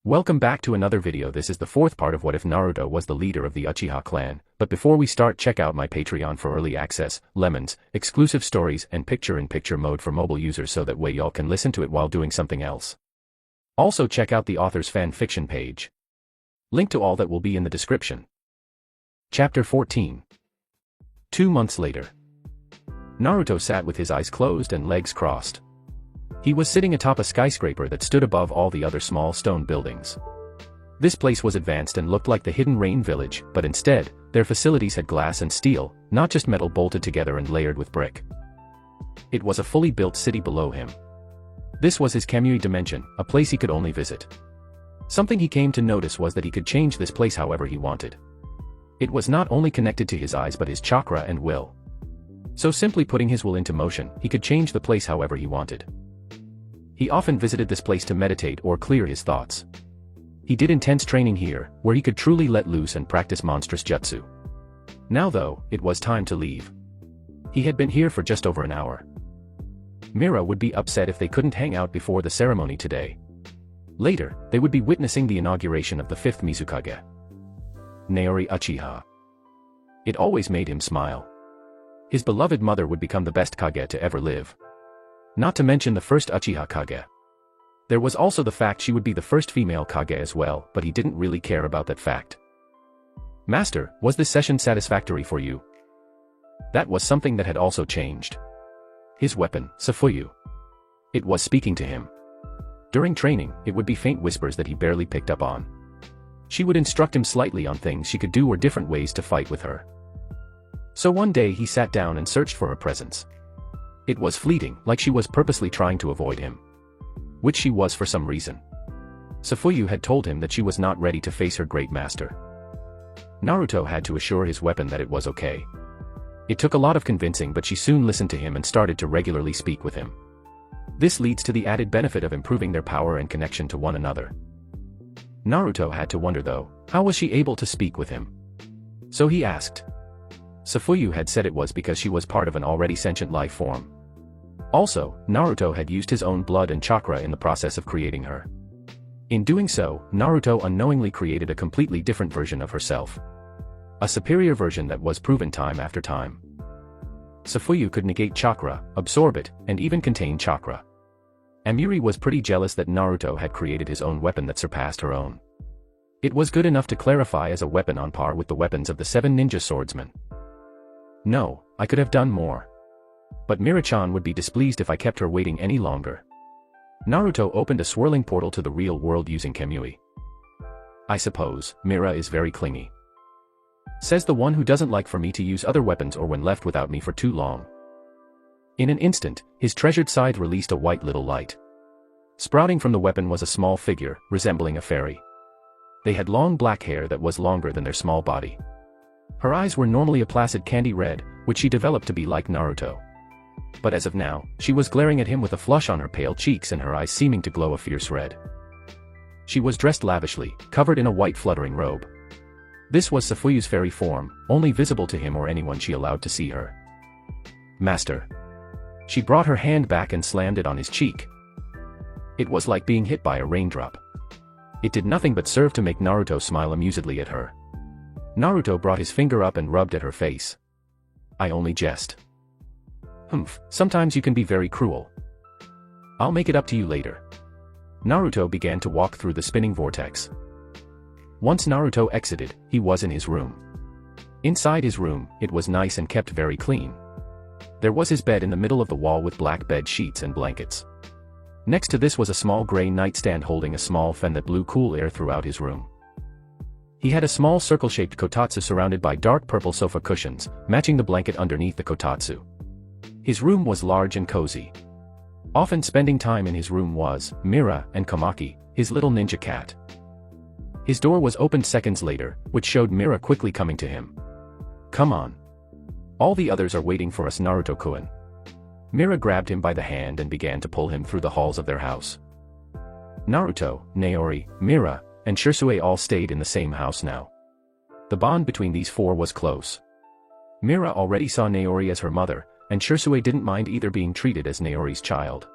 Welcome back to another video. This is the fourth part of What If Naruto Was the Leader of the Uchiha Clan, but before we start, check out my Patreon for early access, lemons, exclusive stories, and picture-in-picture mode for mobile users so that way y'all can listen to it while doing something else. Also check out the author's fan fiction page. Link to all that will be in the description. Chapter 14. 2 months later. Naruto sat with his eyes closed and legs crossed. He was sitting atop a skyscraper that stood above all the other small stone buildings. This place was advanced and looked like the hidden Rain Village, but instead, their facilities had glass and steel, not just metal bolted together and layered with brick. It was a fully built city below him. This was his Kamui dimension, a place he could only visit. Something he came to notice was that he could change this place however he wanted. It was not only connected to his eyes but his chakra and will. So simply putting his will into motion, he could change the place however he wanted. He often visited this place to meditate or clear his thoughts. He did intense training here, where he could truly let loose and practice monstrous jutsu. Now though, it was time to leave. He had been here for just over an hour. Mira would be upset if they couldn't hang out before the ceremony today. Later, they would be witnessing the inauguration of the 5th Mizukage. Naori Uchiha. It always made him smile. His beloved mother would become the best Kage to ever live. Not to mention the first Uchiha Kage. There was also the fact she would be the first female Kage as well, but he didn't really care about that fact. Master, was this session satisfactory for you? That was something that had also changed. His weapon, Safuyu. It was speaking to him. During training, it would be faint whispers that he barely picked up on. She would instruct him slightly on things she could do or different ways to fight with her. So one day he sat down and searched for her presence. It was fleeting, like she was purposely trying to avoid him. Which she was for some reason. Safuyu had told him that she was not ready to face her great master. Naruto had to assure his weapon that it was okay. It took a lot of convincing, but she soon listened to him and started to regularly speak with him. This leads to the added benefit of improving their power and connection to one another. Naruto had to wonder though, how was she able to speak with him? So he asked. Safuyu had said it was because she was part of an already sentient life form. Also, Naruto had used his own blood and chakra in the process of creating her. In doing so, Naruto unknowingly created a completely different version of herself. A superior version that was proven time after time. Safuyu could negate chakra, absorb it, and even contain chakra. Amiri was pretty jealous that Naruto had created his own weapon that surpassed her own. It was good enough to clarify as a weapon on par with the weapons of the 7 ninja swordsmen. No, I could have done more. But Mira-chan would be displeased if I kept her waiting any longer. Naruto opened a swirling portal to the real world using Kamui. I suppose, Mira is very clingy. Says the one who doesn't like for me to use other weapons or when left without me for too long. In an instant, his treasured side released a white little light. Sprouting from the weapon was a small figure, resembling a fairy. They had long black hair that was longer than their small body. Her eyes were normally a placid candy red, which she developed to be like Naruto. But as of now, she was glaring at him with a flush on her pale cheeks and her eyes seeming to glow a fierce red. She was dressed lavishly, covered in a white fluttering robe. This was Safuyu's fairy form, only visible to him or anyone she allowed to see her. Master. She brought her hand back and slammed it on his cheek. It was like being hit by a raindrop. It did nothing but serve to make Naruto smile amusedly at her. Naruto brought his finger up and rubbed at her face. I only jest. Humph, sometimes you can be very cruel. I'll make it up to you later. Naruto began to walk through the spinning vortex. Once Naruto exited, he was in his room. Inside his room, it was nice and kept very clean. There was his bed in the middle of the wall with black bed sheets and blankets. Next to this was a small gray nightstand holding a small fan that blew cool air throughout his room. He had a small circle-shaped kotatsu surrounded by dark purple sofa cushions, matching the blanket underneath the kotatsu. His room was large and cozy. Often spending time in his room was Mira and Komaki, his little ninja cat. His door was opened seconds later, which showed Mira quickly coming to him. Come on. All the others are waiting for us, Naruto-kun. Mira grabbed him by the hand and began to pull him through the halls of their house. Naruto, Naori, Mira, and Shisui all stayed in the same house now. The bond between these four was close. Mira already saw Naori as her mother, and Shisui didn't mind either being treated as Naori's child.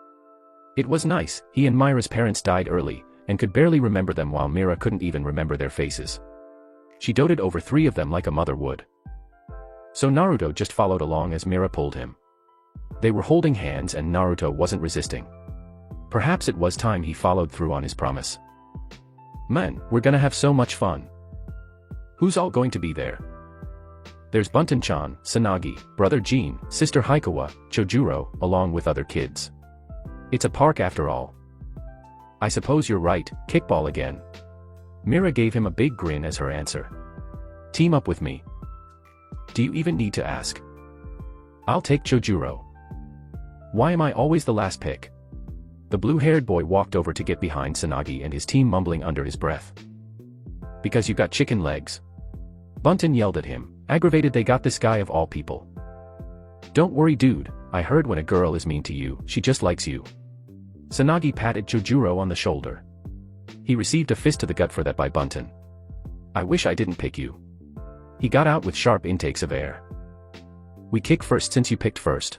It was nice, he and Mira's parents died early, and could barely remember them while Mira couldn't even remember their faces. She doted over 3 of them like a mother would. So Naruto just followed along as Mira pulled him. They were holding hands and Naruto wasn't resisting. Perhaps it was time he followed through on his promise. Man, we're gonna have so much fun. Who's all going to be there? There's Bunten-chan, Tsunagi, brother Jean, sister Hikawa, Chojuro, along with other kids. It's a park after all. I suppose you're right, kickball again. Mira gave him a big grin as her answer. Team up with me. Do you even need to ask? I'll take Chojuro. Why am I always the last pick? The blue-haired boy walked over to get behind Tsunagi and his team mumbling under his breath. Because you got chicken legs. Bunten yelled at him, aggravated they got this guy of all people. Don't worry dude, I heard when a girl is mean to you, she just likes you. Tsunagi patted Chojuro on the shoulder. He received a fist to the gut for that by Bunten. I wish I didn't pick you. He got out with sharp intakes of air. We kick first since you picked first.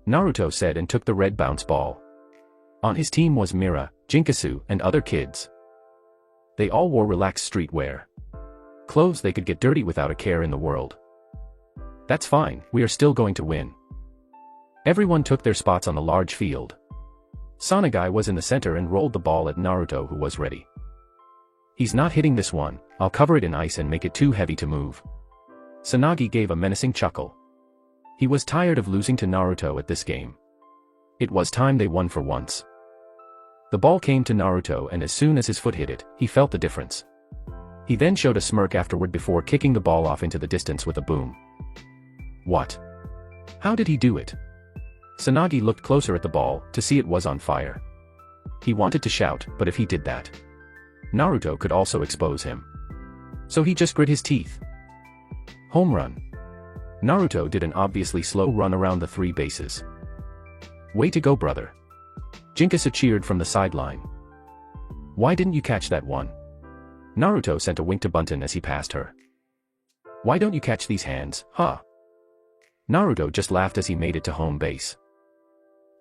Naruto said and took the red bounce ball. On his team was Mira, Jinkasu, and other kids. They all wore relaxed streetwear. Clothes they could get dirty without a care in the world. That's fine, we are still going to win. Everyone took their spots on the large field. Sanagai was in the center and rolled the ball at Naruto who was ready. He's not hitting this one, I'll cover it in ice and make it too heavy to move. Tsunagi gave a menacing chuckle. He was tired of losing to Naruto at this game. It was time they won for once. The ball came to Naruto and as soon as his foot hit it, he felt the difference. He then showed a smirk afterward before kicking the ball off into the distance with a boom. What? How did he do it? Tsunagi looked closer at the ball to see it was on fire. He wanted to shout, but if he did that, Naruto could also expose him. So he just grit his teeth. Home run. Naruto did an obviously slow run around the 3 bases. Way to go brother. Jinkasu cheered from the sideline. Why didn't you catch that one? Naruto sent a wink to Bunten as he passed her. Why don't you catch these hands, huh? Naruto just laughed as he made it to home base.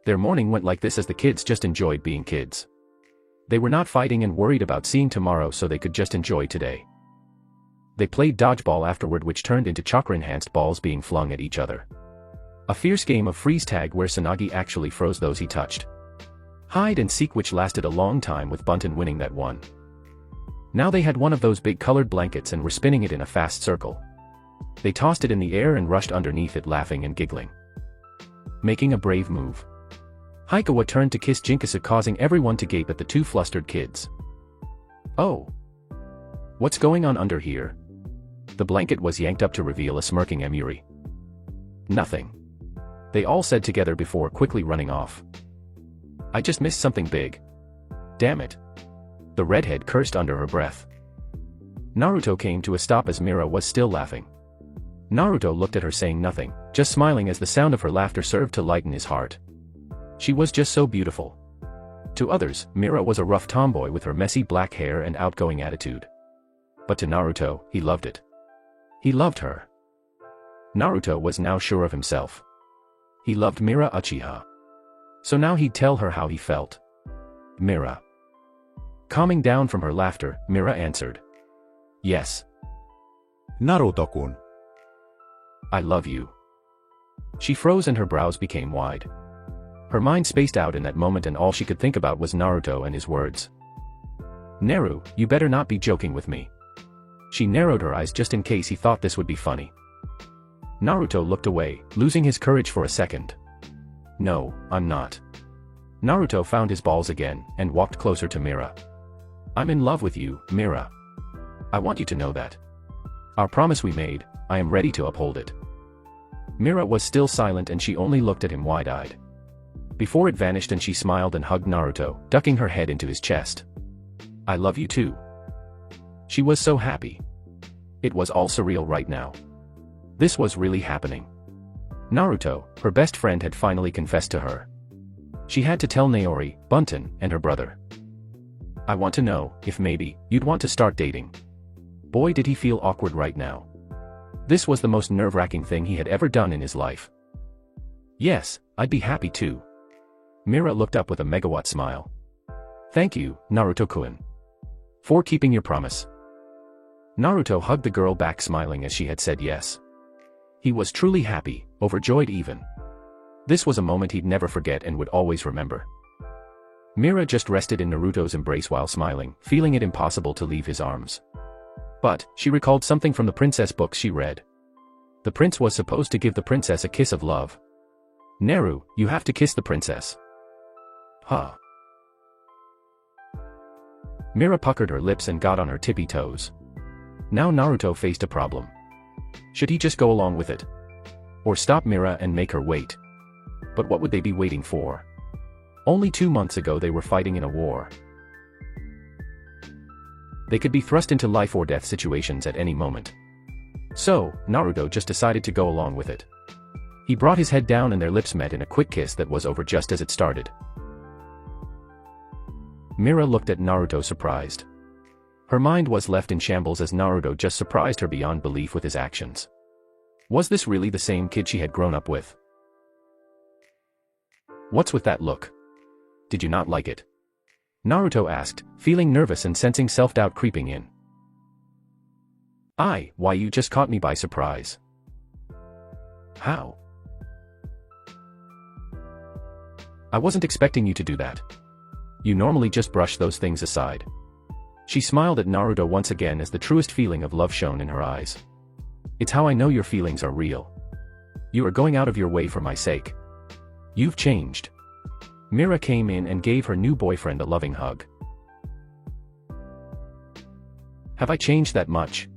Their morning went like this as the kids just enjoyed being kids. They were not fighting and worried about seeing tomorrow so they could just enjoy today. They played dodgeball afterward which turned into chakra-enhanced balls being flung at each other. A fierce game of freeze tag where Tsunagi actually froze those he touched. Hide and seek which lasted a long time with Bunten winning that one. Now they had one of those big colored blankets and were spinning it in a fast circle. They tossed it in the air and rushed underneath it laughing and giggling. Making a brave move. Hikawa turned to kiss Jinkasu causing everyone to gape at the 2 flustered kids. Oh. What's going on under here? The blanket was yanked up to reveal a smirking Emuri. Nothing. They all said together before quickly running off. I just missed something big. Damn it. The redhead cursed under her breath. Naruto came to a stop as Mira was still laughing. Naruto looked at her saying nothing, just smiling as the sound of her laughter served to lighten his heart. She was just so beautiful. To others, Mira was a rough tomboy with her messy black hair and outgoing attitude. But to Naruto, he loved it. He loved her. Naruto was now sure of himself. He loved Mira Uchiha. So now he'd tell her how he felt. Mira. Calming down from her laughter, Mira answered. Yes. Naruto-kun. I love you. She froze and her brows became wide. Her mind spaced out in that moment and all she could think about was Naruto and his words. Naru, you better not be joking with me. She narrowed her eyes just in case he thought this would be funny. Naruto looked away, losing his courage for a second. No, I'm not. Naruto found his balls again, and walked closer to Mira. I'm in love with you, Mira. I want you to know that. Our promise we made, I am ready to uphold it. Mira was still silent and she only looked at him wide-eyed. Before it vanished and she smiled and hugged Naruto, ducking her head into his chest. I love you too. She was so happy. It was all surreal right now. This was really happening. Naruto, her best friend, had finally confessed to her. She had to tell Naori, Bunten, and her brother. I want to know if maybe you'd want to start dating. Boy, did he feel awkward right now. This was the most nerve-wracking thing he had ever done in his life. Yes, I'd be happy too. Mira looked up with a megawatt smile. Thank you, Naruto-kun, for keeping your promise. Naruto hugged the girl back, smiling as she had said yes. He was truly happy, overjoyed even. This was a moment he'd never forget and would always remember. Mira just rested in Naruto's embrace while smiling, feeling it impossible to leave his arms. But, she recalled something from the princess books she read. The prince was supposed to give the princess a kiss of love. Naru, you have to kiss the princess. Huh. Mira puckered her lips and got on her tippy toes. Now Naruto faced a problem. Should he just go along with it? Or stop Mira and make her wait? But what would they be waiting for? Only 2 months ago they were fighting in a war. They could be thrust into life or death situations at any moment. So, Naruto just decided to go along with it. He brought his head down and their lips met in a quick kiss that was over just as it started. Mira looked at Naruto surprised. Her mind was left in shambles as Naruto just surprised her beyond belief with his actions. Was this really the same kid she had grown up with? What's with that look? Did you not like it? Naruto asked, feeling nervous and sensing self-doubt creeping in. Why you just caught me by surprise. How? I wasn't expecting you to do that. You normally just brush those things aside. She smiled at Naruto once again as the truest feeling of love shone in her eyes. It's how I know your feelings are real. You are going out of your way for my sake. You've changed. Mira came in and gave her new boyfriend a loving hug. Have I changed that much?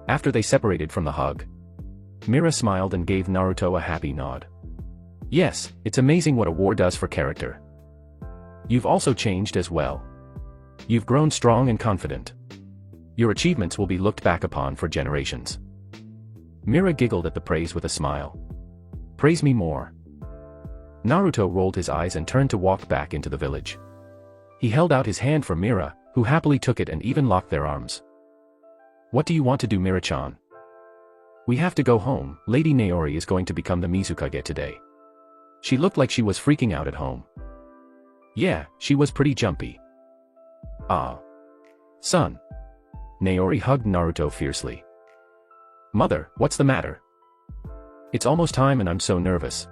After they separated from the hug, Mira smiled and gave Naruto a happy nod. Yes, it's amazing what a war does for character. You've also changed as well. You've grown strong and confident. Your achievements will be looked back upon for generations. Mira giggled at the praise with a smile. Praise me more. Naruto rolled his eyes and turned to walk back into the village. He held out his hand for Mira, who happily took it and even locked their arms. What do you want to do, Mira-chan? We have to go home. Lady Naori is going to become the Mizukage today. She looked like she was freaking out at home. Yeah, she was pretty jumpy. Ah. Son. Naori hugged Naruto fiercely. Mother, what's the matter? It's almost time and I'm so nervous.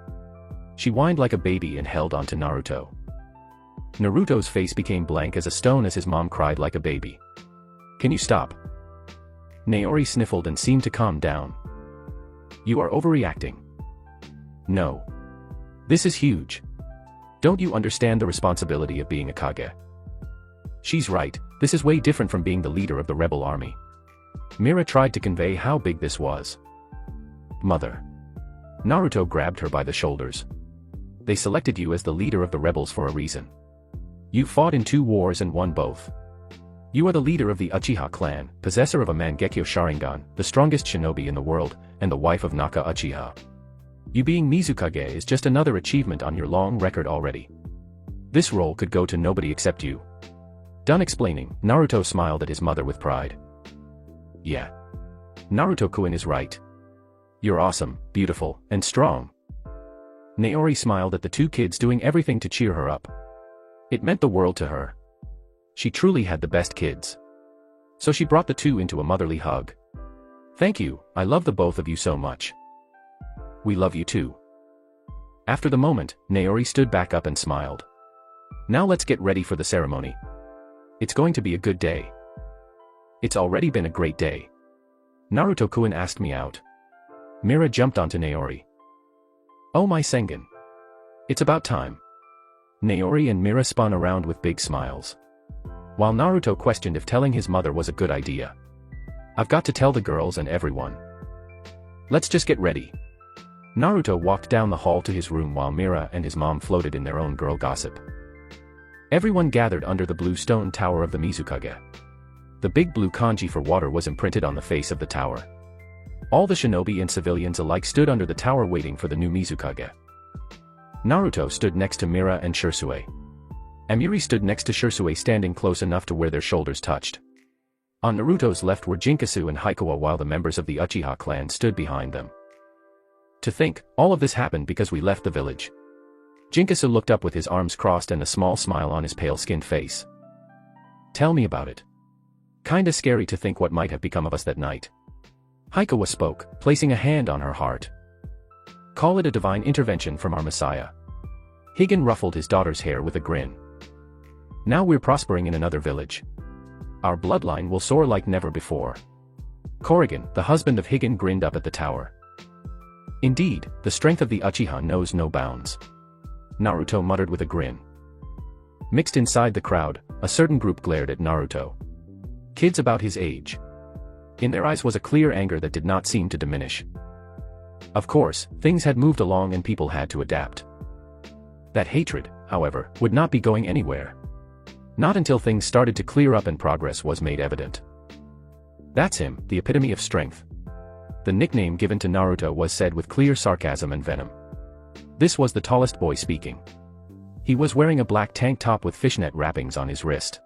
She whined like a baby and held onto Naruto. Naruto's face became blank as a stone as his mom cried like a baby. Can you stop? Naori sniffled and seemed to calm down. You are overreacting. No. This is huge. Don't you understand the responsibility of being a Kage? She's right, this is way different from being the leader of the rebel army. Mira tried to convey how big this was. Mother. Naruto grabbed her by the shoulders. They selected you as the leader of the rebels for a reason. You fought in 2 wars and won both. You are the leader of the Uchiha clan, possessor of a Mangekyo Sharingan, the strongest shinobi in the world, and the wife of Naka Uchiha. You being Mizukage is just another achievement on your long record already. This role could go to nobody except you. Done explaining, Naruto smiled at his mother with pride. Yeah. Naruto-kun is right. You're awesome, beautiful, and strong. Naori smiled at the 2 kids doing everything to cheer her up. It meant the world to her. She truly had the best kids. So she brought the 2 into a motherly hug. Thank you, I love the both of you so much. We love you too. After the moment, Naori stood back up and smiled. Now let's get ready for the ceremony. It's going to be a good day. It's already been a great day. Naruto-kun asked me out. Mira jumped onto Naori. Oh my Sengen. It's about time. Naori and Mira spun around with big smiles. While Naruto questioned if telling his mother was a good idea. I've got to tell the girls and everyone. Let's just get ready. Naruto walked down the hall to his room while Mira and his mom floated in their own girl gossip. Everyone gathered under the blue stone tower of the Mizukage. The big blue kanji for water was imprinted on the face of the tower. All the shinobi and civilians alike stood under the tower waiting for the new Mizukage. Naruto stood next to Mira and Shisui. Amiri stood next to Shisui, standing close enough to where their shoulders touched. On Naruto's left were Jinkasu and Haikawa while the members of the Uchiha clan stood behind them. To think, all of this happened because we left the village. Jinkasu looked up with his arms crossed and a small smile on his pale-skinned face. Tell me about it. Kinda scary to think what might have become of us that night. Haikawa spoke, placing a hand on her heart. Call it a divine intervention from our Messiah. Higen ruffled his daughter's hair with a grin. Now we're prospering in another village. Our bloodline will soar like never before. Corrigan, the husband of Higen, grinned up at the tower. Indeed, the strength of the Uchiha knows no bounds. Naruto muttered with a grin. Mixed inside the crowd, a certain group glared at Naruto. Kids about his age. In their eyes was a clear anger that did not seem to diminish. Of course, things had moved along and people had to adapt. That hatred, however, would not be going anywhere. Not until things started to clear up and progress was made evident. That's him, the epitome of strength. The nickname given to Naruto was said with clear sarcasm and venom. This was the tallest boy speaking. He was wearing a black tank top with fishnet wrappings on his wrist.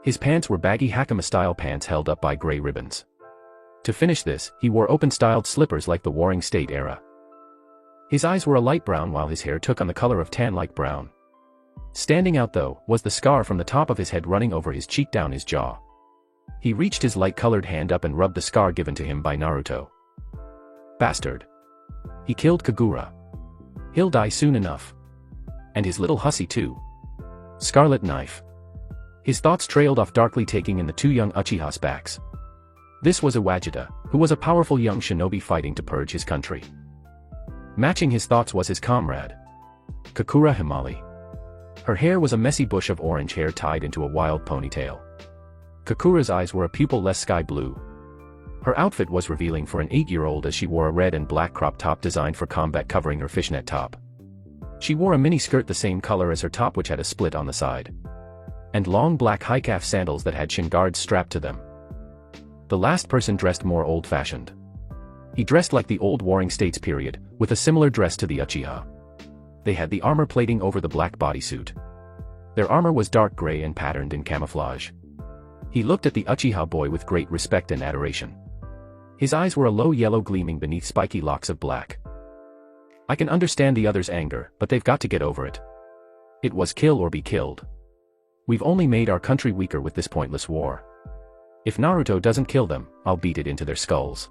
His pants were baggy Hakama-style pants held up by gray ribbons. To finish this, he wore open-styled slippers like the Warring State era. His eyes were a light brown while his hair took on the color of tan-like brown. Standing out though, was the scar from the top of his head running over his cheek down his jaw. He reached his light-colored hand up and rubbed the scar given to him by Naruto. Bastard. He killed Kagura. He'll die soon enough. And his little hussy too. Scarlet Knife. His thoughts trailed off darkly, taking in the two young Uchihas' backs. This was Iwagita, who was a powerful young shinobi fighting to purge his country. Matching his thoughts was his comrade, Kakura Himali. Her hair was a messy bush of orange hair tied into a wild ponytail. Kakura's eyes were a pupil-less sky blue. Her outfit was revealing for an 8-year-old as she wore a red and black crop top designed for combat covering her fishnet top. She wore a mini skirt the same color as her top, which had a split on the side. And long black high-calf sandals that had shin guards strapped to them. The last person dressed more old-fashioned. He dressed like the old Warring States period, with a similar dress to the Uchiha. They had the armor plating over the black bodysuit. Their armor was dark gray and patterned in camouflage. He looked at the Uchiha boy with great respect and adoration. His eyes were a low yellow gleaming beneath spiky locks of black. I can understand the others' anger, but they've got to get over it. It was kill or be killed. We've only made our country weaker with this pointless war. If Naruto doesn't kill them, I'll beat it into their skulls.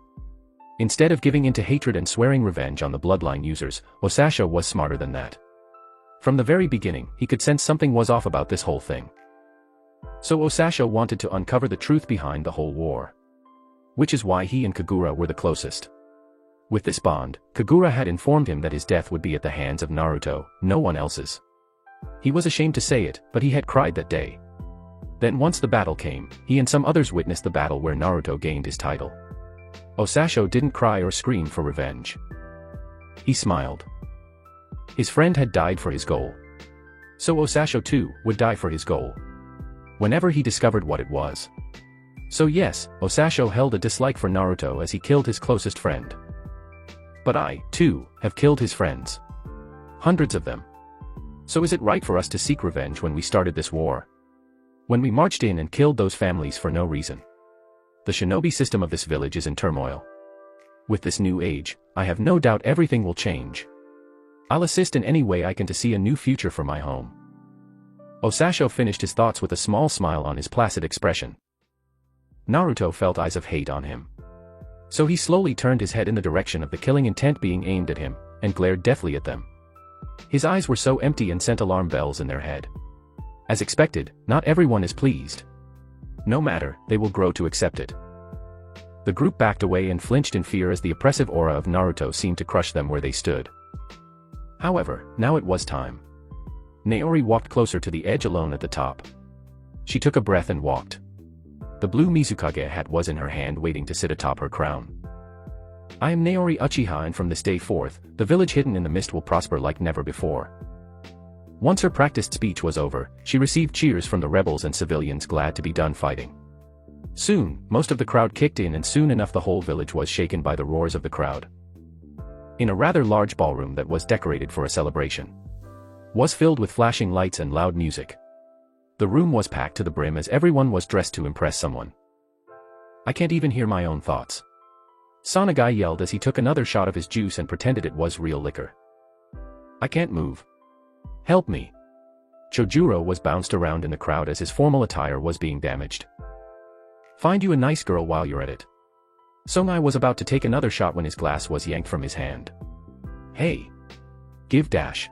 Instead of giving into hatred and swearing revenge on the bloodline users, Osasho was smarter than that. From the very beginning, he could sense something was off about this whole thing. So Osasho wanted to uncover the truth behind the whole war. Which is why he and Kagura were the closest. With this bond, Kagura had informed him that his death would be at the hands of Naruto, no one else's. He was ashamed to say it, but he had cried that day. Then once the battle came, he and some others witnessed the battle where Naruto gained his title. Osasho didn't cry or scream for revenge. He smiled. His friend had died for his goal. So Osasho too would die for his goal. Whenever he discovered what it was. So yes, Osasho held a dislike for Naruto as he killed his closest friend. But I, too, have killed his friends. Hundreds of them. So is it right for us to seek revenge when we started this war? When we marched in and killed those families for no reason? The shinobi system of this village is in turmoil. With this new age, I have no doubt everything will change. I'll assist in any way I can to see a new future for my home. Osasho finished his thoughts with a small smile on his placid expression. Naruto felt eyes of hate on him. So he slowly turned his head in the direction of the killing intent being aimed at him, and glared deathly at them. His eyes were so empty and sent alarm bells in their head. As expected, not everyone is pleased. No matter, they will grow to accept it. The group backed away and flinched in fear as the oppressive aura of Naruto seemed to crush them where they stood. However, now it was time. Naori walked closer to the edge alone at the top. She took a breath and walked. The blue Mizukage hat was in her hand waiting to sit atop her crown. I am Naori Uchiha, and from this day forth, the village hidden in the mist will prosper like never before. Once her practiced speech was over, she received cheers from the rebels and civilians glad to be done fighting. Soon, most of the crowd kicked in, and soon enough the whole village was shaken by the roars of the crowd. In a rather large ballroom that was decorated for a celebration. Was filled with flashing lights and loud music. The room was packed to the brim as everyone was dressed to impress someone. I can't even hear my own thoughts. Sanagai yelled as he took another shot of his juice and pretended it was real liquor. I can't move. Help me. Chojuro was bounced around in the crowd as his formal attire was being damaged. Find you a nice girl while you're at it. Songai was about to take another shot when his glass was yanked from his hand. Hey! Give dash.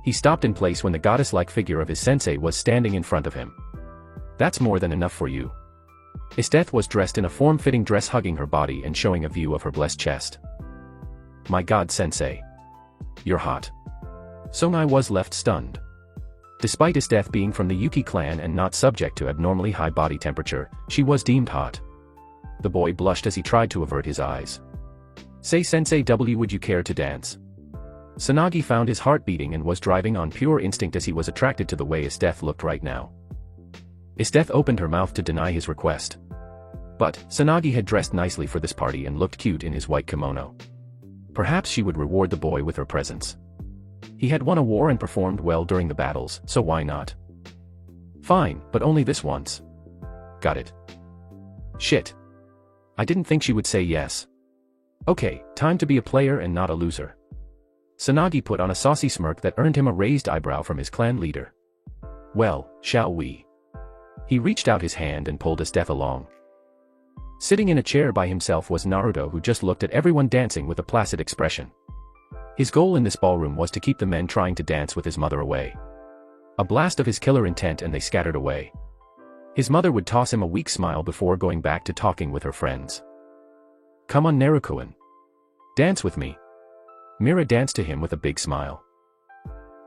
He stopped in place when the goddess-like figure of his sensei was standing in front of him. That's more than enough for you. Esteth was dressed in a form-fitting dress hugging her body and showing a view of her blessed chest. My god, sensei. You're hot. Songai was left stunned. Despite Esteth being from the Yuki clan and not subject to abnormally high body temperature, she was deemed hot. The boy blushed as he tried to avert his eyes. Say Sensei W, would you care to dance? Sanagi found his heart beating and was driving on pure instinct as he was attracted to the way Esteth looked right now. Esteth opened her mouth to deny his request. But, Sanagi had dressed nicely for this party and looked cute in his white kimono. Perhaps she would reward the boy with her presence. He had won a war and performed well during the battles, so why not? Fine, but only this once. Got it. Shit. I didn't think she would say yes. Okay, time to be a player and not a loser. Sanagi put on a saucy smirk that earned him a raised eyebrow from his clan leader. Well, shall we? He reached out his hand and pulled Esteth along. Sitting in a chair by himself was Naruto, who just looked at everyone dancing with a placid expression. His goal in this ballroom was to keep the men trying to dance with his mother away. A blast of his killer intent and they scattered away. His mother would toss him a weak smile before going back to talking with her friends. Come on, Naruto-kun. Dance with me. Mira danced to him with a big smile.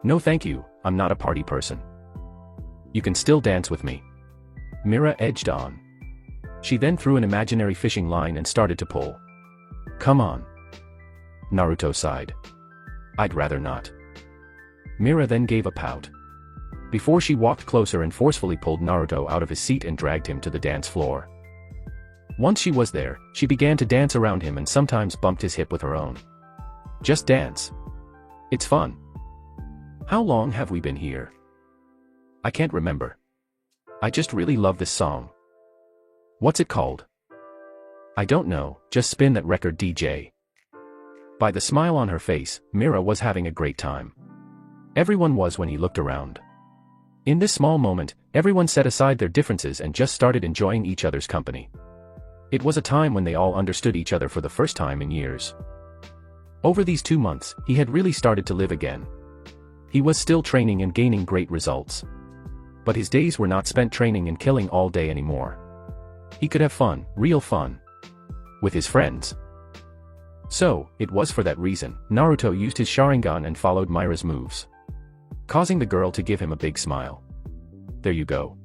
No thank you, I'm not a party person. You can still dance with me. Mira edged on. She then threw an imaginary fishing line and started to pull. Come on. Naruto sighed. I'd rather not. Mira then gave a pout. Before she walked closer and forcefully pulled Naruto out of his seat and dragged him to the dance floor. Once she was there, she began to dance around him and sometimes bumped his hip with her own. Just dance. It's fun. How long have we been here? I can't remember. I just really love this song. What's it called? I don't know, just spin that record, DJ. By the smile on her face, Mira was having a great time. Everyone was when he looked around. In this small moment, everyone set aside their differences and just started enjoying each other's company. It was a time when they all understood each other for the first time in years. Over these 2 months, he had really started to live again. He was still training and gaining great results. But his days were not spent training and killing all day anymore. He could have fun, real fun. With his friends. So, it was for that reason, Naruto used his Sharingan and followed Mira's moves. Causing the girl to give him a big smile. There you go.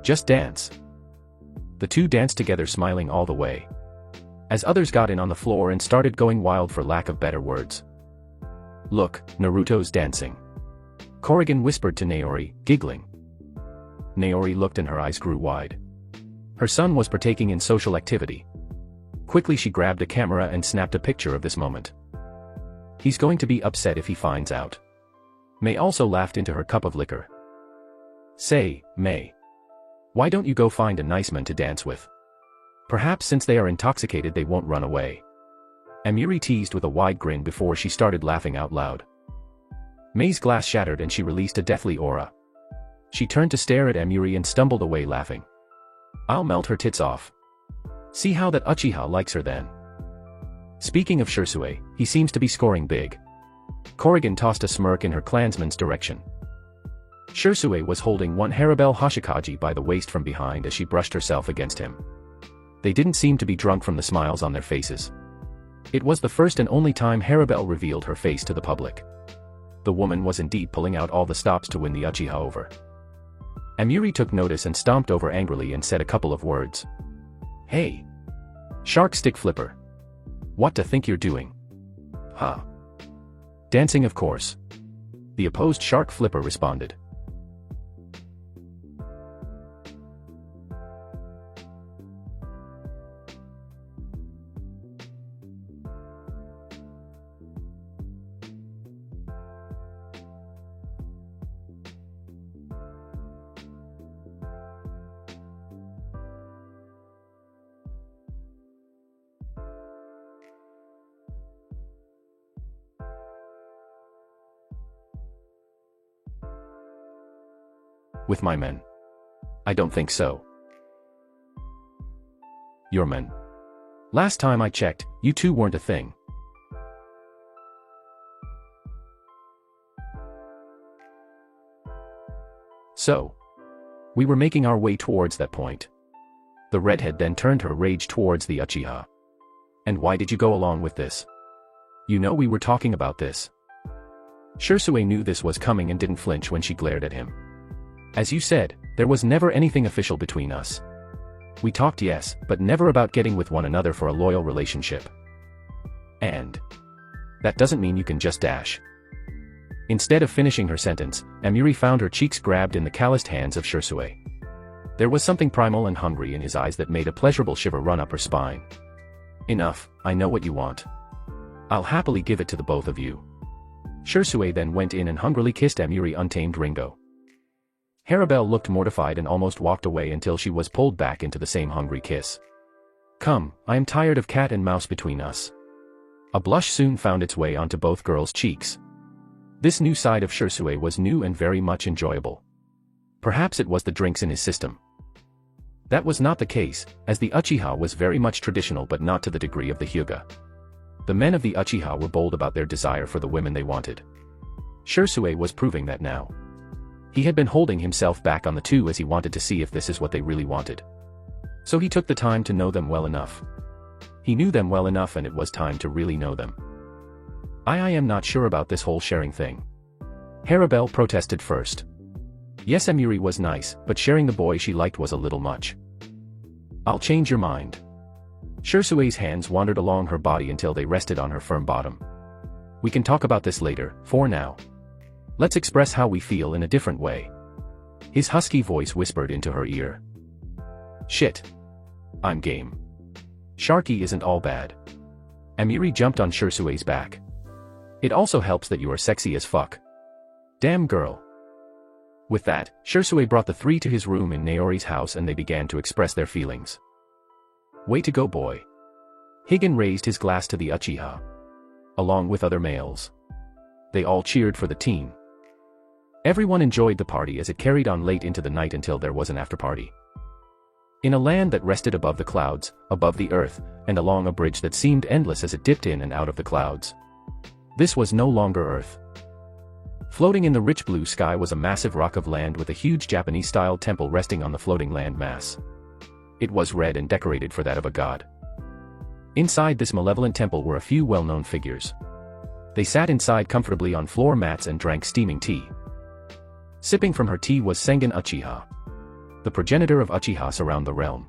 Just dance. The two danced together, smiling all the way. As others got in on the floor and started going wild for lack of better words. Look, Naruto's dancing. Korrigan whispered to Naori, giggling. Naori looked and her eyes grew wide. Her son was partaking in social activity. Quickly she grabbed a camera and snapped a picture of this moment. He's going to be upset if he finds out. May also laughed into her cup of liquor. Say, May. Why don't you go find a nice man to dance with? Perhaps since they are intoxicated they won't run away. Amiri teased with a wide grin before she started laughing out loud. May's glass shattered and she released a deathly aura. She turned to stare at Amiri and stumbled away laughing. I'll melt her tits off. See how that Uchiha likes her then. Speaking of Shisui, he seems to be scoring big. Korrigan tossed a smirk in her clansman's direction. Shisui was holding one Haribel Hoshikaji by the waist from behind as she brushed herself against him. They didn't seem to be drunk from the smiles on their faces. It was the first and only time Haribel revealed her face to the public. The woman was indeed pulling out all the stops to win the Uchiha over. Amiri took notice and stomped over angrily and said a couple of words. Hey! Shark stick flipper. What to think you're doing? Huh? Dancing, of course. The opposed shark flipper responded. With my men? I don't think so. Your men? Last time I checked, you two weren't a thing. So, we were making our way towards that point. The redhead then turned her rage towards the Uchiha. And why did you go along with this? You know we were talking about this. Shisui knew this was coming and didn't flinch when she glared at him. As you said, there was never anything official between us. We talked, yes, but never about getting with one another for a loyal relationship. And that doesn't mean you can just dash. Instead of finishing her sentence, Emiri found her cheeks grabbed in the calloused hands of Shisui. There was something primal and hungry in his eyes that made a pleasurable shiver run up her spine. Enough, I know what you want. I'll happily give it to the both of you. Shisui then went in and hungrily kissed Emiri untamed Ringo. Harabelle looked mortified and almost walked away until she was pulled back into the same hungry kiss. Come, I am tired of cat and mouse between us. A blush soon found its way onto both girls' cheeks. This new side of Shisui was new and very much enjoyable. Perhaps it was the drinks in his system. That was not the case, as the Uchiha was very much traditional but not to the degree of the Hyuga. The men of the Uchiha were bold about their desire for the women they wanted. Shisui was proving that now. He had been holding himself back on the two as he wanted to see if this is what they really wanted. So he took the time to know them well enough. He knew them well enough and it was time to really know them. I am not sure about this whole sharing thing. Harabelle protested first. Yes, Emiri was nice, but sharing the boy she liked was a little much. I'll change your mind. Shisui's hands wandered along her body until they rested on her firm bottom. We can talk about this later, for now. Let's express how we feel in a different way. His husky voice whispered into her ear. Shit. I'm game. Sharky isn't all bad. Emiri jumped on Shisui's back. It also helps that you are sexy as fuck. Damn girl. With that, Shisui brought the three to his room in Naori's house and they began to express their feelings. Way to go, boy. Higan raised his glass to the Uchiha. Along with other males. They all cheered for the team. Everyone enjoyed the party as it carried on late into the night until there was an after-party. In a land that rested above the clouds, above the earth, and along a bridge that seemed endless as it dipped in and out of the clouds. This was no longer Earth. Floating in the rich blue sky was a massive rock of land with a huge Japanese-style temple resting on the floating land mass. It was red and decorated for that of a god. Inside this malevolent temple were a few well-known figures. They sat inside comfortably on floor mats and drank steaming tea. Sipping from her tea was Sengen Uchiha, the progenitor of Uchihas around the realm.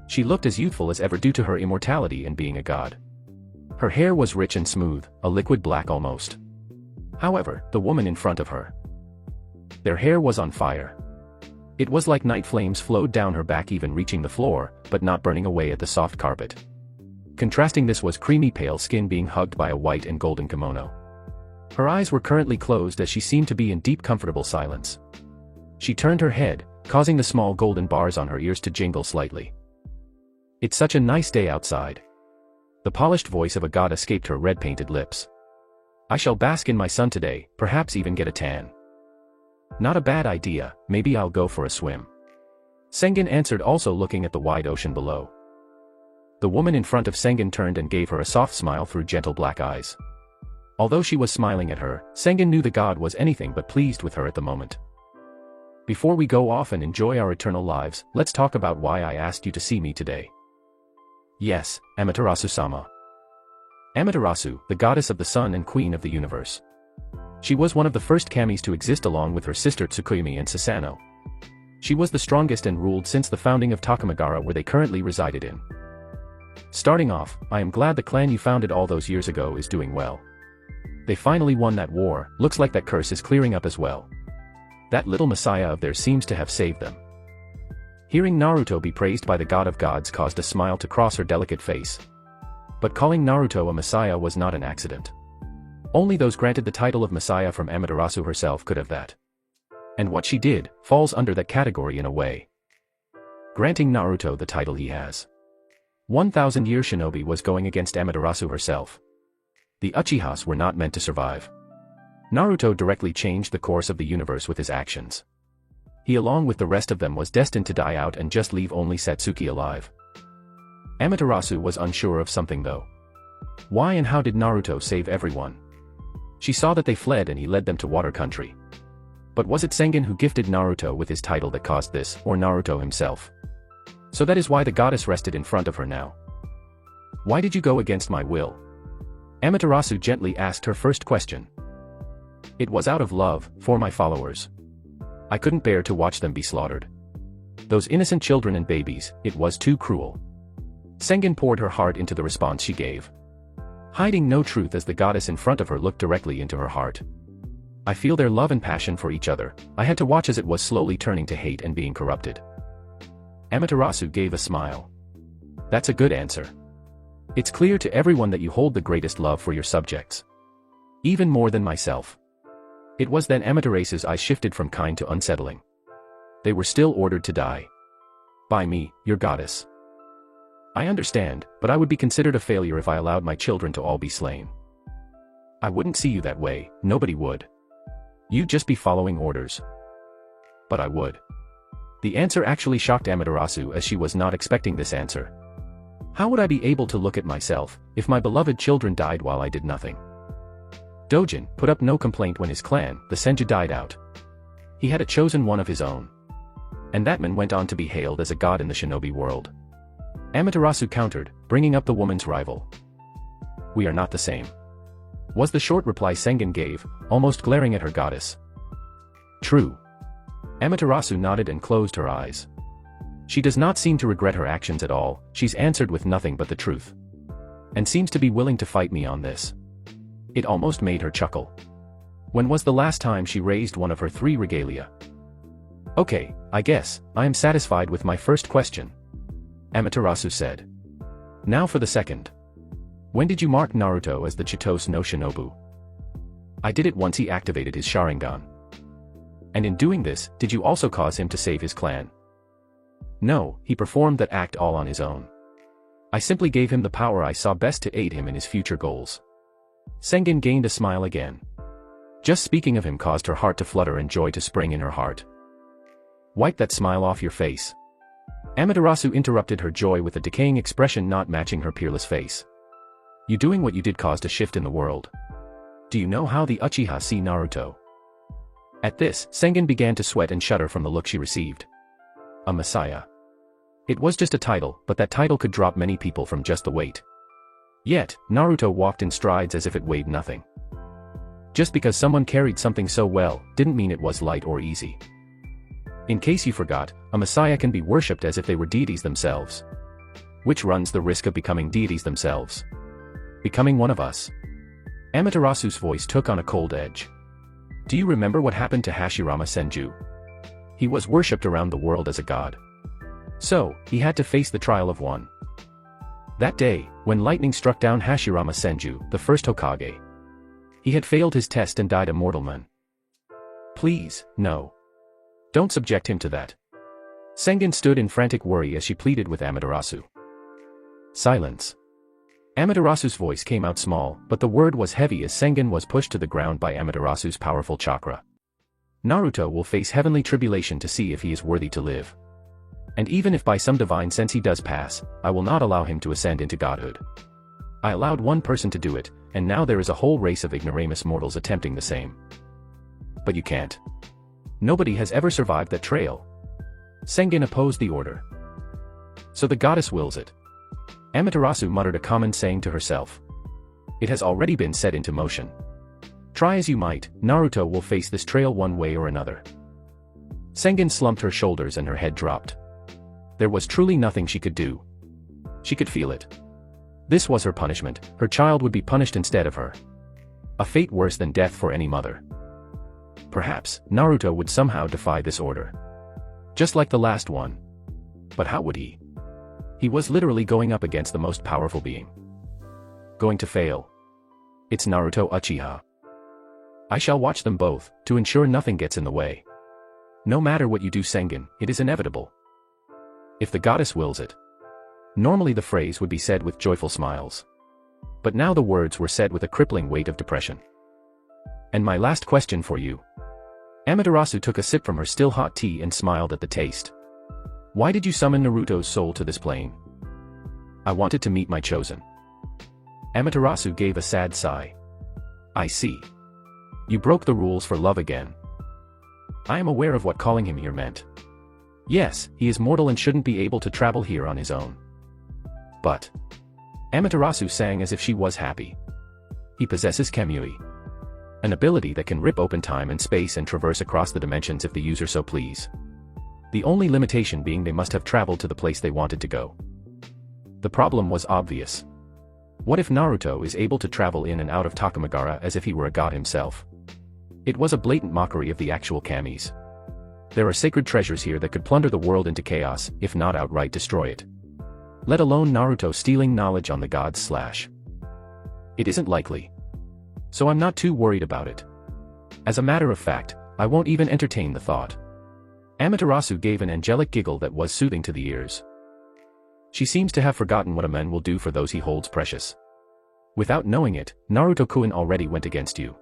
She looked as youthful as ever due to her immortality and being a god. Her hair was rich and smooth, a liquid black almost. However, the woman in front of her. Their hair was on fire. It was like night flames flowed down her back, even reaching the floor, but not burning away at the soft carpet. Contrasting this was creamy pale skin being hugged by a white and golden kimono. Her eyes were currently closed as she seemed to be in deep comfortable silence. She turned her head, causing the small golden bars on her ears to jingle slightly. It's such a nice day outside. The polished voice of a god escaped her red-painted lips. I shall bask in my sun today, perhaps even get a tan. Not a bad idea, maybe I'll go for a swim. Sengen answered, also looking at the wide ocean below. The woman in front of Sengen turned and gave her a soft smile through gentle black eyes. Although she was smiling at her, Sengen knew the god was anything but pleased with her at the moment. Before we go off and enjoy our eternal lives, let's talk about why I asked you to see me today. Yes, Amaterasu-sama. Amaterasu, the goddess of the sun and queen of the universe. She was one of the first kamis to exist along with her sister Tsukuyomi and Susanoo. She was the strongest and ruled since the founding of Takamagara, where they currently resided in. Starting off, I am glad the clan you founded all those years ago is doing well. They finally won that war, looks like that curse is clearing up as well. That little messiah of theirs seems to have saved them. Hearing Naruto be praised by the god of gods caused a smile to cross her delicate face. But calling Naruto a messiah was not an accident. Only those granted the title of messiah from Amaterasu herself could have that. And what she did falls under that category in a way. Granting Naruto the title he has. 1,000-year shinobi was going against Amaterasu herself. The Uchihas were not meant to survive. Naruto directly changed the course of the universe with his actions. He along with the rest of them was destined to die out and just leave only Satsuki alive. Amaterasu was unsure of something though. Why and how did Naruto save everyone? She saw that they fled and he led them to water country. But was it Sengen who gifted Naruto with his title that caused this, or Naruto himself? So that is why the goddess rested in front of her now. Why did you go against my will? Amaterasu gently asked her first question. It was out of love, for my followers. I couldn't bear to watch them be slaughtered. Those innocent children and babies, it was too cruel. Sengen poured her heart into the response she gave. Hiding no truth as the goddess in front of her looked directly into her heart. I feel their love and passion for each other. I had to watch as it was slowly turning to hate and being corrupted. Amaterasu gave a smile. That's a good answer. It's clear to everyone that you hold the greatest love for your subjects. Even more than myself. It was then Amaterasu's eyes shifted from kind to unsettling. They were still ordered to die. By me, your goddess. I understand, but I would be considered a failure if I allowed my children to all be slain. I wouldn't see you that way, nobody would. You'd just be following orders. But I would. The answer actually shocked Amaterasu as she was not expecting this answer. How would I be able to look at myself, if my beloved children died while I did nothing? Dojin put up no complaint when his clan, the Senju, died out. He had a chosen one of his own. And that man went on to be hailed as a god in the shinobi world. Amaterasu countered, bringing up the woman's rival. We are not the same. Was the short reply Sengen gave, almost glaring at her goddess. True. Amaterasu nodded and closed her eyes. She does not seem to regret her actions at all, she's answered with nothing but the truth. And seems to be willing to fight me on this. It almost made her chuckle. When was the last time she raised one of her 3 regalia? Okay, I guess, I am satisfied with my first question. Amaterasu said. Now for the second. When did you mark Naruto as the Chitose no Shinobu? I did it once he activated his Sharingan. And in doing this, did you also cause him to save his clan? No, he performed that act all on his own. I simply gave him the power I saw best to aid him in his future goals. Sengen gained a smile again. Just speaking of him caused her heart to flutter and joy to spring in her heart. Wipe that smile off your face. Amaterasu interrupted her joy with a decaying expression not matching her peerless face. You doing what you did caused a shift in the world. Do you know how the Uchiha see Naruto? At this, Sengen began to sweat and shudder from the look she received. A messiah. It was just a title, but that title could drop many people from just the weight. Yet, Naruto walked in strides as if it weighed nothing. Just because someone carried something so well, didn't mean it was light or easy. In case you forgot, a messiah can be worshipped as if they were deities themselves. Which runs the risk of becoming deities themselves. Becoming one of us. Amaterasu's voice took on a cold edge. Do you remember what happened to Hashirama Senju? He was worshipped around the world as a god. So, he had to face the trial of one. That day, when lightning struck down Hashirama Senju, the first Hokage. He had failed his test and died a mortal man. Please, no. Don't subject him to that. Sengen stood in frantic worry as she pleaded with Amaterasu. Silence. Amaterasu's voice came out small, but the word was heavy as Sengen was pushed to the ground by Amaterasu's powerful chakra. Naruto will face heavenly tribulation to see if he is worthy to live. And even if by some divine sense he does pass, I will not allow him to ascend into godhood. I allowed one person to do it, and now there is a whole race of ignoramus mortals attempting the same. But you can't. Nobody has ever survived that trail. Sengen opposed the order. So the goddess wills it. Amaterasu muttered a common saying to herself. It has already been set into motion. Try as you might, Naruto will face this trail one way or another. Sengen slumped her shoulders and her head dropped. There was truly nothing she could do. She could feel it. This was her punishment, her child would be punished instead of her. A fate worse than death for any mother. Perhaps, Naruto would somehow defy this order. Just like the last one. But how would he? He was literally going up against the most powerful being. Going to fail. It's Naruto Uchiha. I shall watch them both, to ensure nothing gets in the way. No matter what you do, Sengen, it is inevitable. If the goddess wills it. Normally the phrase would be said with joyful smiles. But now the words were said with a crippling weight of depression. And my last question for you. Amaterasu took a sip from her still hot tea and smiled at the taste. Why did you summon Naruto's soul to this plane? I wanted to meet my chosen. Amaterasu gave a sad sigh. I see. You broke the rules for love again. I am aware of what calling him here meant. Yes, he is mortal and shouldn't be able to travel here on his own. But Amaterasu sang as if she was happy. He possesses Kamui, an ability that can rip open time and space and traverse across the dimensions if the user so please. The only limitation being they must have traveled to the place they wanted to go. The problem was obvious. What if Naruto is able to travel in and out of Takamagara as if he were a god himself? It was a blatant mockery of the actual kamis. There are sacred treasures here that could plunder the world into chaos, if not outright destroy it. Let alone Naruto stealing knowledge on the gods / It isn't likely. So I'm not too worried about it. As a matter of fact, I won't even entertain the thought. Amaterasu gave an angelic giggle that was soothing to the ears. She seems to have forgotten what a man will do for those he holds precious. Without knowing it, Naruto-kun already went against you.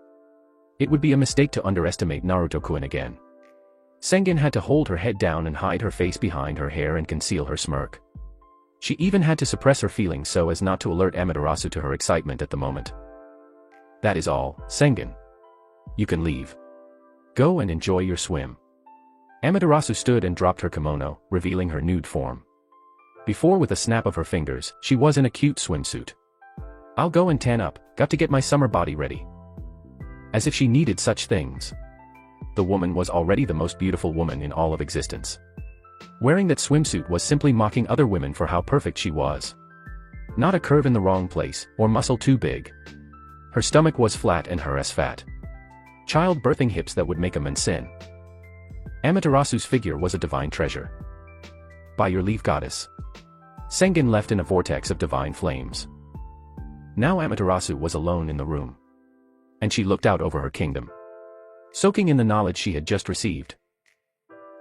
It would be a mistake to underestimate Naruto-kun again. Sengen had to hold her head down and hide her face behind her hair and conceal her smirk. She even had to suppress her feelings so as not to alert Amaterasu to her excitement at the moment. That is all, Sengen. You can leave. Go and enjoy your swim. Amaterasu stood and dropped her kimono, revealing her nude form. Before, with a snap of her fingers, she was in a cute swimsuit. I'll go and tan up, got to get my summer body ready. As if she needed such things. The woman was already the most beautiful woman in all of existence. Wearing that swimsuit was simply mocking other women for how perfect she was. Not a curve in the wrong place, or muscle too big. Her stomach was flat and her ass fat. Child-birthing hips that would make a man sin. Amaterasu's figure was a divine treasure. By your leave, goddess. Sengen left in a vortex of divine flames. Now Amaterasu was alone in the room. And she looked out over her kingdom, soaking in the knowledge she had just received.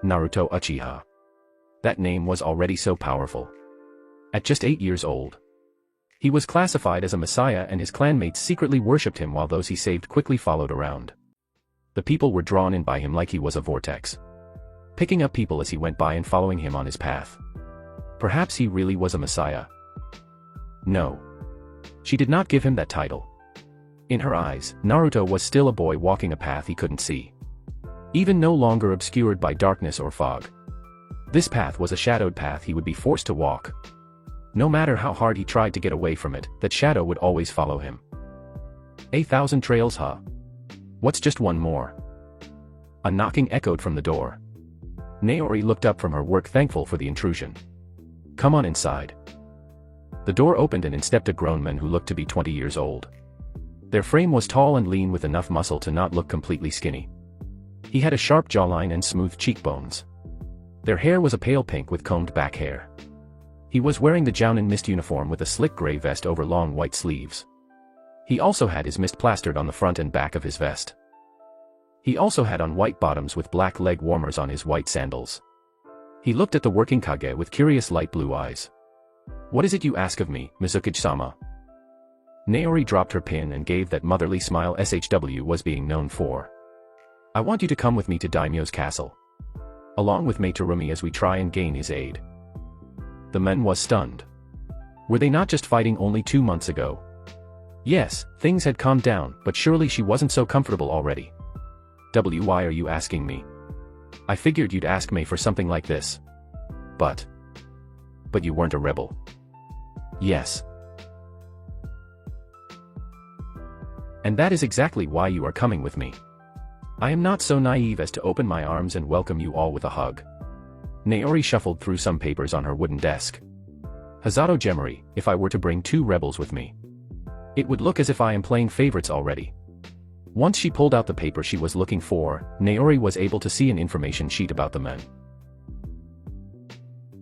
Naruto Uchiha. That name was already so powerful. At just 8 years old, he was classified as a messiah and his clanmates secretly worshipped him while those he saved quickly followed around. The people were drawn in by him like he was a vortex, picking up people as he went by and following him on his path. Perhaps he really was a messiah. No. She did not give him that title. In her eyes, Naruto was still a boy walking a path he couldn't see. Even no longer obscured by darkness or fog. This path was a shadowed path he would be forced to walk. No matter how hard he tried to get away from it, that shadow would always follow him. 1,000 trails, huh? What's just one more? A knocking echoed from the door. Naori looked up from her work, thankful for the intrusion. Come on inside. The door opened and in stepped a grown man who looked to be 20 years old. Their frame was tall and lean with enough muscle to not look completely skinny. He had a sharp jawline and smooth cheekbones. Their hair was a pale pink with combed back hair. He was wearing the Jounin mist uniform with a slick gray vest over long white sleeves. He also had his mist plastered on the front and back of his vest. He also had on white bottoms with black leg warmers on his white sandals. He looked at the working Kage with curious light blue eyes. What is it you ask of me, Mizukage-sama? Naori dropped her pin and gave that motherly smile SHW was being known for. I want you to come with me to Daimyo's castle, along with Meitorumi as we try and gain his aid. The man was stunned. Were they not just fighting only 2 months ago? Yes, things had calmed down, but surely she wasn't so comfortable already. Why are you asking me? I figured you'd ask me for something like this. But you weren't a rebel. Yes. And that is exactly why you are coming with me. I am not so naive as to open my arms and welcome you all with a hug. Naori shuffled through some papers on her wooden desk. Hazato Gemori, if I were to bring 2 rebels with me, it would look as if I am playing favorites already. Once she pulled out the paper she was looking for, Naori was able to see an information sheet about the men.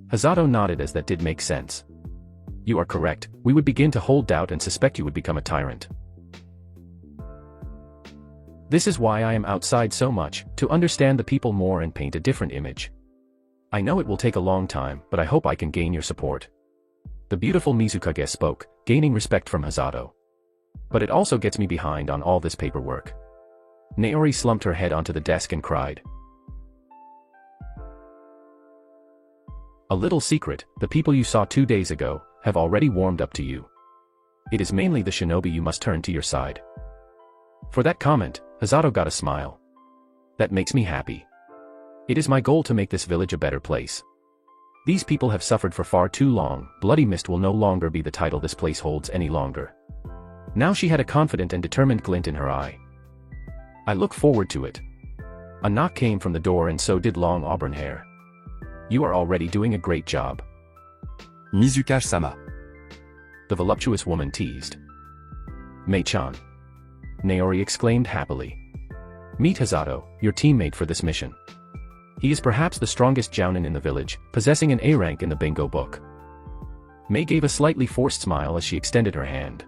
Hazato nodded as that did make sense. You are correct, we would begin to hold doubt and suspect you would become a tyrant. This is why I am outside so much, to understand the people more and paint a different image. I know it will take a long time, but I hope I can gain your support. The beautiful Mizukage spoke, gaining respect from Hazato. But it also gets me behind on all this paperwork. Naori slumped her head onto the desk and cried. A little secret, the people you saw 2 days ago have already warmed up to you. It is mainly the shinobi you must turn to your side. For that comment, Hasato got a smile. That makes me happy. It is my goal to make this village a better place. These people have suffered for far too long. Bloody Mist will no longer be the title this place holds any longer. Now she had a confident and determined glint in her eye. I look forward to it. A knock came from the door and so did long auburn hair. You are already doing a great job. Mizuka-sama. The voluptuous woman teased. Mei-chan. Naori exclaimed happily. Meet Hasato, your teammate for this mission. He is perhaps the strongest jounin in the village, possessing an A rank in the bingo book. Mei gave a slightly forced smile as she extended her hand.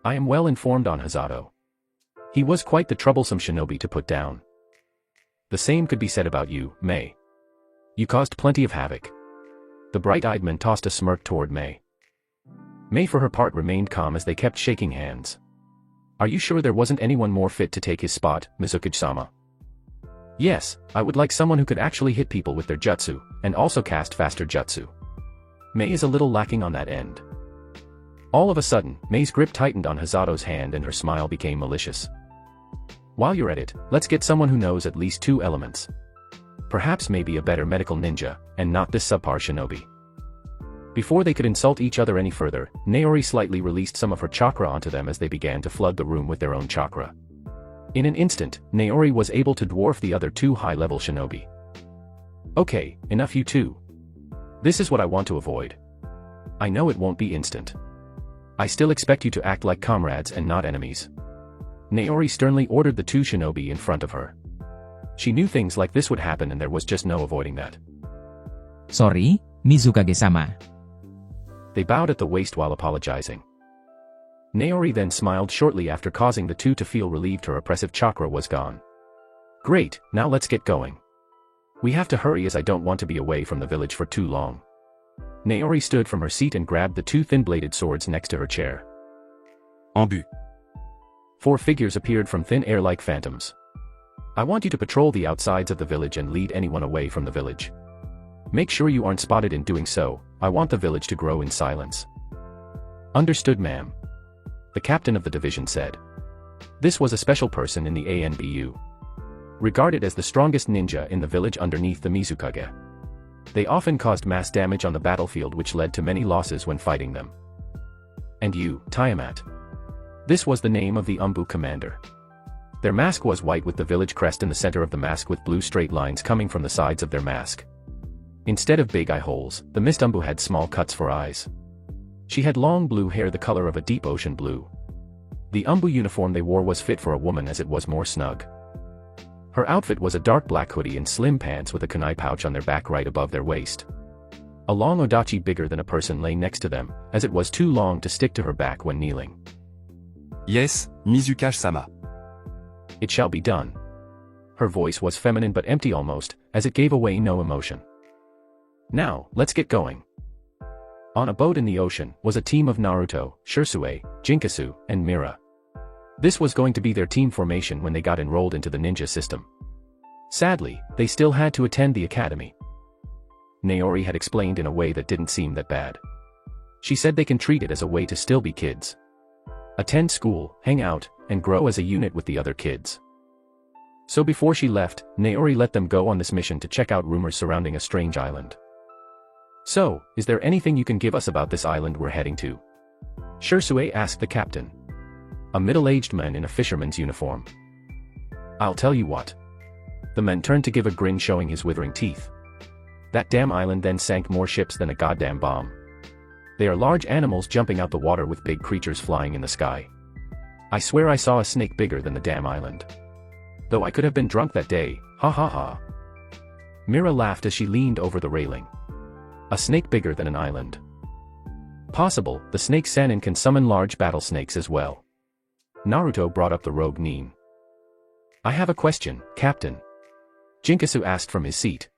I am well informed on Hasato. He was quite the troublesome shinobi to put down. The same could be said about you, Mei. You caused plenty of havoc. The bright-eyed man tossed a smirk toward Mei. Mei for her part remained calm as they kept shaking hands. Are you sure there wasn't anyone more fit to take his spot, Mizuka-sama? Yes, I would like someone who could actually hit people with their jutsu, and also cast faster jutsu. Mei is a little lacking on that end. All of a sudden, Mei's grip tightened on Hasato's hand and her smile became malicious. While you're at it, let's get someone who knows at least 2 elements. Perhaps maybe a better medical ninja, and not this subpar shinobi. Before they could insult each other any further, Naori slightly released some of her chakra onto them as they began to flood the room with their own chakra. In an instant, Naori was able to dwarf the other 2 high-level shinobi. Okay, enough you two. This is what I want to avoid. I know it won't be instant. I still expect you to act like comrades and not enemies. Naori sternly ordered the 2 shinobi in front of her. She knew things like this would happen and there was just no avoiding that. Sorry, Mizukage-sama. They bowed at the waist while apologizing. Naori then smiled shortly after causing the 2 to feel relieved her oppressive chakra was gone. Great, now let's get going. We have to hurry as I don't want to be away from the village for too long. Naori stood from her seat and grabbed the 2 thin-bladed swords next to her chair. En but. 4 figures appeared from thin air like phantoms. I want you to patrol the outsides of the village and lead anyone away from the village. Make sure you aren't spotted in doing so. I want the village to grow in silence. Understood, ma'am. The captain of the division said. This was a special person in the ANBU. Regarded as the strongest ninja in the village underneath the Mizukage. They often caused mass damage on the battlefield which led to many losses when fighting them. And you, Tiamat. This was the name of the Umbu commander. Their mask was white with the village crest in the center of the mask with blue straight lines coming from the sides of their mask. Instead of big eye holes, the Mist Umbu had small cuts for eyes. She had long blue hair the color of a deep ocean blue. The Umbu uniform they wore was fit for a woman as it was more snug. Her outfit was a dark black hoodie and slim pants with a kunai pouch on their back right above their waist. A long odachi bigger than a person lay next to them, as it was too long to stick to her back when kneeling. Yes, Mizuka-sama. It shall be done. Her voice was feminine but empty almost, as it gave away no emotion. Now, let's get going. On a boat in the ocean was a team of Naruto, Shisui, Jinkasu, and Mira. This was going to be their team formation when they got enrolled into the ninja system. Sadly, they still had to attend the academy. Naori had explained in a way that didn't seem that bad. She said they can treat it as a way to still be kids. Attend school, hang out, and grow as a unit with the other kids. So before she left, Naori let them go on this mission to check out rumors surrounding a strange island. So, is there anything you can give us about this island we're heading to? Shisui asked the captain. A middle-aged man in a fisherman's uniform. I'll tell you what. The man turned to give a grin showing his withering teeth. That damn island then sank more ships than a goddamn bomb. They are large animals jumping out the water with big creatures flying in the sky. I swear I saw a snake bigger than the damn island. Though I could have been drunk that day, ha ha ha. Mira laughed as she leaned over the railing. A snake bigger than an island. Possible, the snake Sannin can summon large battle snakes as well. Naruto brought up the rogue Nin. I have a question, Captain. Jinkasu asked from his seat.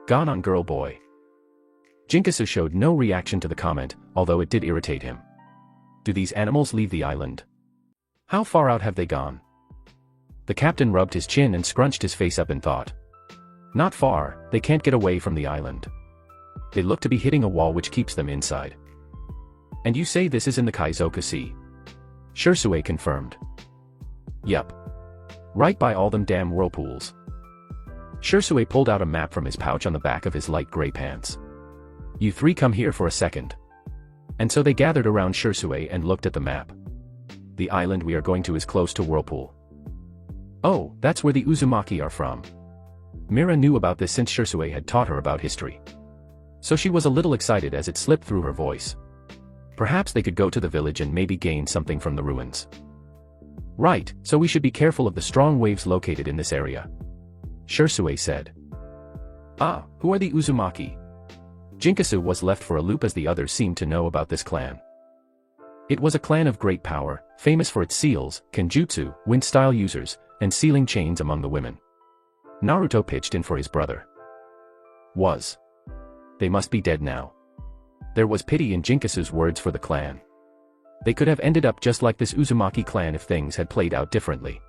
Gone on girl boy. Jinkasu showed no reaction to the comment, although it did irritate him. Do these animals leave the island? How far out have they gone? The captain rubbed his chin and scrunched his face up in thought. Not far, they can't get away from the island. They look to be hitting a wall which keeps them inside. And you say this is in the Kaizoka Sea? Shisui confirmed. Yup. Right by all them damn whirlpools. Shisui pulled out a map from his pouch on the back of his light gray pants. You three come here for a second. And so they gathered around Shisui and looked at the map. The island we are going to is close to Whirlpool. Oh, that's where the Uzumaki are from. Mira knew about this since Shisui had taught her about history. So she was a little excited as it slipped through her voice. Perhaps they could go to the village and maybe gain something from the ruins. Right, so we should be careful of the strong waves located in this area. Shisui said. Ah, who are the Uzumaki? Jinkasu was left for a loop as the others seemed to know about this clan. It was a clan of great power, famous for its seals, kenjutsu, wind-style users, and sealing chains among the women. Naruto pitched in for his brother. They must be dead now. There was pity in Jinkasu's words for the clan. They could have ended up just like this Uzumaki clan if things had played out differently.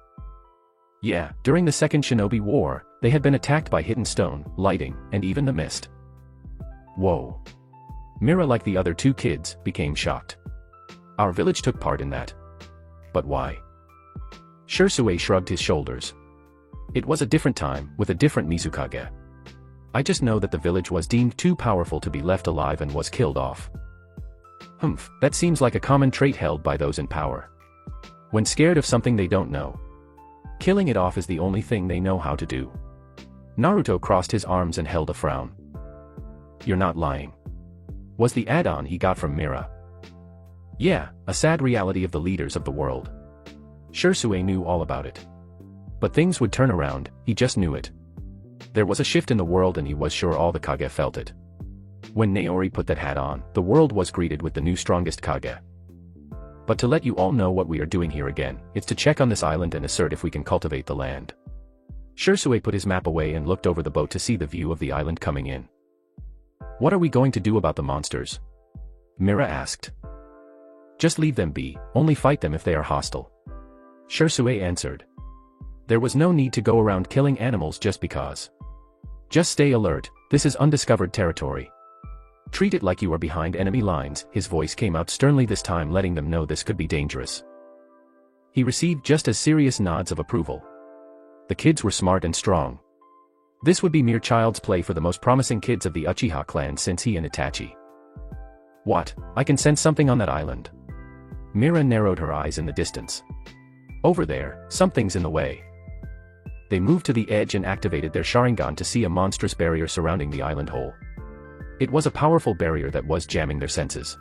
Yeah, during the Second Shinobi War, they had been attacked by Hidden Stone, Lighting, and even the Mist. Whoa. Mira, like the other two kids, became shocked. Our village took part in that. But why? Shisui shrugged his shoulders. It was a different time, with a different Mizukage. I just know that the village was deemed too powerful to be left alive and was killed off. Humph, that seems like a common trait held by those in power. When scared of something they don't know, killing it off is the only thing they know how to do. Naruto crossed his arms and held a frown. You're not lying. Was the add-on he got from Mira. Yeah, a sad reality of the leaders of the world. Shisui knew all about it. But things would turn around, he just knew it. There was a shift in the world and he was sure all the Kage felt it. When Naori put that hat on, the world was greeted with the new strongest Kage. But to let you all know what we are doing here again, it's to check on this island and assert if we can cultivate the land. Shisui put his map away and looked over the boat to see the view of the island coming in. What are we going to do about the monsters? Mira asked. Just leave them be, only fight them if they are hostile. Shisui answered. There was no need to go around killing animals just because. Just stay alert, this is undiscovered territory. Treat it like you are behind enemy lines, his voice came out sternly this time, letting them know this could be dangerous. He received just as serious nods of approval. The kids were smart and strong. This would be mere child's play for the most promising kids of the Uchiha clan since he and Itachi. What, I can sense something on that island. Mira narrowed her eyes in the distance. Over there, something's in the way. They moved to the edge and activated their Sharingan to see a monstrous barrier surrounding the island hole. It was a powerful barrier that was jamming their senses.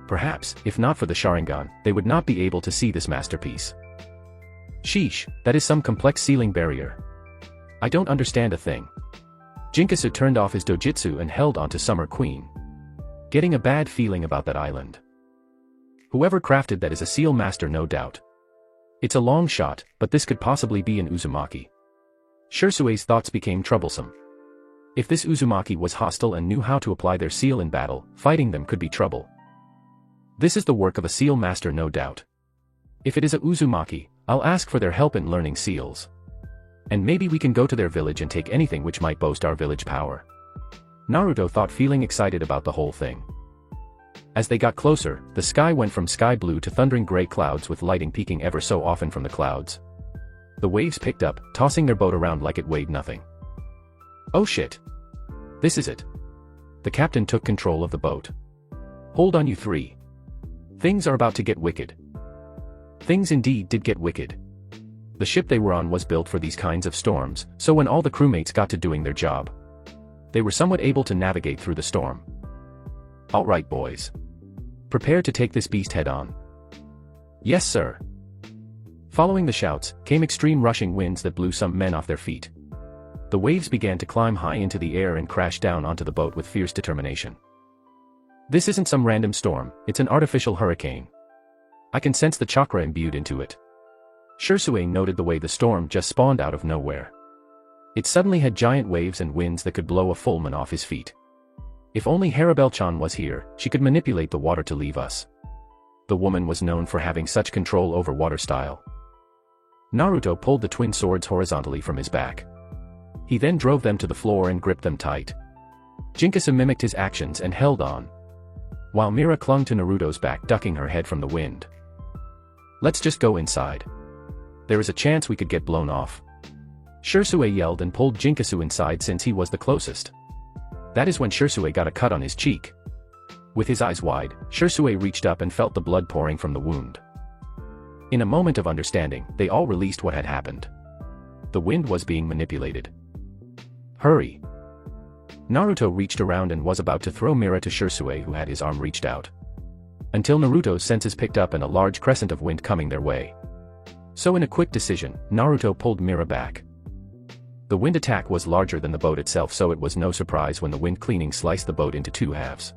Perhaps, if not for the Sharingan, they would not be able to see this masterpiece. Sheesh, that is some complex sealing barrier. I don't understand a thing. Jinkasu turned off his dojutsu and held onto Summer Queen. Getting a bad feeling about that island. Whoever crafted that is a seal master, no doubt. It's a long shot, but this could possibly be an Uzumaki. Shisui's thoughts became troublesome. If this Uzumaki was hostile and knew how to apply their seal in battle, fighting them could be trouble. This is the work of a seal master, no doubt. If it is a Uzumaki, I'll ask for their help in learning seals. And maybe we can go to their village and take anything which might boast our village power. Naruto thought, feeling excited about the whole thing. As they got closer, the sky went from sky blue to thundering gray clouds with lighting peeking ever so often from the clouds. The waves picked up, tossing their boat around like it weighed nothing. Oh shit. This is it. The captain took control of the boat. Hold on, you three. Things are about to get wicked. Things indeed did get wicked. The ship they were on was built for these kinds of storms, so when all the crewmates got to doing their job, they were somewhat able to navigate through the storm. Alright boys. Prepare to take this beast head on. Yes sir. Following the shouts, came extreme rushing winds that blew some men off their feet. The waves began to climb high into the air and crash down onto the boat with fierce determination. This isn't some random storm, it's an artificial hurricane. I can sense the chakra imbued into it. Shisui noted the way the storm just spawned out of nowhere. It suddenly had giant waves and winds that could blow a full man off his feet. If only Harabel-chan was here, she could manipulate the water to leave us. The woman was known for having such control over water style. Naruto pulled the twin swords horizontally from his back. He then drove them to the floor and gripped them tight. Jinkasu mimicked his actions and held on, while Mira clung to Naruto's back, ducking her head from the wind. "Let's just go inside. There is a chance we could get blown off." Shisui yelled and pulled Jinkasu inside since he was the closest. That is when Shisui got a cut on his cheek. With his eyes wide, Shisui reached up and felt the blood pouring from the wound. In a moment of understanding, they all released what had happened. The wind was being manipulated. "Hurry!" Naruto reached around and was about to throw Mira to Shisui, who had his arm reached out, until Naruto's senses picked up and a large crescent of wind coming their way. So in a quick decision, Naruto pulled Mira back. The wind attack was larger than the boat itself, so it was no surprise when the wind cleaning sliced the boat into two halves.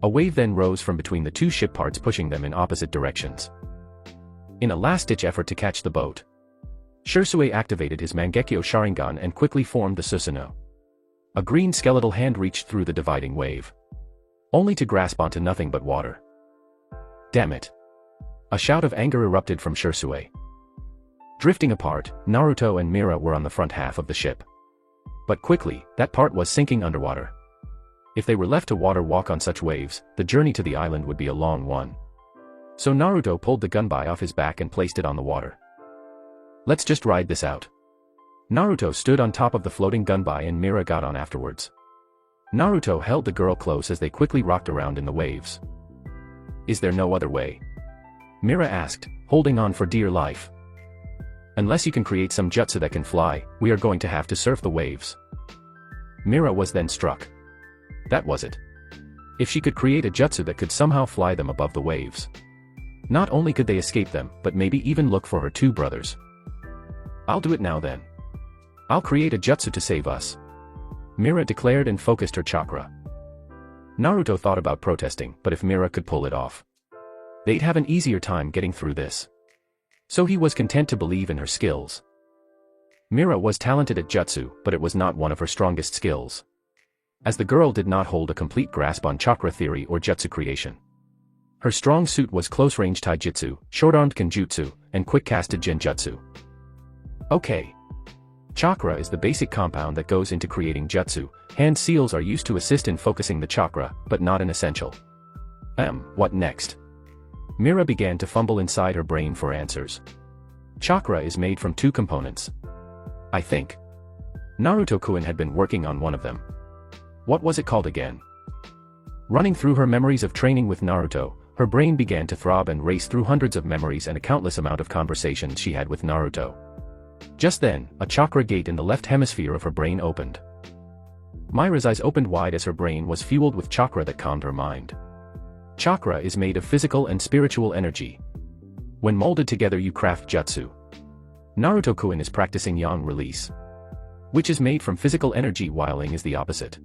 A wave then rose from between the two ship parts, pushing them in opposite directions. In a last-ditch effort to catch the boat, Shisui activated his Mangekyo Sharingan and quickly formed the Susanoo. A green skeletal hand reached through the dividing wave, only to grasp onto nothing but water. "Damn it!" A shout of anger erupted from Shisui. Drifting apart, Naruto and Mira were on the front half of the ship. But quickly, that part was sinking underwater. If they were left to water walk on such waves, the journey to the island would be a long one. So Naruto pulled the gunbai off his back and placed it on the water. "Let's just ride this out." Naruto stood on top of the floating gunbai and Mira got on afterwards. Naruto held the girl close as they quickly rocked around in the waves. "Is there no other way?" Mira asked, holding on for dear life. "Unless you can create some jutsu that can fly, we are going to have to surf the waves." Mira was then struck. That was it. If she could create a jutsu that could somehow fly them above the waves, not only could they escape them, but maybe even look for her two brothers. "I'll do it now then. I'll create a jutsu to save us," Mira declared and focused her chakra. Naruto thought about protesting, but if Mira could pull it off, they'd have an easier time getting through this. So he was content to believe in her skills. Mira was talented at jutsu, but it was not one of her strongest skills, as the girl did not hold a complete grasp on chakra theory or jutsu creation. Her strong suit was close-range taijutsu, short-armed kenjutsu, and quick-casted genjutsu. Okay. Chakra is the basic compound that goes into creating jutsu. Hand seals are used to assist in focusing the chakra, but not an essential. What next? Mira began to fumble inside her brain for answers. Chakra is made from two components, I think. Naruto-kun had been working on one of them. What was it called again? Running through her memories of training with Naruto, her brain began to throb and race through hundreds of memories and a countless amount of conversations she had with Naruto. Just then, a chakra gate in the left hemisphere of her brain opened. Mira's eyes opened wide as her brain was fueled with chakra that calmed her mind. Chakra is made of physical and spiritual energy. When molded together you craft jutsu. Naruto-kun is practicing yang release, which is made from physical energy, while ing is the opposite.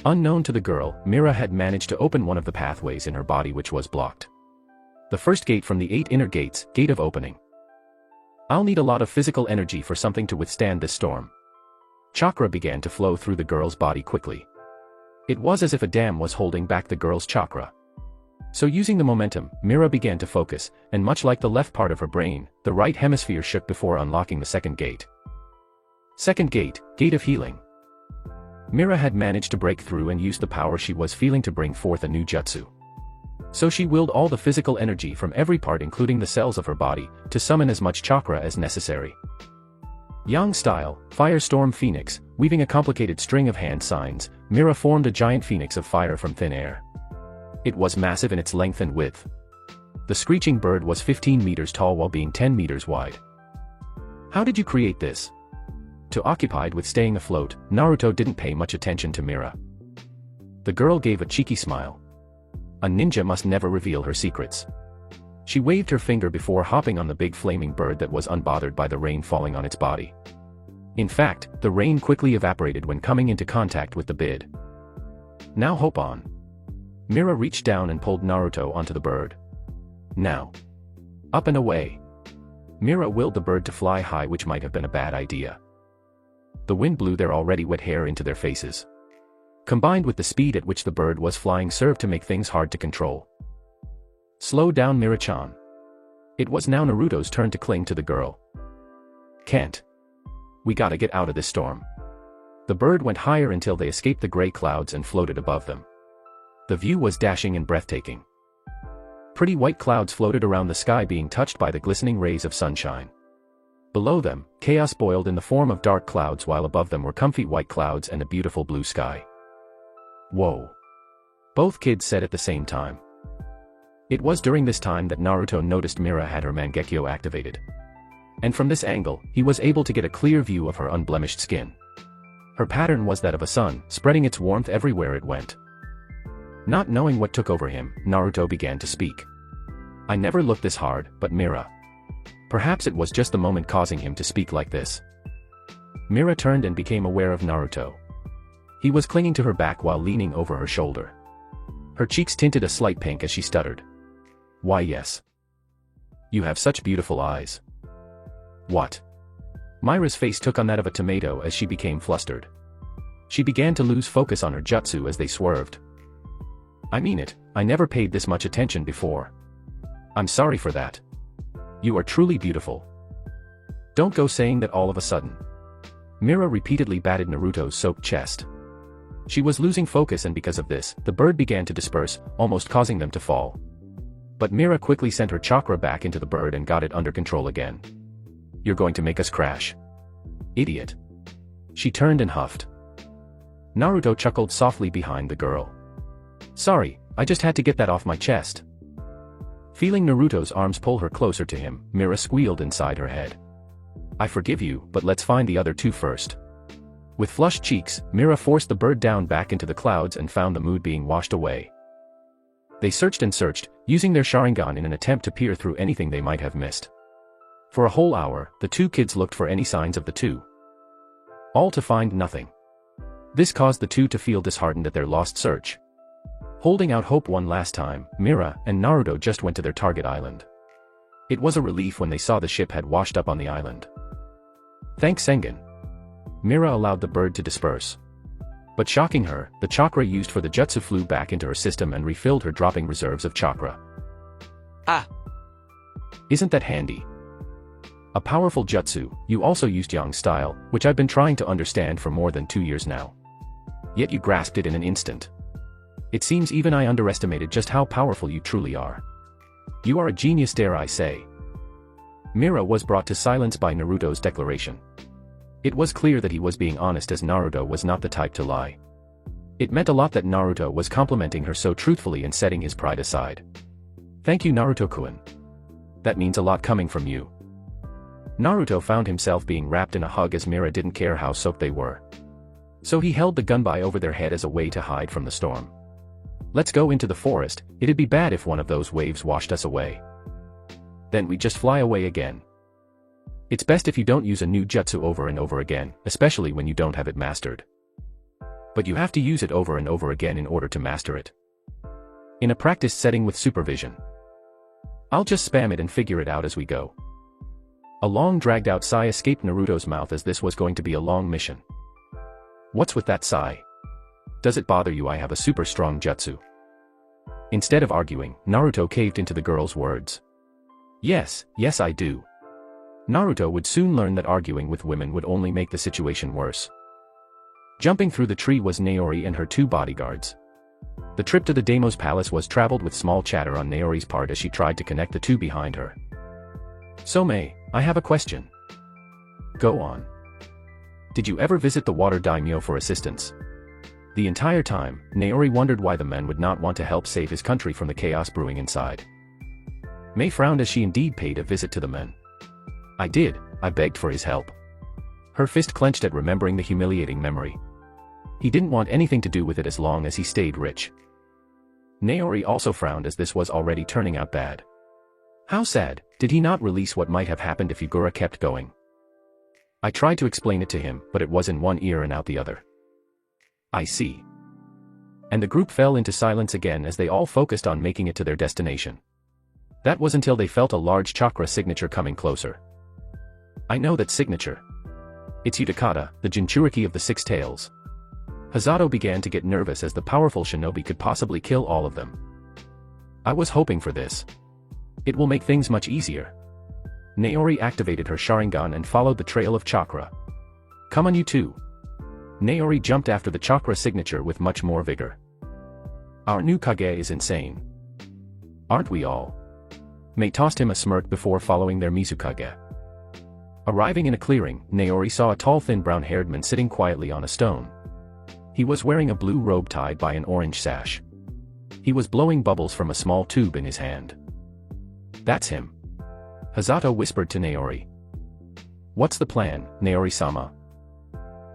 Unknown to the girl, Mira had managed to open one of the pathways in her body which was blocked. The first gate from the 8 inner gates, gate of opening. I'll need a lot of physical energy for something to withstand this storm. Chakra began to flow through the girl's body quickly. It was as if a dam was holding back the girl's chakra. So using the momentum, Mira began to focus, and much like the left part of her brain, the right hemisphere shook before unlocking the second gate. Second gate, gate of healing. Mira had managed to break through and use the power she was feeling to bring forth a new jutsu. So she willed all the physical energy from every part, including the cells of her body, to summon as much chakra as necessary. Yang style, Firestorm Phoenix, weaving a complicated string of hand signs, Mira formed a giant phoenix of fire from thin air. It was massive in its length and width. The screeching bird was 15 meters tall while being 10 meters wide. How did you create this? Too occupied with staying afloat, Naruto didn't pay much attention to Mira. The girl gave a cheeky smile. A ninja must never reveal her secrets. She waved her finger before hopping on the big flaming bird that was unbothered by the rain falling on its body. In fact, the rain quickly evaporated when coming into contact with the bid. Now hop on. Mira reached down and pulled Naruto onto the bird. Now. Up and away. Mira willed the bird to fly high, which might have been a bad idea. The wind blew their already wet hair into their faces. Combined with the speed at which the bird was flying served to make things hard to control. Slow down, Mira-chan. It was now Naruto's turn to cling to the girl. Can't. We gotta get out of this storm. The bird went higher until they escaped the gray clouds and floated above them. The view was dashing and breathtaking. Pretty white clouds floated around the sky, being touched by the glistening rays of sunshine. Below them, chaos boiled in the form of dark clouds, while above them were comfy white clouds and a beautiful blue sky. Whoa! Both kids said at the same time. It was during this time that Naruto noticed Mira had her Mangekyo activated. And from this angle, he was able to get a clear view of her unblemished skin. Her pattern was that of a sun, spreading its warmth everywhere it went. Not knowing what took over him, Naruto began to speak. I never looked this hard, but Mira. Perhaps it was just the moment causing him to speak like this. Mira turned and became aware of Naruto. He was clinging to her back while leaning over her shoulder. Her cheeks tinted a slight pink as she stuttered. Why, yes. You have such beautiful eyes. What? Mira's face took on that of a tomato as she became flustered. She began to lose focus on her jutsu as they swerved. I mean it, I never paid this much attention before. I'm sorry for that. You are truly beautiful. Don't go saying that all of a sudden. Mira repeatedly batted Naruto's soaked chest. She was losing focus, and because of this, the bird began to disperse, almost causing them to fall. But Mira quickly sent her chakra back into the bird and got it under control again. You're going to make us crash. Idiot. She turned and huffed. Naruto chuckled softly behind the girl. Sorry, I just had to get that off my chest. Feeling Naruto's arms pull her closer to him, Mira squealed inside her head. I forgive you, but let's find the other two first. With flushed cheeks, Mira forced the bird down back into the clouds and found the mood being washed away. They searched and searched, using their Sharingan in an attempt to peer through anything they might have missed. For a whole hour, the two kids looked for any signs of the two. All to find nothing. This caused the two to feel disheartened at their lost search. Holding out hope one last time, Mira and Naruto just went to their target island. It was a relief when they saw the ship had washed up on the island. Thanks, Sengen. Mira allowed the bird to disperse. But shocking her, the chakra used for the jutsu flew back into her system and refilled her dropping reserves of chakra. Ah! Isn't that handy? A powerful jutsu. You also used Yang style, which I've been trying to understand for more than 2 years now. Yet you grasped it in an instant. It seems even I underestimated just how powerful you truly are. You are a genius, dare I say. Mira was brought to silence by Naruto's declaration. It was clear that he was being honest, as Naruto was not the type to lie. It meant a lot that Naruto was complimenting her so truthfully and setting his pride aside. Thank you, Naruto-kun. That means a lot coming from you. Naruto found himself being wrapped in a hug as Mira didn't care how soaked they were. So he held the gunbai over their head as a way to hide from the storm. Let's go into the forest, it'd be bad if one of those waves washed us away. Then we just fly away again. It's best if you don't use a new jutsu over and over again, especially when you don't have it mastered. But you have to use it over and over again in order to master it. In a practice setting with supervision. I'll just spam it and figure it out as we go. A long dragged-out sigh escaped Naruto's mouth, as this was going to be a long mission. What's with that sigh? Does it bother you I have a super strong jutsu? Instead of arguing, Naruto caved into the girl's words. Yes I do. Naruto would soon learn that arguing with women would only make the situation worse. Jumping through the tree was Naori and her 2 bodyguards. The trip to the Deimos Palace was traveled with small chatter on Naori's part as she tried to connect the 2 behind her. Somei, I have a question. Go on. Did you ever visit the water daimyo for assistance? The entire time, Naori wondered why the men would not want to help save his country from the chaos brewing inside. Mei frowned as she indeed paid a visit to the men. I did, I begged for his help. Her fist clenched at remembering the humiliating memory. He didn't want anything to do with it as long as he stayed rich. Naori also frowned as this was already turning out bad. How sad, did he not release what might have happened if Yugura kept going? I tried to explain it to him, but it was in one ear and out the other. I see. And the group fell into silence again as they all focused on making it to their destination. That was until they felt a large chakra signature coming closer. I know that signature. It's Utakata, the Jinchuriki of the 6 tails. Hasato began to get nervous as the powerful shinobi could possibly kill all of them. I was hoping for this. It will make things much easier. Naori activated her Sharingan and followed the trail of chakra. Come on you two. Naori jumped after the chakra signature with much more vigor. Our new Kage is insane. Aren't we all? Mei tossed him a smirk before following their Mizukage. Arriving in a clearing, Naori saw a tall thin brown-haired man sitting quietly on a stone. He was wearing a blue robe tied by an orange sash. He was blowing bubbles from a small tube in his hand. That's him. Hasato whispered to Naori. What's the plan, Naori-sama?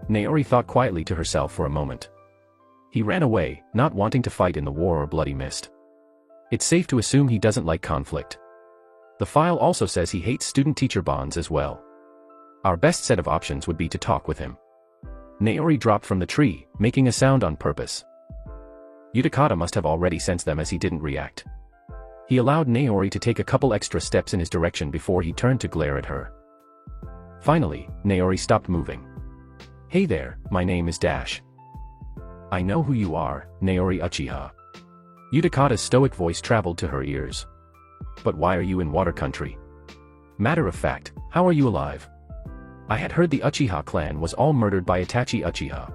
Naori thought quietly to herself for a moment. He ran away, not wanting to fight in the war or bloody mist. It's safe to assume he doesn't like conflict. The file also says he hates student-teacher bonds as well. Our best set of options would be to talk with him. Naori dropped from the tree, making a sound on purpose. Utakata must have already sensed them as he didn't react. He allowed Naori to take a couple extra steps in his direction before he turned to glare at her. Finally, Naori stopped moving. Hey there, my name is Dash. I know who you are, Naori Uchiha. Utakata's stoic voice traveled to her ears. But why are you in water country? Matter of fact, how are you alive? I had heard the Uchiha clan was all murdered by Itachi Uchiha.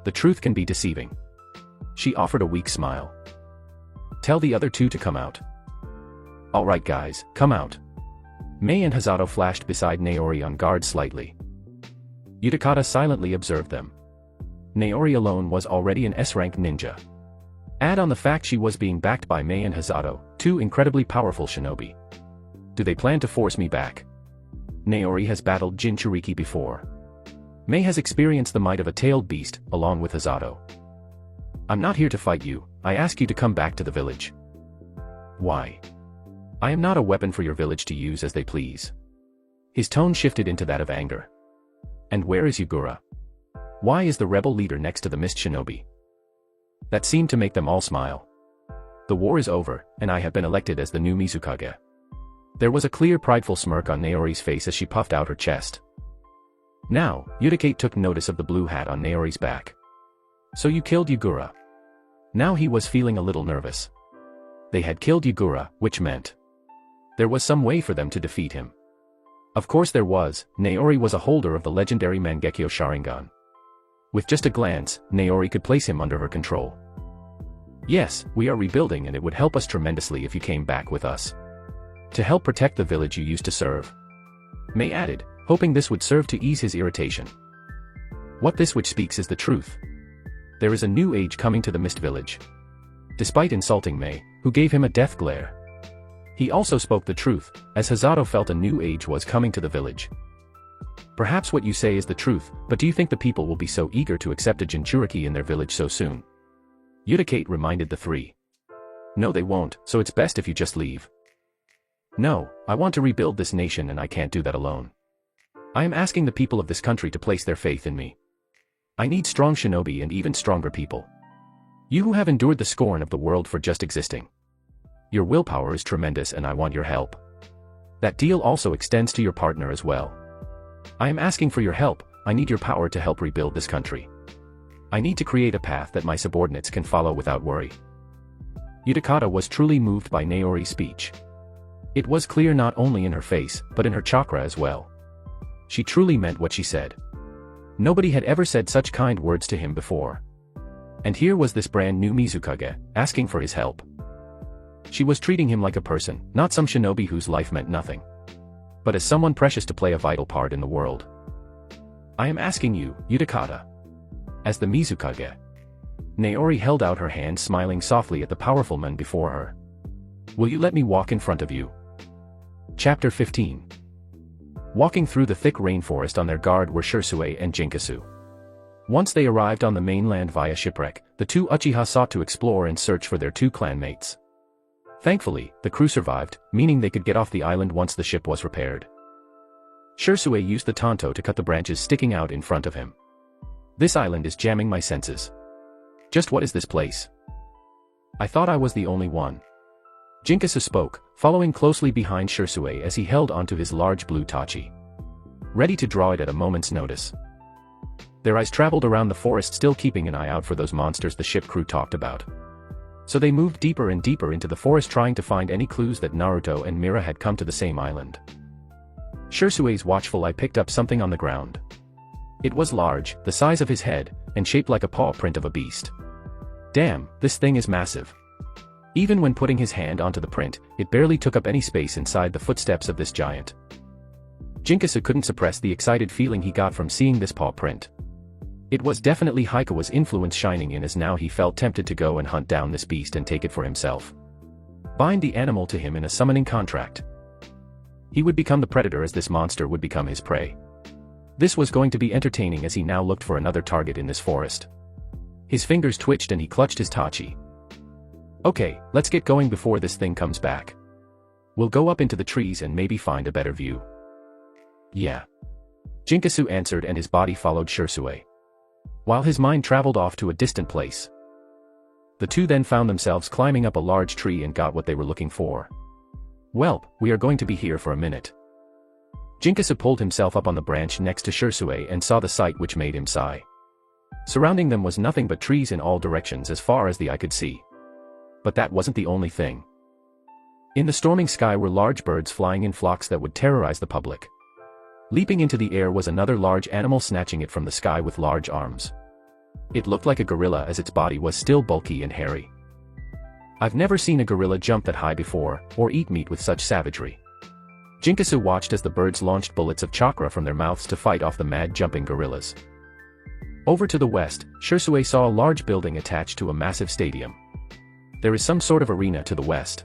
The truth can be deceiving. She offered a weak smile. Tell the other two to come out. Alright guys, come out. Mei and Hasato flashed beside Naori on guard slightly. Utakata silently observed them. Naori alone was already an S-rank ninja. Add on the fact she was being backed by Mei and Hasato, two incredibly powerful shinobi. Do they plan to force me back? Naori has battled Jinchuriki before. Mei has experienced the might of a tailed beast, along with Hasato. I'm not here to fight you, I ask you to come back to the village. Why? I am not a weapon for your village to use as they please. His tone shifted into that of anger. And where is Yugura? Why is the rebel leader next to the mist shinobi? That seemed to make them all smile. The war is over, and I have been elected as the new Mizukage. There was a clear prideful smirk on Naori's face as she puffed out her chest. Now, Utakate took notice of the blue hat on Naori's back. So you killed Yugura. Now he was feeling a little nervous. They had killed Yugura, which meant there was some way for them to defeat him. Of course there was. Naori was a holder of the legendary Mangekyo Sharingan. With just a glance, Naori could place him under her control. Yes, we are rebuilding and it would help us tremendously if you came back with us. To help protect the village you used to serve. Mei added, hoping this would serve to ease his irritation. What this which speaks is the truth. There is a new age coming to the Mist Village. Despite insulting Mei, who gave him a death glare. He also spoke the truth, as Hasato felt a new age was coming to the village. Perhaps what you say is the truth, but do you think the people will be so eager to accept a Jinchuriki in their village so soon? Utakate reminded the three. No they won't, so it's best if you just leave. No, I want to rebuild this nation and I can't do that alone. I am asking the people of this country to place their faith in me. I need strong shinobi and even stronger people. You who have endured the scorn of the world for just existing. Your willpower is tremendous and I want your help. That deal also extends to your partner as well. I am asking for your help, I need your power to help rebuild this country. I need to create a path that my subordinates can follow without worry. Utakata was truly moved by Naori's speech. It was clear not only in her face, but in her chakra as well. She truly meant what she said. Nobody had ever said such kind words to him before. And here was this brand new Mizukage, asking for his help. She was treating him like a person, not some shinobi whose life meant nothing. But as someone precious to play a vital part in the world. I am asking you, Utakata. As the Mizukage. Naori held out her hand smiling softly at the powerful man before her. Will you let me walk in front of you? Chapter 15. Walking through the thick rainforest on their guard were Shisui and Jinkasu. Once they arrived on the mainland via shipwreck, the two Uchiha sought to explore and search for their two clanmates. Thankfully, the crew survived, meaning they could get off the island once the ship was repaired. Shisui used the tanto to cut the branches sticking out in front of him. This island is jamming my senses. Just what is this place? I thought I was the only one. Jinkasu spoke, following closely behind Shisui as he held onto his large blue tachi. Ready to draw it at a moment's notice. Their eyes traveled around the forest, still keeping an eye out for those monsters the ship crew talked about. So they moved deeper and deeper into the forest trying to find any clues that Naruto and Mira had come to the same island. Shirsue's watchful eye picked up something on the ground. It was large, the size of his head, and shaped like a paw print of a beast. Damn, this thing is massive. Even when putting his hand onto the print, it barely took up any space inside the footsteps of this giant. Jinkasu couldn't suppress the excited feeling he got from seeing this paw print. It was definitely Haikawa's influence shining in, as now he felt tempted to go and hunt down this beast and take it for himself. Bind the animal to him in a summoning contract. He would become the predator as this monster would become his prey. This was going to be entertaining as he now looked for another target in this forest. His fingers twitched and he clutched his tachi. Okay, let's get going before this thing comes back. We'll go up into the trees and maybe find a better view. Yeah. Jinkasu answered and his body followed Shirsue, while his mind traveled off to a distant place. The two then found themselves climbing up a large tree and got what they were looking for. Welp, we are going to be here for a minute. Jinkasu pulled himself up on the branch next to Shirsue and saw the sight, which made him sigh. Surrounding them was nothing but trees in all directions as far as the eye could see. But that wasn't the only thing. In the storming sky were large birds flying in flocks that would terrorize the public. Leaping into the air was another large animal snatching it from the sky with large arms. It looked like a gorilla as its body was still bulky and hairy. I've never seen a gorilla jump that high before, or eat meat with such savagery. Jinkasu watched as the birds launched bullets of chakra from their mouths to fight off the mad jumping gorillas. Over to the west, Shirsue saw a large building attached to a massive stadium. There is some sort of arena to the west.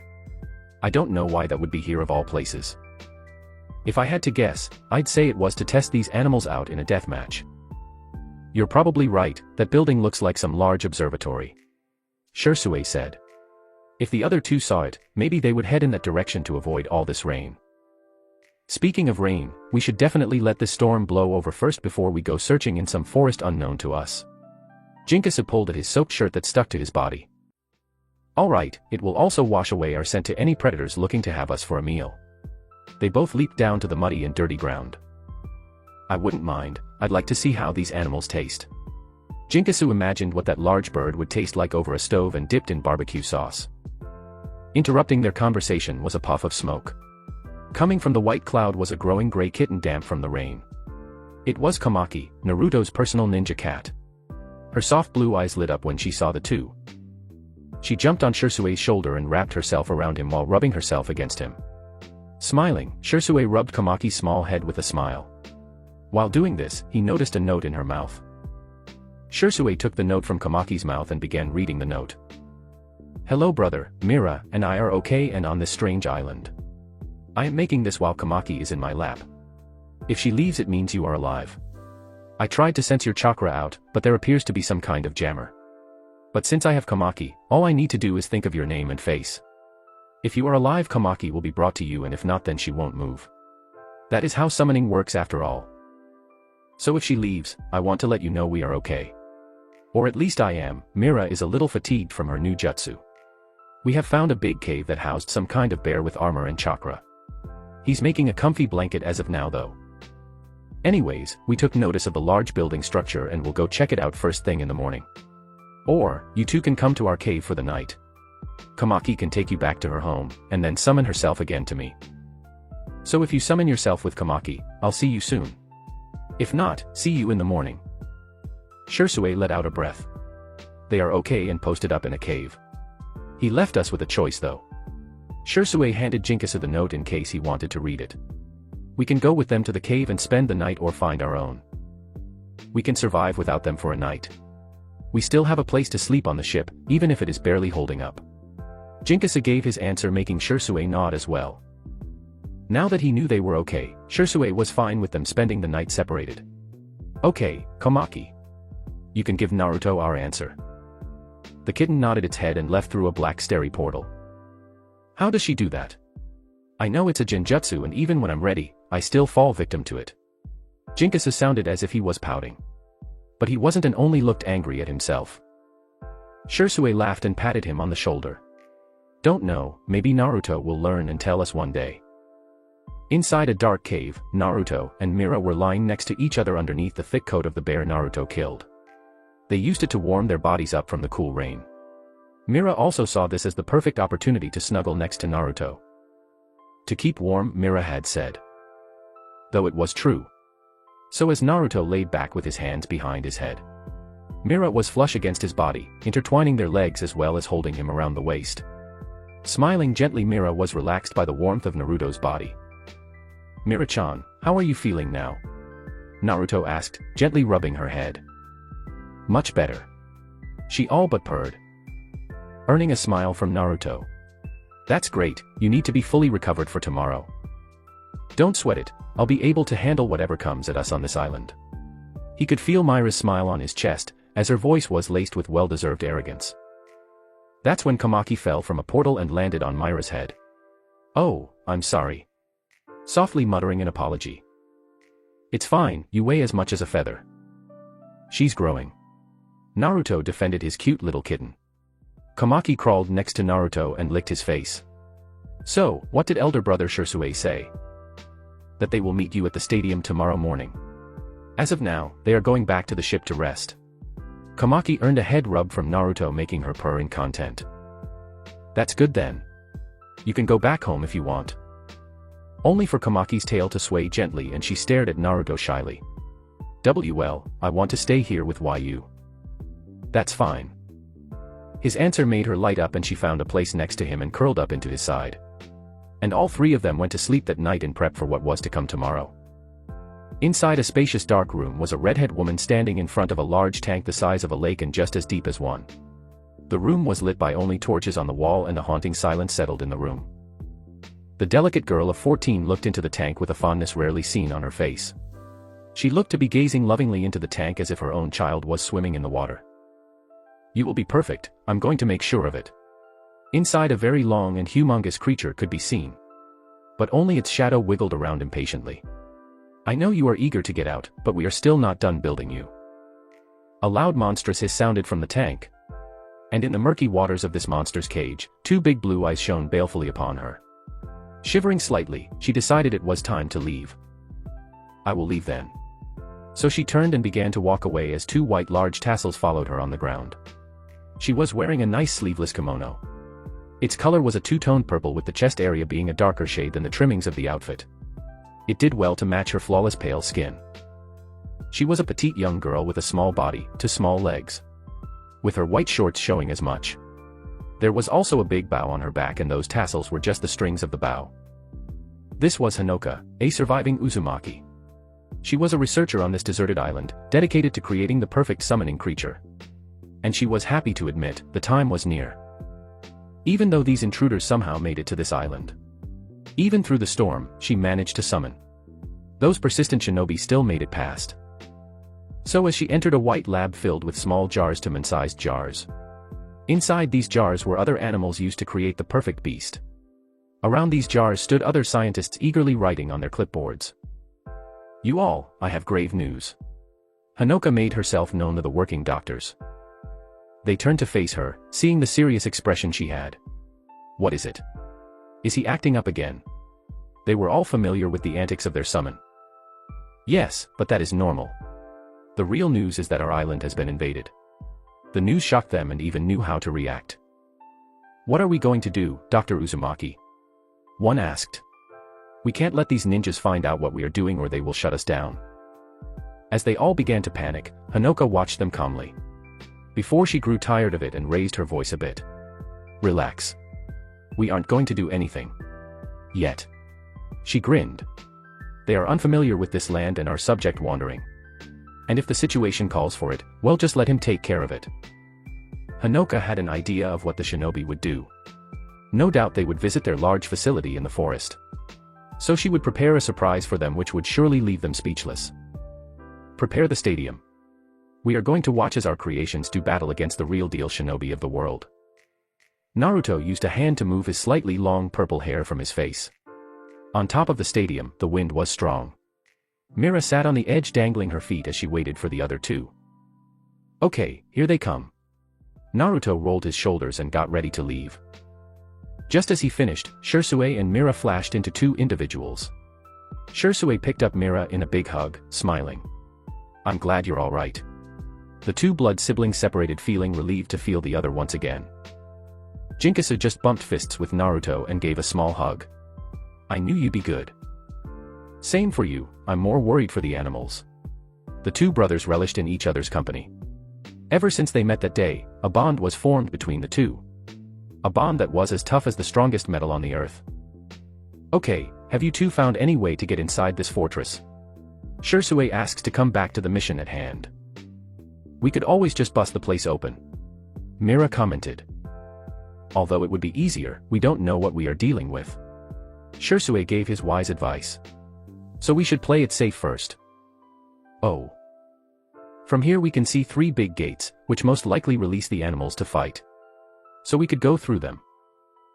I don't know why that would be here of all places. If I had to guess, I'd say it was to test these animals out in a deathmatch. You're probably right, that building looks like some large observatory. Shirsue said. If the other two saw it, maybe they would head in that direction to avoid all this rain. Speaking of rain, we should definitely let this storm blow over first before we go searching in some forest unknown to us. Jinkasu pulled at his soaked shirt that stuck to his body. Alright, it will also wash away our scent to any predators looking to have us for a meal. They both leaped down to the muddy and dirty ground. I wouldn't mind, I'd like to see how these animals taste. Jinkasu imagined what that large bird would taste like over a stove and dipped in barbecue sauce. Interrupting their conversation was a puff of smoke. Coming from the white cloud was a growing gray kitten damp from the rain. It was Komaki, Naruto's personal ninja cat. Her soft blue eyes lit up when she saw the two. She jumped on Shirsue's shoulder and wrapped herself around him while rubbing herself against him. Smiling, Shirsue rubbed Komaki's small head with a smile. While doing this, he noticed a note in her mouth. Shirsue took the note from Komaki's mouth and began reading the note. Hello brother, Mira and I are okay and on this strange island. I am making this while Komaki is in my lap. If she leaves it means you are alive. I tried to sense your chakra out, but there appears to be some kind of jammer. But since I have Komaki, all I need to do is think of your name and face. If you are alive, Komaki will be brought to you, and if not, then she won't move. That is how summoning works after all. So if she leaves, I want to let you know we are okay. Or at least I am. Mira is a little fatigued from her new jutsu. We have found a big cave that housed some kind of bear with armor and chakra. He's making a comfy blanket as of now though. Anyways, we took notice of the large building structure and will go check it out first thing in the morning. Or, you two can come to our cave for the night. Komaki can take you back to her home, and then summon herself again to me. So if you summon yourself with Komaki, I'll see you soon. If not, see you in the morning. Shirsue let out a breath. They are okay and posted up in a cave. He left us with a choice though. Shirsue handed Jinkasu the note in case he wanted to read it. We can go with them to the cave and spend the night or find our own. We can survive without them for a night. We still have a place to sleep on the ship, even if it is barely holding up. Jinkasu gave his answer, making Shirsue nod as well. Now that he knew they were okay, Shirsue was fine with them spending the night separated. Okay, Komaki. You can give Naruto our answer. The kitten nodded its head and left through a black starry portal. How does she do that? I know it's a genjutsu, and even when I'm ready, I still fall victim to it. Jinkasu sounded as if he was pouting. But he wasn't and only looked angry at himself. Shirsue laughed and patted him on the shoulder. Don't know, maybe Naruto will learn and tell us one day. Inside a dark cave, Naruto and Mira were lying next to each other underneath the thick coat of the bear Naruto killed. They used it to warm their bodies up from the cool rain. Mira also saw this as the perfect opportunity to snuggle next to Naruto. To keep warm, Mira had said. Though it was true. So as Naruto laid back with his hands behind his head, Mira was flush against his body, intertwining their legs as well as holding him around the waist. Smiling gently, Mira was relaxed by the warmth of Naruto's body. "Mira-chan, how are you feeling now?" Naruto asked, gently rubbing her head. "Much better." She all but purred, earning a smile from Naruto. "That's great, you need to be fully recovered for tomorrow. Don't sweat it, I'll be able to handle whatever comes at us on this island." He could feel Mira's smile on his chest, as her voice was laced with well-deserved arrogance. That's when Kamaki fell from a portal and landed on Mira's head. "Oh, I'm sorry." Softly muttering an apology. "It's fine, you weigh as much as a feather." "She's growing." Naruto defended his cute little kitten. Kamaki crawled next to Naruto and licked his face. "So, what did elder brother Shisui say?" "That they will meet you at the stadium tomorrow morning. As of now, they are going back to the ship to rest." Kamaki earned a head rub from Naruto, making her purr in content. "That's good then. You can go back home if you want." Only for Kamaki's tail to sway gently, and she stared at Naruto shyly. "Well, I want to stay here with YU." "That's fine." His answer made her light up, and she found a place next to him and curled up into his side. And all three of them went to sleep that night in prep for what was to come tomorrow. Inside a spacious dark room was a redhead woman standing in front of a large tank the size of a lake and just as deep as one. The room was lit by only torches on the wall, and a haunting silence settled in the room. The delicate girl of 14 looked into the tank with a fondness rarely seen on her face. She looked to be gazing lovingly into the tank as if her own child was swimming in the water. "You will be perfect, I'm going to make sure of it." Inside, a very long and humongous creature could be seen. But only its shadow wiggled around impatiently. "I know you are eager to get out, but we are still not done building you." A loud monstrous hiss sounded from the tank. And in the murky waters of this monster's cage, two big blue eyes shone balefully upon her. Shivering slightly, she decided it was time to leave. "I will leave then." So she turned and began to walk away as two white large tassels followed her on the ground. She was wearing a nice sleeveless kimono. Its color was a two-toned purple, with the chest area being a darker shade than the trimmings of the outfit. It did well to match her flawless pale skin. She was a petite young girl with a small body, to small legs, with her white shorts showing as much. There was also a big bow on her back, and those tassels were just the strings of the bow. This was Hanoka, a surviving Uzumaki. She was a researcher on this deserted island, dedicated to creating the perfect summoning creature. And she was happy to admit, the time was near. Even though these intruders somehow made it to this island. Even through the storm, she managed to summon. Those persistent shinobi still made it past. So as she entered a white lab filled with small jars to man-sized jars. Inside these jars were other animals used to create the perfect beast. Around these jars stood other scientists eagerly writing on their clipboards. "You all, I have grave news." Hanoka made herself known to the working doctors. They turned to face her, seeing the serious expression she had. "What is it? Is he acting up again?" They were all familiar with the antics of their summon. "Yes, but that is normal. The real news is that our island has been invaded." The news shocked them and even knew how to react. "What are we going to do, Dr. Uzumaki?" one asked. "We can't let these ninjas find out what we are doing, or they will shut us down." As they all began to panic, Hanoka watched them calmly. Before she grew tired of it and raised her voice a bit. "Relax. We aren't going to do anything. Yet." She grinned. "They are unfamiliar with this land and are subject wandering. And if the situation calls for it, well, just let him take care of it." Hanoka had an idea of what the shinobi would do. No doubt they would visit their large facility in the forest. So she would prepare a surprise for them which would surely leave them speechless. "Prepare the stadium. We are going to watch as our creations do battle against the real deal shinobi of the world." Naruto used a hand to move his slightly long purple hair from his face. On top of the stadium, the wind was strong. Mira sat on the edge dangling her feet as she waited for the other two. "Okay, here they come." Naruto rolled his shoulders and got ready to leave. Just as he finished, Shisui and Mira flashed into two individuals. Shisui picked up Mira in a big hug, smiling. "I'm glad you're all right." The two blood siblings separated, feeling relieved to feel the other once again. Jinkasu just bumped fists with Naruto and gave a small hug. I knew you'd be good. Same for you, I'm more worried for the animals. The two brothers relished in each other's company. Ever since they met that day, a bond was formed between the two. A bond that was as tough as the strongest metal on the earth. Okay, have you two found any way to get inside this fortress? Shisui asks to come back to the mission at hand. We could always just bust the place open. Mira commented. Although it would be easier, we don't know what we are dealing with. Shisui gave his wise advice. So we should play it safe first. Oh. From here we can see 3 big gates, which most likely release the animals to fight. So we could go through them.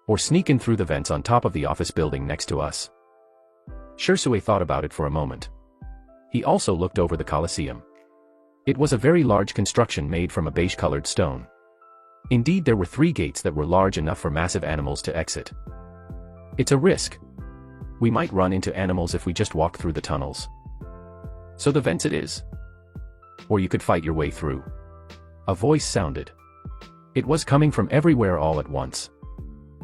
Or sneak in through the vents on top of the office building next to us. Shisui thought about it for a moment. He also looked over the Colosseum. It was a very large construction made from a beige-colored stone. Indeed, there were 3 gates that were large enough for massive animals to exit. It's a risk. We might run into animals if we just walk through the tunnels. So the vents it is. Or you could fight your way through. A voice sounded. It was coming from everywhere all at once.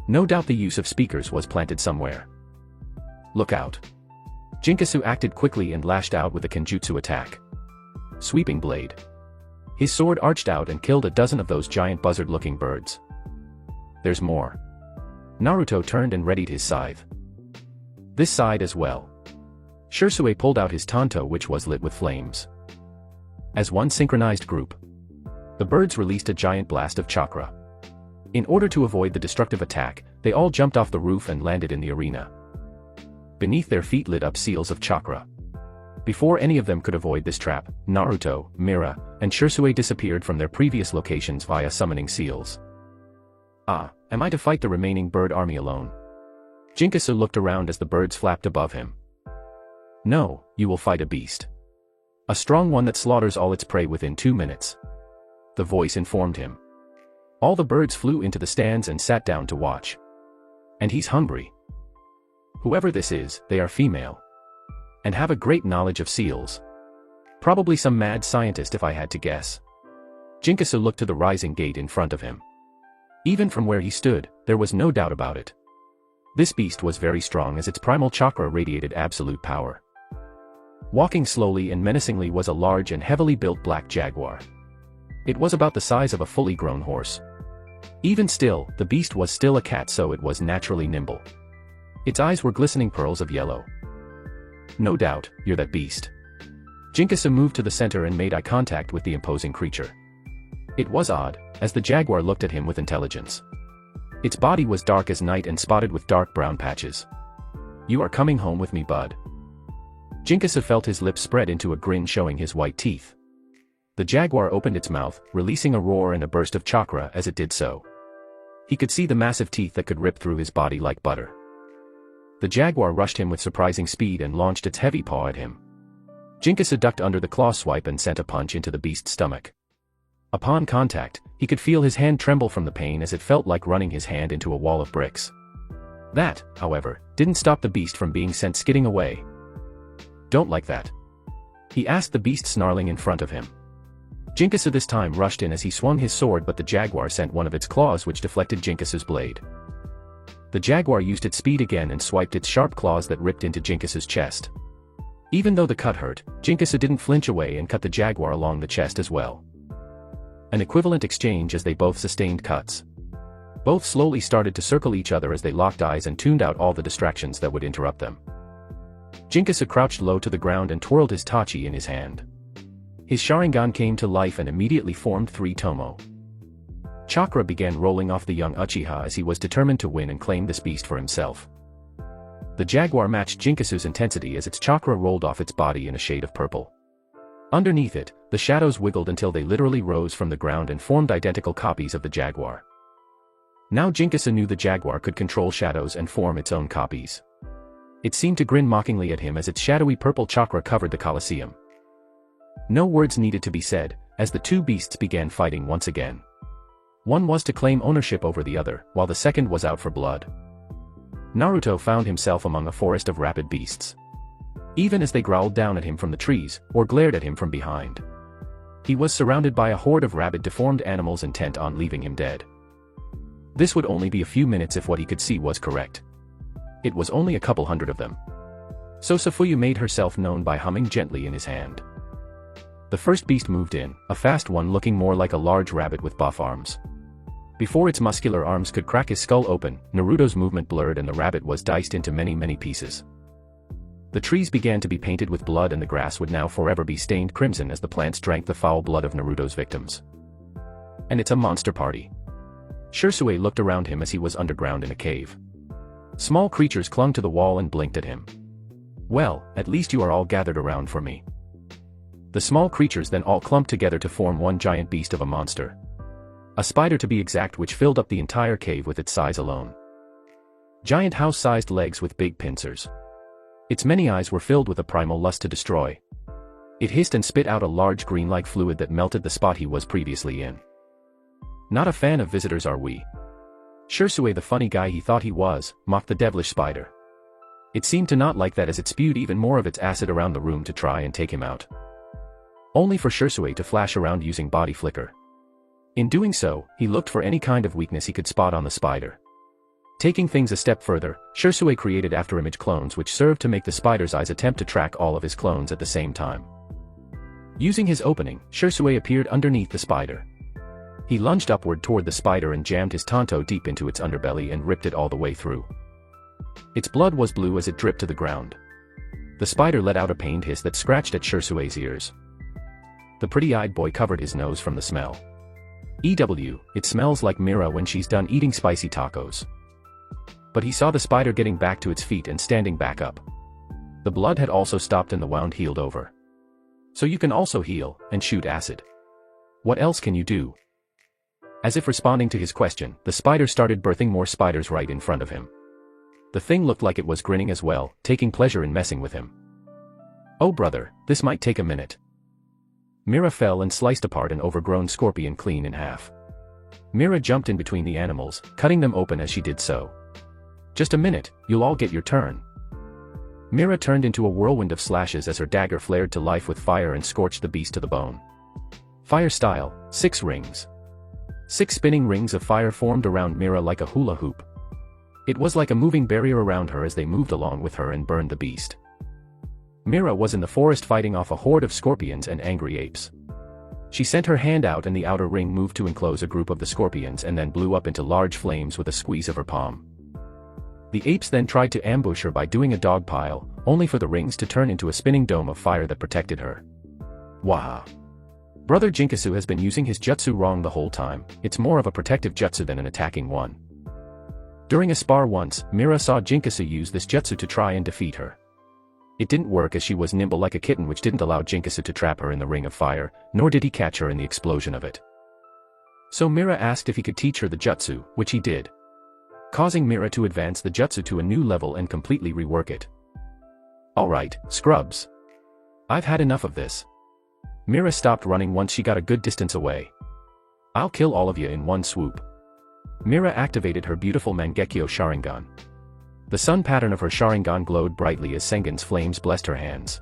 No doubt the use of speakers was planted somewhere. Look out. Jinkasu acted quickly and lashed out with a Kenjutsu attack. Sweeping blade. His sword arched out and killed a dozen of those giant buzzard-looking birds. There's more. Naruto turned and readied his scythe. This side as well. Shisui pulled out his tanto, which was lit with flames. As one synchronized group, the birds released a giant blast of chakra. In order to avoid the destructive attack, they all jumped off the roof and landed in the arena. Beneath their feet lit up seals of chakra. Before any of them could avoid this trap, Naruto, Mira, and Shisui disappeared from their previous locations via summoning seals. Ah, am I to fight the remaining bird army alone? Jinkasu looked around as the birds flapped above him. No, you will fight a beast. A strong one that slaughters all its prey within 2 minutes. The voice informed him. All the birds flew into the stands and sat down to watch. And he's hungry. Whoever this is, they are female. And have a great knowledge of seals. Probably some mad scientist if I had to guess. Jinkasu looked to the rising gate in front of him. Even from where he stood, there was no doubt about it. This beast was very strong as its primal chakra radiated absolute power. Walking slowly and menacingly was a large and heavily built black jaguar. It was about the size of a fully grown horse. Even still, the beast was still a cat, so it was naturally nimble. Its eyes were glistening pearls of yellow. No doubt, you're that beast. Jinkasu moved to the center and made eye contact with the imposing creature. It was odd, as the jaguar looked at him with intelligence. Its body was dark as night and spotted with dark brown patches. You are coming home with me, bud. Jinkasu felt his lips spread into a grin showing his white teeth. The jaguar opened its mouth, releasing a roar and a burst of chakra as it did so. He could see the massive teeth that could rip through his body like butter. The jaguar rushed him with surprising speed and launched its heavy paw at him. Jinkasu ducked under the claw swipe and sent a punch into the beast's stomach. Upon contact, he could feel his hand tremble from the pain as it felt like running his hand into a wall of bricks. That, however, didn't stop the beast from being sent skidding away. Don't like that? He asked the beast, snarling in front of him. Jinkasu this time rushed in as he swung his sword, but the jaguar sent one of its claws, which deflected Jinkasu's blade. The jaguar used its speed again and swiped its sharp claws that ripped into Jinkasu's chest. Even though the cut hurt, Jinkasu didn't flinch away and cut the jaguar along the chest as well. An equivalent exchange as they both sustained cuts. Both slowly started to circle each other as they locked eyes and tuned out all the distractions that would interrupt them. Jinkasu crouched low to the ground and twirled his tachi in his hand. His Sharingan came to life and immediately formed 3 tomo. Chakra began rolling off the young Uchiha as he was determined to win and claim this beast for himself. The jaguar matched Jinkasu's intensity as its chakra rolled off its body in a shade of purple. Underneath it, the shadows wiggled until they literally rose from the ground and formed identical copies of the jaguar. Now Jinkasu knew the jaguar could control shadows and form its own copies. It seemed to grin mockingly at him as its shadowy purple chakra covered the Colosseum. No words needed to be said, as the two beasts began fighting once again. One was to claim ownership over the other, while the second was out for blood. Naruto found himself among a forest of rabid beasts. Even as they growled down at him from the trees, or glared at him from behind. He was surrounded by a horde of rabid deformed animals intent on leaving him dead. This would only be a few minutes if what he could see was correct. It was only a couple hundred of them. So Sufuyu made herself known by humming gently in his hand. The first beast moved in, a fast one looking more like a large rabbit with buff arms. Before its muscular arms could crack his skull open, Naruto's movement blurred and the rabbit was diced into many pieces. The trees began to be painted with blood and the grass would now forever be stained crimson as the plants drank the foul blood of Naruto's victims. And it's a monster party. Shisui looked around him as he was underground in a cave. Small creatures clung to the wall and blinked at him. Well, at least you are all gathered around for me. The small creatures then all clumped together to form one giant beast of a monster. A spider to be exact, which filled up the entire cave with its size alone. Giant house-sized legs with big pincers. Its many eyes were filled with a primal lust to destroy. It hissed and spit out a large green-like fluid that melted the spot he was previously in. Not a fan of visitors, are we? Shisui, the funny guy he thought he was, mocked the devilish spider. It seemed to not like that as it spewed even more of its acid around the room to try and take him out. Only for Shisui to flash around using body flicker. In doing so, he looked for any kind of weakness he could spot on the spider. Taking things a step further, Shisui created after-image clones which served to make the spider's eyes attempt to track all of his clones at the same time. Using his opening, Shisui appeared underneath the spider. He lunged upward toward the spider and jammed his tanto deep into its underbelly and ripped it all the way through. Its blood was blue as it dripped to the ground. The spider let out a pained hiss that scratched at Shisui's ears. The pretty-eyed boy covered his nose from the smell. It smells like Mira when she's done eating spicy tacos. But he saw the spider getting back to its feet and standing back up. The blood had also stopped and the wound healed over. So you can also heal, and shoot acid. What else can you do? As if responding to his question, the spider started birthing more spiders right in front of him. The thing looked like it was grinning as well, taking pleasure in messing with him. Oh brother, this might take a minute. Mira fell and sliced apart an overgrown scorpion clean in half. Mira jumped in between the animals, cutting them open as she did so. Just a minute, you'll all get your turn. Mira turned into a whirlwind of slashes as her dagger flared to life with fire and scorched the beast to the bone. Fire style, 6 rings. 6 spinning rings of fire formed around Mira like a hula hoop. It was like a moving barrier around her as they moved along with her and burned the beast. Mira was in the forest fighting off a horde of scorpions and angry apes. She sent her hand out and the outer ring moved to enclose a group of the scorpions and then blew up into large flames with a squeeze of her palm. The apes then tried to ambush her by doing a dog pile, only for the rings to turn into a spinning dome of fire that protected her. Waha! Brother Jinkasu has been using his jutsu wrong the whole time. It's more of a protective jutsu than an attacking one. During a spar once, Mira saw Jinkasu use this jutsu to try and defeat her. It didn't work as she was nimble like a kitten, which didn't allow Jinkasu to trap her in the ring of fire, nor did he catch her in the explosion of it. So Mira asked if he could teach her the jutsu, which he did, causing Mira to advance the jutsu to a new level and completely rework it. Alright, scrubs. I've had enough of this. Mira stopped running once she got a good distance away. I'll kill all of you in one swoop. Mira activated her beautiful Mangekyo Sharingan. The sun pattern of her Sharingan glowed brightly as Sengen's flames blessed her hands.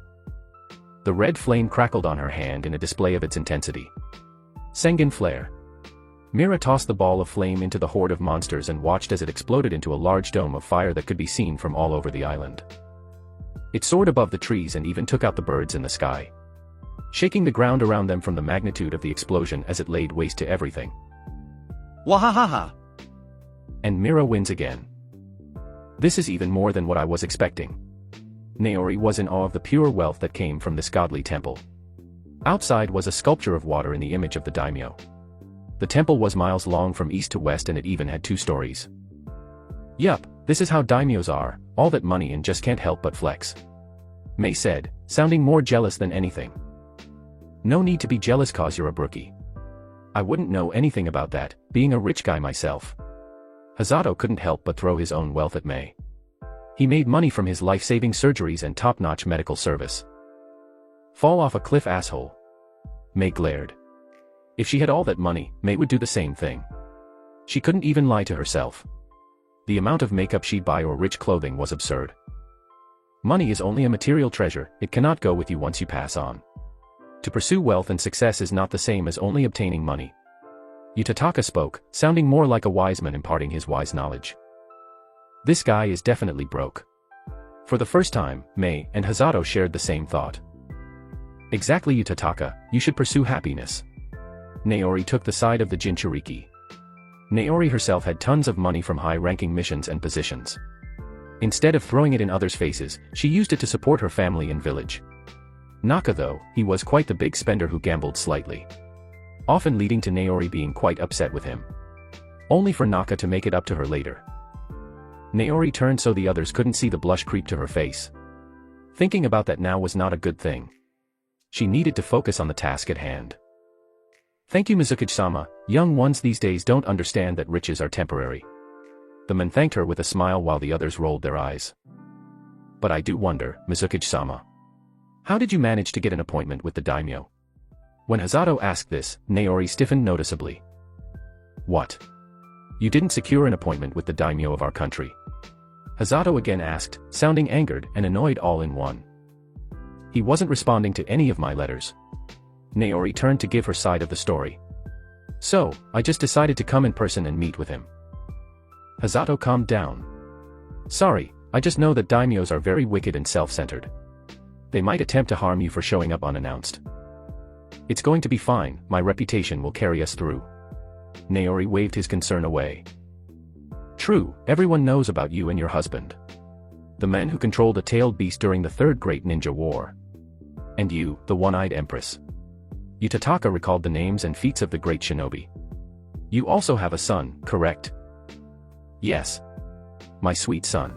The red flame crackled on her hand in a display of its intensity. Sengen Flare. Mira tossed the ball of flame into the horde of monsters and watched as it exploded into a large dome of fire that could be seen from all over the island. It soared above the trees and even took out the birds in the sky, shaking the ground around them from the magnitude of the explosion as it laid waste to everything. Wahahaha! And Mira wins again. This is even more than what I was expecting. Naori was in awe of the pure wealth that came from this godly temple. Outside was a sculpture of water in the image of the daimyo. The temple was miles long from east to west and it even had 2 stories. Yup, this is how daimyos are, all that money and just can't help but flex. Mei said, sounding more jealous than anything. No need to be jealous cause you're a brookie. I wouldn't know anything about that, being a rich guy myself. Hasato couldn't help but throw his own wealth at Mei. He made money from his life-saving surgeries and top-notch medical service. Fall off a cliff, asshole. Mei glared. If she had all that money, Mei would do the same thing. She couldn't even lie to herself. The amount of makeup she'd buy or rich clothing was absurd. Money is only a material treasure, it cannot go with you once you pass on. To pursue wealth and success is not the same as only obtaining money. Yutataka spoke, sounding more like a wise man imparting his wise knowledge. This guy is definitely broke. For the first time, Mei and Hasato shared the same thought. Exactly, Yutataka, you should pursue happiness. Naori took the side of the Jinchuriki. Naori herself had tons of money from high-ranking missions and positions. Instead of throwing it in others' faces, she used it to support her family and village. Naka though, he was quite the big spender who gambled slightly, often leading to Naori being quite upset with him. Only for Naka to make it up to her later. Naori turned so the others couldn't see the blush creep to her face. Thinking about that now was not a good thing. She needed to focus on the task at hand. Thank you, Mizuki-sama. Young ones these days don't understand that riches are temporary. The men thanked her with a smile while the others rolled their eyes. But I do wonder, Mizuki-sama. How did you manage to get an appointment with the daimyo? When Hasato asked this, Naori stiffened noticeably. What? You didn't secure an appointment with the daimyo of our country? Hasato again asked, sounding angered and annoyed all in one. He wasn't responding to any of my letters. Naori turned to give her side of the story. So, I just decided to come in person and meet with him. Hasato calmed down. Sorry, I just know that daimyos are very wicked and self-centered. They might attempt to harm you for showing up unannounced. It's going to be fine, my reputation will carry us through. Naori waved his concern away. True, everyone knows about you and your husband. The men who controlled a tailed beast during the Third Great Ninja War. And you, the one-eyed empress. Yutataka recalled the names and feats of the great shinobi. You also have a son, correct? Yes. My sweet son.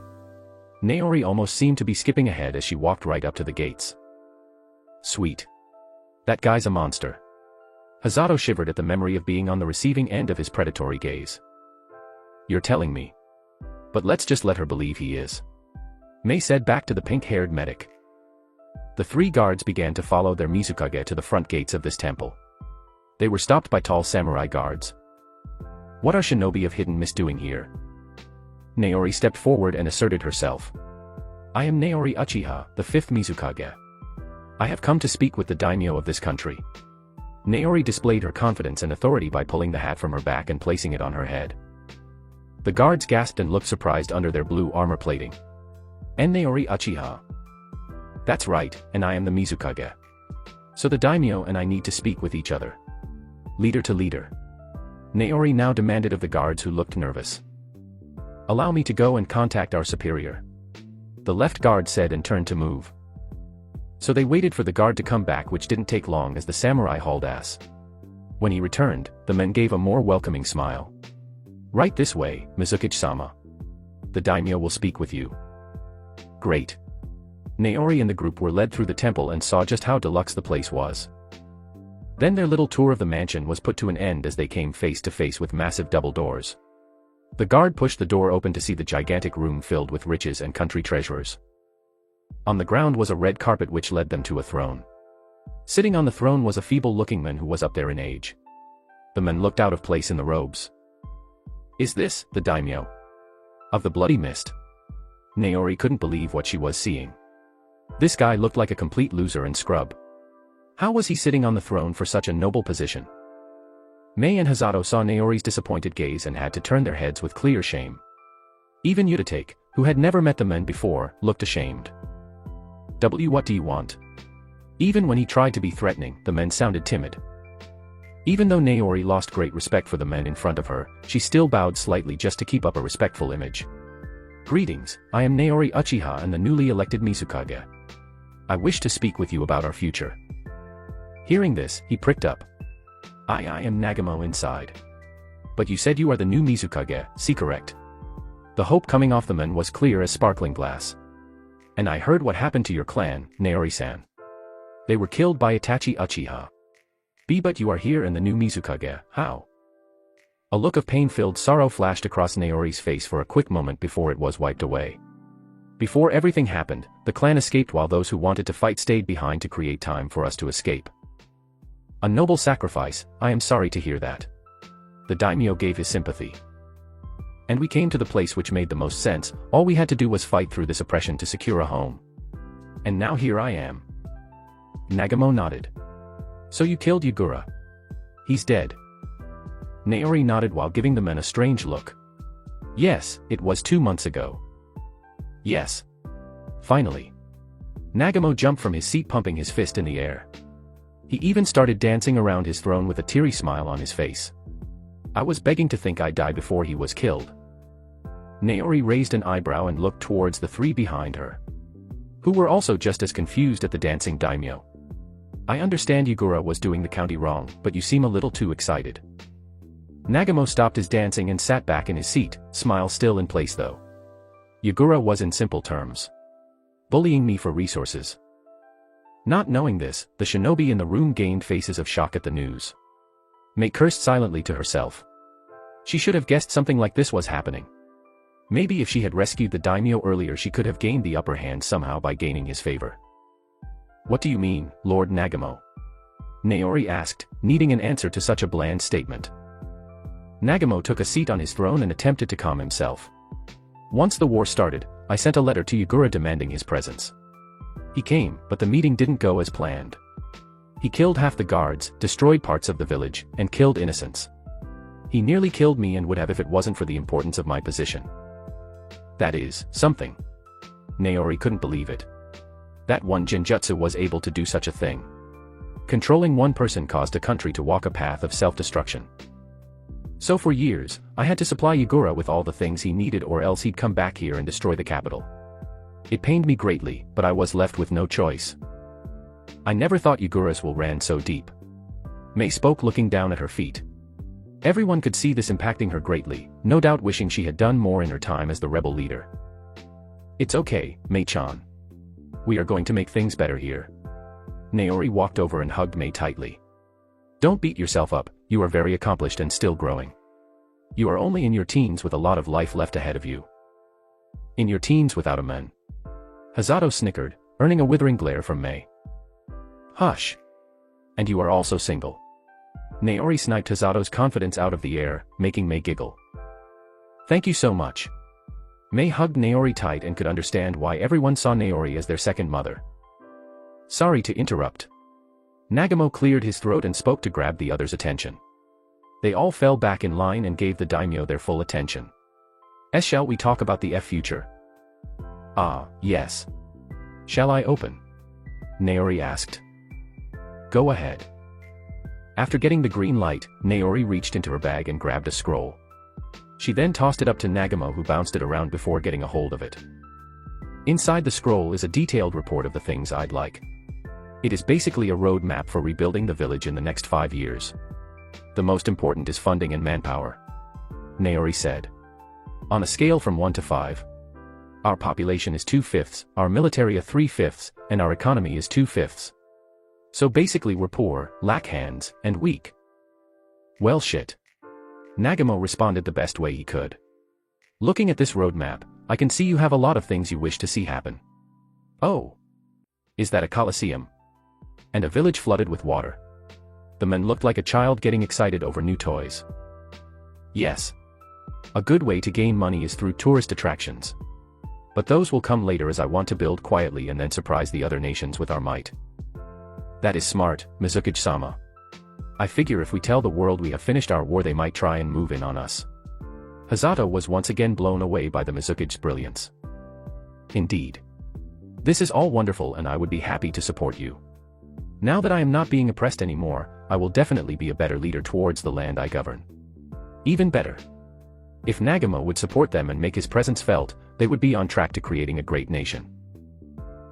Naori almost seemed to be skipping ahead as she walked right up to the gates. Sweet. That guy's a monster. Hasato shivered at the memory of being on the receiving end of his predatory gaze. You're telling me. But let's just let her believe he is. Mei said back to the pink-haired medic. The three guards began to follow their Mizukage to the front gates of this temple. They were stopped by tall samurai guards. What are shinobi of Hidden Mist doing here? Naori stepped forward and asserted herself. I am Naori Uchiha, the 5th Mizukage. I have come to speak with the daimyo of this country. Naori displayed her confidence and authority by pulling the hat from her back and placing it on her head. The guards gasped and looked surprised under their blue armor plating. And Naori Uchiha. That's right, and I am the Mizukage. So the daimyo and I need to speak with each other. Leader to leader. Naori now demanded of the guards who looked nervous. Allow me to go and contact our superior. The left guard said and turned to move. So they waited for the guard to come back, which didn't take long as the samurai hauled ass. When he returned, the men gave a more welcoming smile. Right this way, Mizuki-sama. The daimyo will speak with you. Great. Naori and the group were led through the temple and saw just how deluxe the place was. Then their little tour of the mansion was put to an end as they came face to face with massive double doors. The guard pushed the door open to see the gigantic room filled with riches and country treasures. On the ground was a red carpet which led them to a throne. Sitting on the throne was a feeble-looking man who was up there in age. The man looked out of place in the robes. Is this the daimyo of the Bloody Mist? Naori couldn't believe what she was seeing. This guy looked like a complete loser and scrub. How was he sitting on the throne for such a noble position? Mei and Hasato saw Naori's disappointed gaze and had to turn their heads with clear shame. Even Yutatake, who had never met the men before, looked ashamed. What do you want? Even when he tried to be threatening, the men sounded timid. Even though Naori lost great respect for the men in front of her, she still bowed slightly just to keep up a respectful image. Greetings, I am Naori Uchiha and the newly elected Mizukage. I wish to speak with you about our future. Hearing this, he pricked up. I am Nagamo inside. But you said you are the new Mizukage, see correct? The hope coming off the man was clear as sparkling glass. And I heard what happened to your clan, Naori-san. They were killed by Itachi Uchiha. But you are here and the new Mizukage, how? A look of pain-filled sorrow flashed across Naori's face for a quick moment before it was wiped away. Before everything happened, the clan escaped while those who wanted to fight stayed behind to create time for us to escape. A noble sacrifice, I am sorry to hear that. The daimyo gave his sympathy. And we came to the place which made the most sense, all we had to do was fight through this oppression to secure a home. And now here I am. Nagamo nodded. So you killed Yagura. He's dead. Naori nodded while giving the men a strange look. Yes, it was 2 months ago. Yes. Finally. Nagamo jumped from his seat, pumping his fist in the air. He even started dancing around his throne with a teary smile on his face. I was begging to think I'd die before he was killed. Naori raised an eyebrow and looked towards the three behind her, who were also just as confused at the dancing daimyo. I understand Yugura was doing the county wrong, but you seem a little too excited. Nagamo stopped his dancing and sat back in his seat, smile still in place though. Yugura was, in simple terms, bullying me for resources. Not knowing this, the shinobi in the room gained faces of shock at the news. Mei cursed silently to herself. She should have guessed something like this was happening. Maybe if she had rescued the daimyo earlier, she could have gained the upper hand somehow by gaining his favor. What do you mean, Lord Nagamo? Naori asked, needing an answer to such a bland statement. Nagamo took a seat on his throne and attempted to calm himself. Once the war started, I sent a letter to Yugura demanding his presence. He came, but the meeting didn't go as planned. He killed half the guards, destroyed parts of the village, and killed innocents. He nearly killed me and would have if it wasn't for the importance of my position. That is something. Naori couldn't believe it. That one genjutsu was able to do such a thing. Controlling one person caused a country to walk a path of self-destruction. So for years, I had to supply Yugura with all the things he needed, or else he'd come back here and destroy the capital. It pained me greatly, but I was left with no choice. I never thought Yugura's will ran so deep. Mei spoke, looking down at her feet. Everyone could see this impacting her greatly, no doubt wishing she had done more in her time as the rebel leader. It's okay, Mei-chan. We are going to make things better here. Naori walked over and hugged Mei tightly. Don't beat yourself up, you are very accomplished and still growing. You are only in your teens with a lot of life left ahead of you. In your teens without a man. Hasato snickered, earning a withering glare from Mei. Hush. And you are also single. Naori sniped Hasato's confidence out of the air, making Mei giggle. Thank you so much. Mei hugged Naori tight and could understand why everyone saw Naori as their second mother. Sorry to interrupt. Nagamo cleared his throat and spoke to grab the others' attention. They all fell back in line and gave the daimyo their full attention. Shall we talk about the future? Ah, yes. Shall I open? Naori asked. Go ahead. After getting the green light, Naori reached into her bag and grabbed a scroll. She then tossed it up to Nagamo, who bounced it around before getting a hold of it. Inside the scroll is a detailed report of the things I'd like. It is basically a road map for rebuilding the village in the next 5 years. The most important is funding and manpower. Naori said. On a scale from 1 to 5. Our population is 2/5, our military 3/5, and our economy is 2/5. So basically we're poor, lack hands, and weak. Well shit. Nagamo responded the best way he could. Looking at this roadmap, I can see you have a lot of things you wish to see happen. Oh. Is that a coliseum? And a village flooded with water? The man looked like a child getting excited over new toys. Yes. A good way to gain money is through tourist attractions. But those will come later, as I want to build quietly and then surprise the other nations with our might. That is smart, Mizukage-sama. I figure if we tell the world we have finished our war, they might try and move in on us. Hasato was once again blown away by the Mizukage's brilliance. Indeed. This is all wonderful and I would be happy to support you. Now that I am not being oppressed anymore, I will definitely be a better leader towards the land I govern. Even better. If Nagamo would support them and make his presence felt, they would be on track to creating a great nation.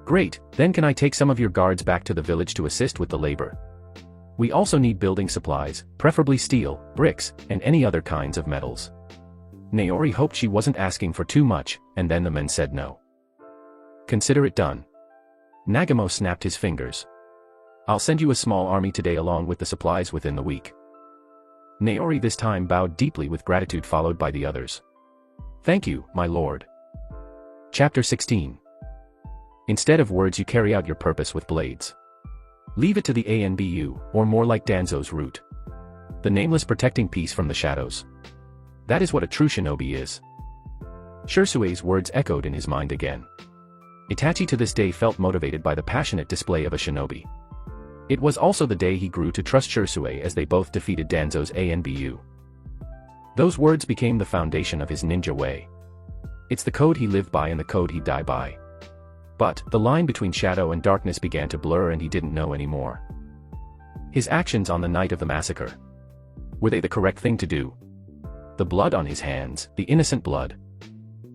Great, then can I take some of your guards back to the village to assist with the labor? We also need building supplies, preferably steel, bricks, and any other kinds of metals. Naori hoped she wasn't asking for too much, and then the men said no. Consider it done. Nagamo snapped his fingers. I'll send you a small army today along with the supplies within the week. Naori this time bowed deeply with gratitude, followed by the others. Thank you, my lord. Chapter 16. Instead of words, you carry out your purpose with blades. Leave it to the Anbu, or more like Danzo's route. The nameless, protecting peace from the shadows. That is what a true shinobi is. Shirsue's words echoed in his mind again. Itachi to this day felt motivated by the passionate display of a shinobi. It was also the day he grew to trust Shirsue, as they both defeated Danzo's Anbu. Those words became the foundation of his ninja way. It's the code he lived by and the code he'd die by. But, the line between shadow and darkness began to blur and he didn't know anymore. His actions on the night of the massacre. Were they the correct thing to do? The blood on his hands, the innocent blood.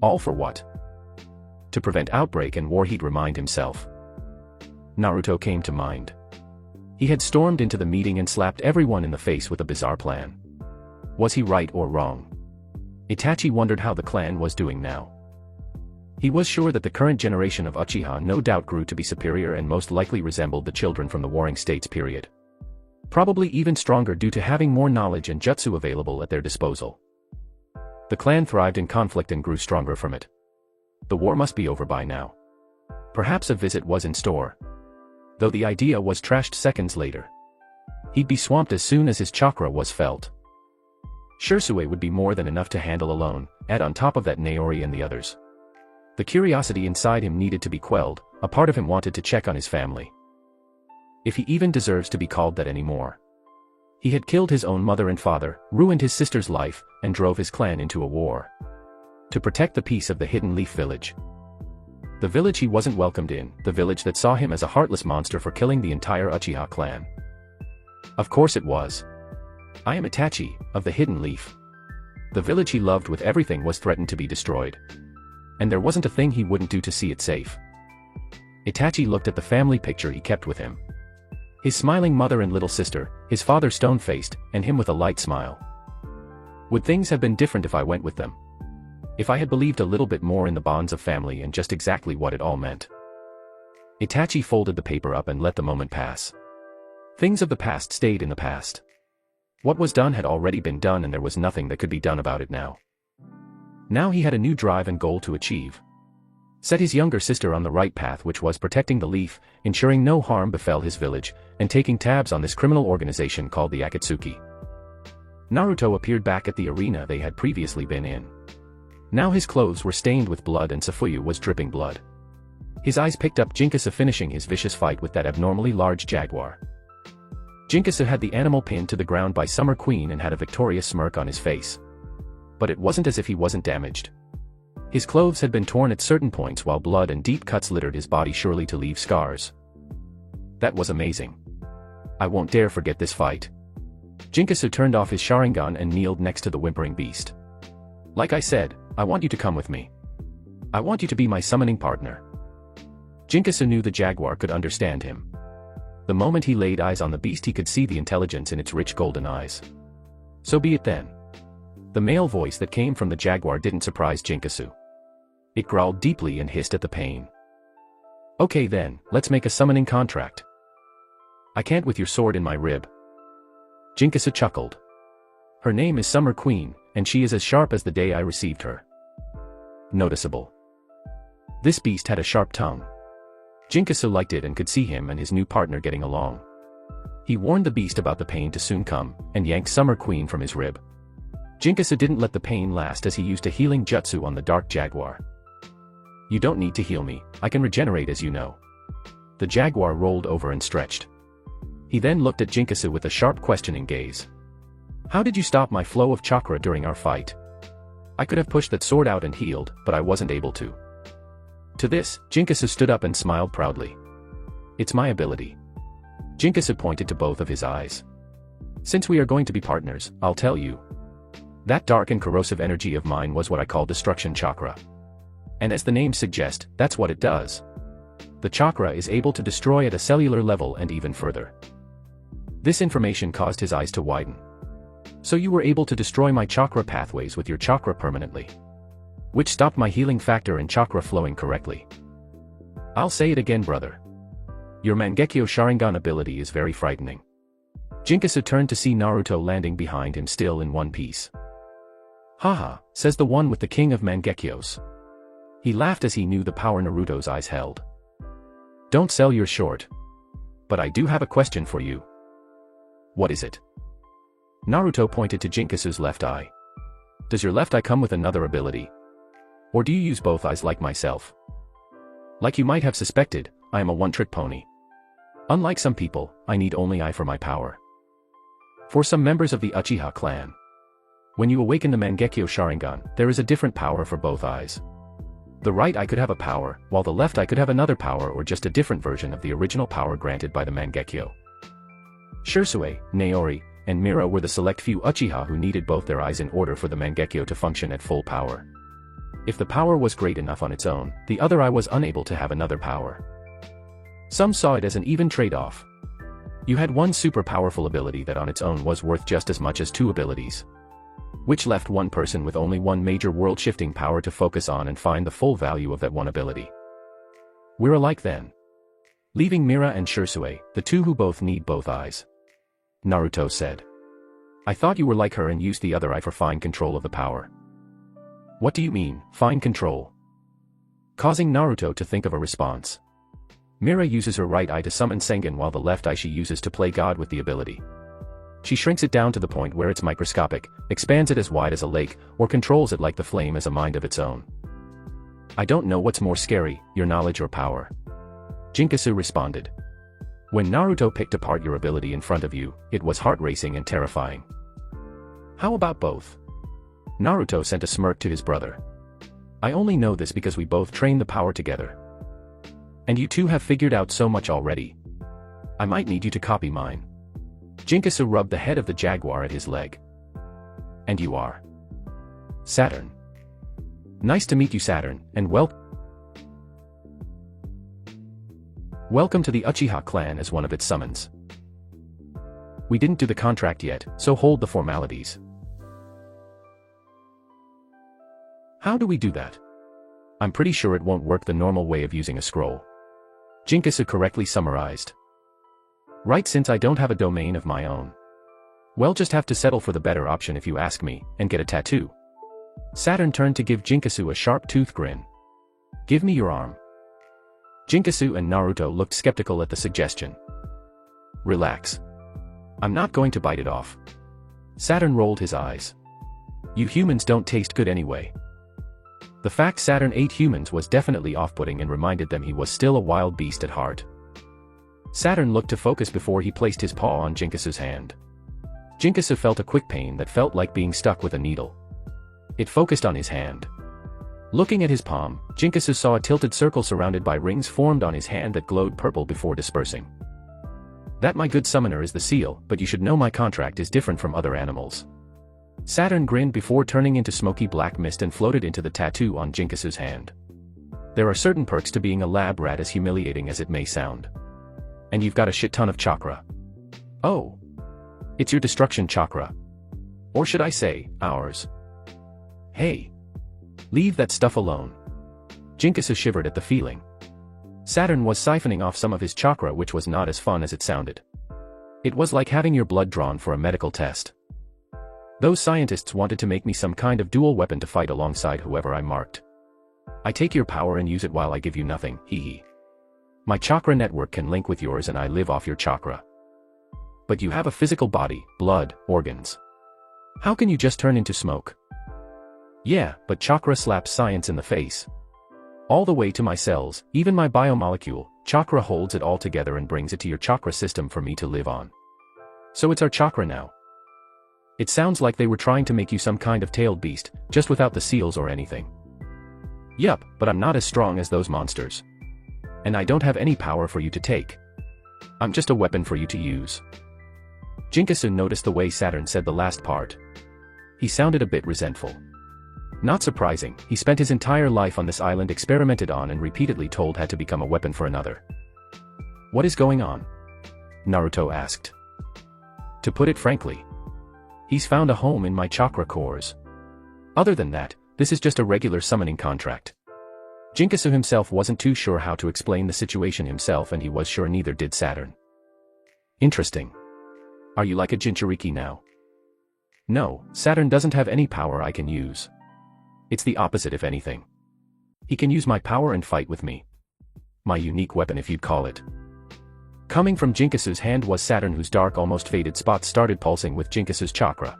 All for what? To prevent outbreak and war, he'd remind himself. Naruto came to mind. He had stormed into the meeting and slapped everyone in the face with a bizarre plan. Was he right or wrong? Itachi wondered how the clan was doing now. He was sure that the current generation of Uchiha no doubt grew to be superior and most likely resembled the children from the Warring States period. Probably even stronger due to having more knowledge and jutsu available at their disposal. The clan thrived in conflict and grew stronger from it. The war must be over by now. Perhaps a visit was in store. Though the idea was trashed seconds later. He'd be swamped as soon as his chakra was felt. Shisui would be more than enough to handle alone, add on top of that Naori and the others. The curiosity inside him needed to be quelled, a part of him wanted to check on his family. If he even deserves to be called that anymore. He had killed his own mother and father, ruined his sister's life, and drove his clan into a war. To protect the peace of the Hidden Leaf village. The village he wasn't welcomed in, the village that saw him as a heartless monster for killing the entire Uchiha clan. Of course it was. I am Itachi, of the Hidden Leaf. The village he loved with everything was threatened to be destroyed. And there wasn't a thing he wouldn't do to see it safe. Itachi looked at the family picture he kept with him. His smiling mother and little sister, his father stone-faced, and him with a light smile. Would things have been different if I went with them? If I had believed a little bit more in the bonds of family and just exactly what it all meant. Itachi folded the paper up and let the moment pass. Things of the past stayed in the past. What was done had already been done and there was nothing that could be done about it now. Now he had a new drive and goal to achieve. Set his younger sister on the right path, which was protecting the leaf, ensuring no harm befell his village, and taking tabs on this criminal organization called the Akatsuki. Naruto appeared back at the arena they had previously been in. Now his clothes were stained with blood and Safuyu was dripping blood. His eyes picked up Jinkasa finishing his vicious fight with that abnormally large jaguar. Jinkasa had the animal pinned to the ground by Summer Queen and had a victorious smirk on his face. But it wasn't as if he wasn't damaged. His clothes had been torn at certain points while blood and deep cuts littered his body, surely to leave scars. That was amazing. I won't dare forget this fight. Jinkasu turned off his Sharingan and kneeled next to the whimpering beast. Like I said, I want you to come with me. I want you to be my summoning partner. Jinkasu knew the jaguar could understand him. The moment he laid eyes on the beast he could see the intelligence in its rich golden eyes. So be it then. The male voice that came from the jaguar didn't surprise Jinkasu. It growled deeply and hissed at the pain. Okay then, let's make a summoning contract. I can't with your sword in my rib. Jinkasu chuckled. Her name is Summer Queen, and she is as sharp as the day I received her. Noticeable. This beast had a sharp tongue. Jinkasu liked it and could see him and his new partner getting along. He warned the beast about the pain to soon come, and yanked Summer Queen from his rib. Jinkasu didn't let the pain last as he used a healing jutsu on the dark jaguar. You don't need to heal me, I can regenerate as you know. The jaguar rolled over and stretched. He then looked at Jinkasu with a sharp questioning gaze. How did you stop my flow of chakra during our fight? I could have pushed that sword out and healed, but I wasn't able to. To this, Jinkasu stood up and smiled proudly. It's my ability. Jinkasu pointed to both of his eyes. Since we are going to be partners, I'll tell you. That dark and corrosive energy of mine was what I call destruction chakra. And as the name suggests, that's what it does. The chakra is able to destroy at a cellular level and even further. This information caused his eyes to widen. So you were able to destroy my chakra pathways with your chakra permanently. Which stopped my healing factor and chakra flowing correctly. I'll say it again, brother. Your Mangekyo Sharingan ability is very frightening. Jinkasu turned to see Naruto landing behind him still in one piece. Haha, says the one with the king of Mangekyos. He laughed as he knew the power Naruto's eyes held. Don't sell yours short. But I do have a question for you. What is it? Naruto pointed to Jinkasu's left eye. Does your left eye come with another ability? Or do you use both eyes like myself? Like you might have suspected, I am a one-trick pony. Unlike some people, I need only eye for my power. For some members of the Uchiha clan. When you awaken the Mangekyo Sharingan, there is a different power for both eyes. The right eye could have a power, while the left eye could have another power or just a different version of the original power granted by the Mangekyo. Shisui, Naori, and Mira were the select few Uchiha who needed both their eyes in order for the Mangekyo to function at full power. If the power was great enough on its own, the other eye was unable to have another power. Some saw it as an even trade-off. You had one super powerful ability that on its own was worth just as much as two abilities, which left one person with only one major world-shifting power to focus on and find the full value of that one ability. We're alike then. Leaving Mira and Shisui, the two who both need both eyes. Naruto said. I thought you were like her and used the other eye for fine control of the power. What do you mean, fine control? Causing Naruto to think of a response. Mira uses her right eye to summon Sengen while the left eye she uses to play God with the ability. She shrinks it down to the point where it's microscopic, expands it as wide as a lake, or controls it like the flame as a mind of its own. I don't know what's more scary, your knowledge or power. Jinkasu responded. When Naruto picked apart your ability in front of you, it was heart-racing and terrifying. How about both? Naruto sent a smirk to his brother. I only know this because we both trained the power together. And you two have figured out so much already. I might need you to copy mine. Jinkasu rubbed the head of the jaguar at his leg. And you are? Saturn. Nice to meet you, Saturn, and welcome to the Uchiha clan as one of its summons. We didn't do the contract yet, so hold the formalities. How do we do that? I'm pretty sure it won't work the normal way of using a scroll. Jinkasu correctly summarized. Right, since I don't have a domain of my own. Well, just have to settle for the better option if you ask me, and get a tattoo. Saturn turned to give Jinkasu a sharp-toothed grin. Give me your arm. Jinkasu and Naruto looked skeptical at the suggestion. Relax. I'm not going to bite it off. Saturn rolled his eyes. You humans don't taste good anyway. The fact Saturn ate humans was definitely off-putting and reminded them he was still a wild beast at heart. Saturn looked to focus before he placed his paw on Jinkasu's hand. Jinkasu felt a quick pain that felt like being stuck with a needle. It focused on his hand. Looking at his palm, Jinkasu saw a tilted circle surrounded by rings formed on his hand that glowed purple before dispersing. That, my good summoner, is the seal, but you should know my contract is different from other animals. Saturn grinned before turning into smoky black mist and floated into the tattoo on Jinkasu's hand. There are certain perks to being a lab rat, as humiliating as it may sound. And you've got a shit ton of chakra. Oh. It's your destruction chakra. Or should I say, ours. Hey. Leave that stuff alone. Jinkasu shivered at the feeling. Saturn was siphoning off some of his chakra, which was not as fun as it sounded. It was like having your blood drawn for a medical test. Those scientists wanted to make me some kind of dual weapon to fight alongside whoever I marked. I take your power and use it while I give you nothing, hee hee. My chakra network can link with yours and I live off your chakra. But you have a physical body, blood, organs. How can you just turn into smoke? Yeah, but chakra slaps science in the face. All the way to my cells, even my biomolecule, chakra holds it all together and brings it to your chakra system for me to live on. So it's our chakra now. It sounds like they were trying to make you some kind of tailed beast, just without the seals or anything. Yup, but I'm not as strong as those monsters. And I don't have any power for you to take. I'm just a weapon for you to use. Jinkasu noticed the way Saturn said the last part. He sounded a bit resentful. Not surprising, he spent his entire life on this island experimented on and repeatedly told had to become a weapon for another. What is going on? Naruto asked. To put it frankly, he's found a home in my chakra cores. Other than that, this is just a regular summoning contract. Jinkasu himself wasn't too sure how to explain the situation himself, and he was sure neither did Saturn. Interesting. Are you like a Jinchuriki now? No, Saturn doesn't have any power I can use. It's the opposite, if anything. He can use my power and fight with me. My unique weapon, if you'd call it. Coming from Jinkasu's hand was Saturn, whose dark, almost faded spots started pulsing with Jinkasu's chakra.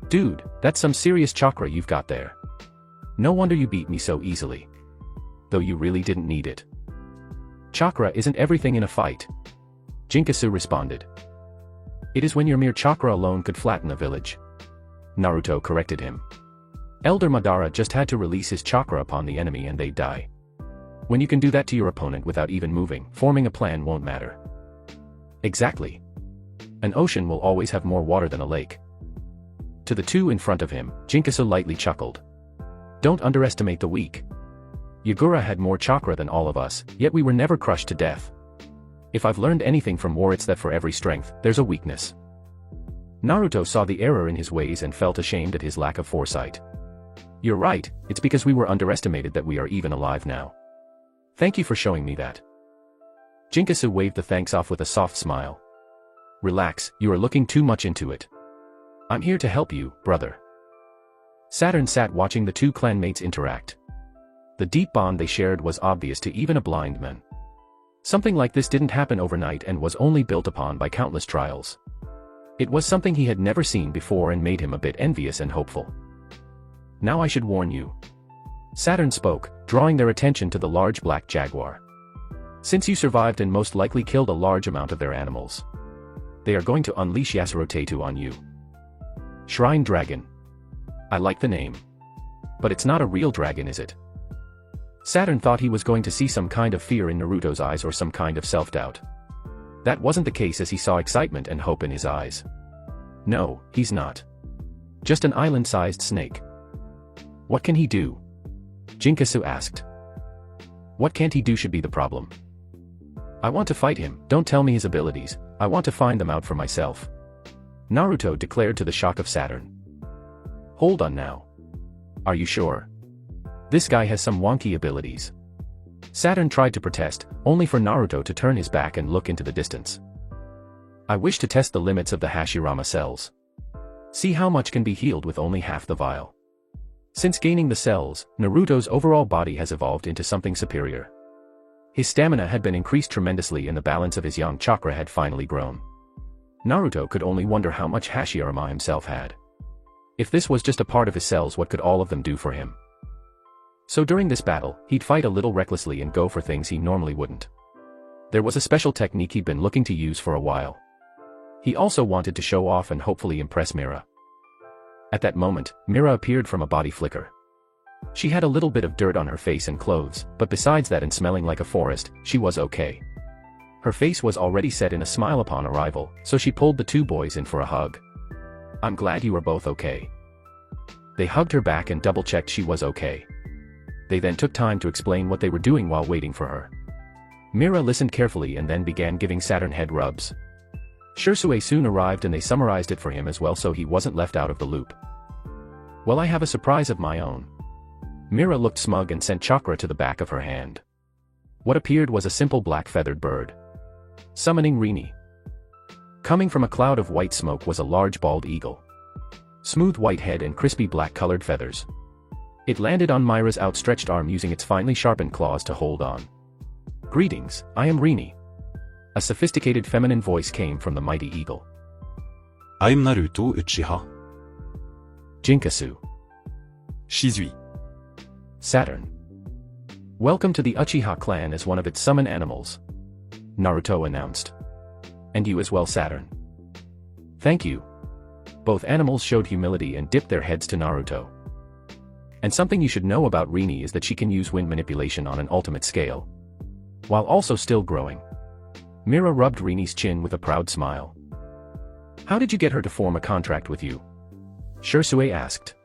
Dude, that's some serious chakra you've got there. No wonder you beat me so easily. Though you really didn't need it. Chakra isn't everything in a fight. Jinkasu responded. It is when your mere chakra alone could flatten a village. Naruto corrected him. Elder Madara just had to release his chakra upon the enemy and they'd die. When you can do that to your opponent without even moving, forming a plan won't matter. Exactly. An ocean will always have more water than a lake. To the two in front of him, Jinkasu lightly chuckled. Don't underestimate the weak. Yagura had more chakra than all of us, yet we were never crushed to death. If I've learned anything from war, it's that for every strength, there's a weakness. Naruto saw the error in his ways and felt ashamed at his lack of foresight. You're right, it's because we were underestimated that we are even alive now. Thank you for showing me that. Jinkasu waved the thanks off with a soft smile. Relax, you are looking too much into it. I'm here to help you, brother. Saturn sat watching the two clanmates interact. The deep bond they shared was obvious to even a blind man. Something like this didn't happen overnight and was only built upon by countless trials. It was something he had never seen before and made him a bit envious and hopeful. Now I should warn you. Saturn spoke, drawing their attention to the large black jaguar. Since you survived and most likely killed a large amount of their animals, they are going to unleash Yasurotetu on you. Shrine Dragon. I like the name. But it's not a real dragon, is it? Saturn thought he was going to see some kind of fear in Naruto's eyes or some kind of self-doubt. That wasn't the case as he saw excitement and hope in his eyes. No, he's not. Just an island-sized snake. What can he do? Jinkasu asked. What can't he do should be the problem. I want to fight him, don't tell me his abilities, I want to find them out for myself. Naruto declared to the shock of Saturn. Hold on now. Are you sure? This guy has some wonky abilities. Saturn tried to protest, only for Naruto to turn his back and look into the distance. I wish to test the limits of the Hashirama cells. See how much can be healed with only half the vial. Since gaining the cells, Naruto's overall body has evolved into something superior. His stamina had been increased tremendously and the balance of his yang chakra had finally grown. Naruto could only wonder how much Hashirama himself had. If this was just a part of his cells, what could all of them do for him? So during this battle, he'd fight a little recklessly and go for things he normally wouldn't. There was a special technique he'd been looking to use for a while. He also wanted to show off and hopefully impress Mira. At that moment, Mira appeared from a body flicker. She had a little bit of dirt on her face and clothes, but besides that and smelling like a forest, she was okay. Her face was already set in a smile upon arrival, so she pulled the two boys in for a hug. I'm glad you are both okay. They hugged her back and double-checked she was okay. They then took time to explain what they were doing while waiting for her. Mira listened carefully and then began giving Saturn head rubs. Shisui soon arrived and they summarized it for him as well so he wasn't left out of the loop. Well, I have a surprise of my own. Mira looked smug and sent chakra to the back of her hand. What appeared was a simple black feathered bird. Summoning Rini. Coming from a cloud of white smoke was a large bald eagle. Smooth white head and crispy black colored feathers. It landed on Mira's outstretched arm using its finely sharpened claws to hold on. Greetings, I am Rini. A sophisticated feminine voice came from the mighty eagle. I'm Naruto Uchiha. Jinkasu. Shizui. Saturn. Welcome to the Uchiha clan as one of its summon animals. Naruto announced. And you as well, Saturn. Thank you. Both animals showed humility and dipped their heads to Naruto. And something you should know about Rini is that she can use wind manipulation on an ultimate scale. While also still growing. Mira rubbed Rini's chin with a proud smile. How did you get her to form a contract with you? Shisui asked.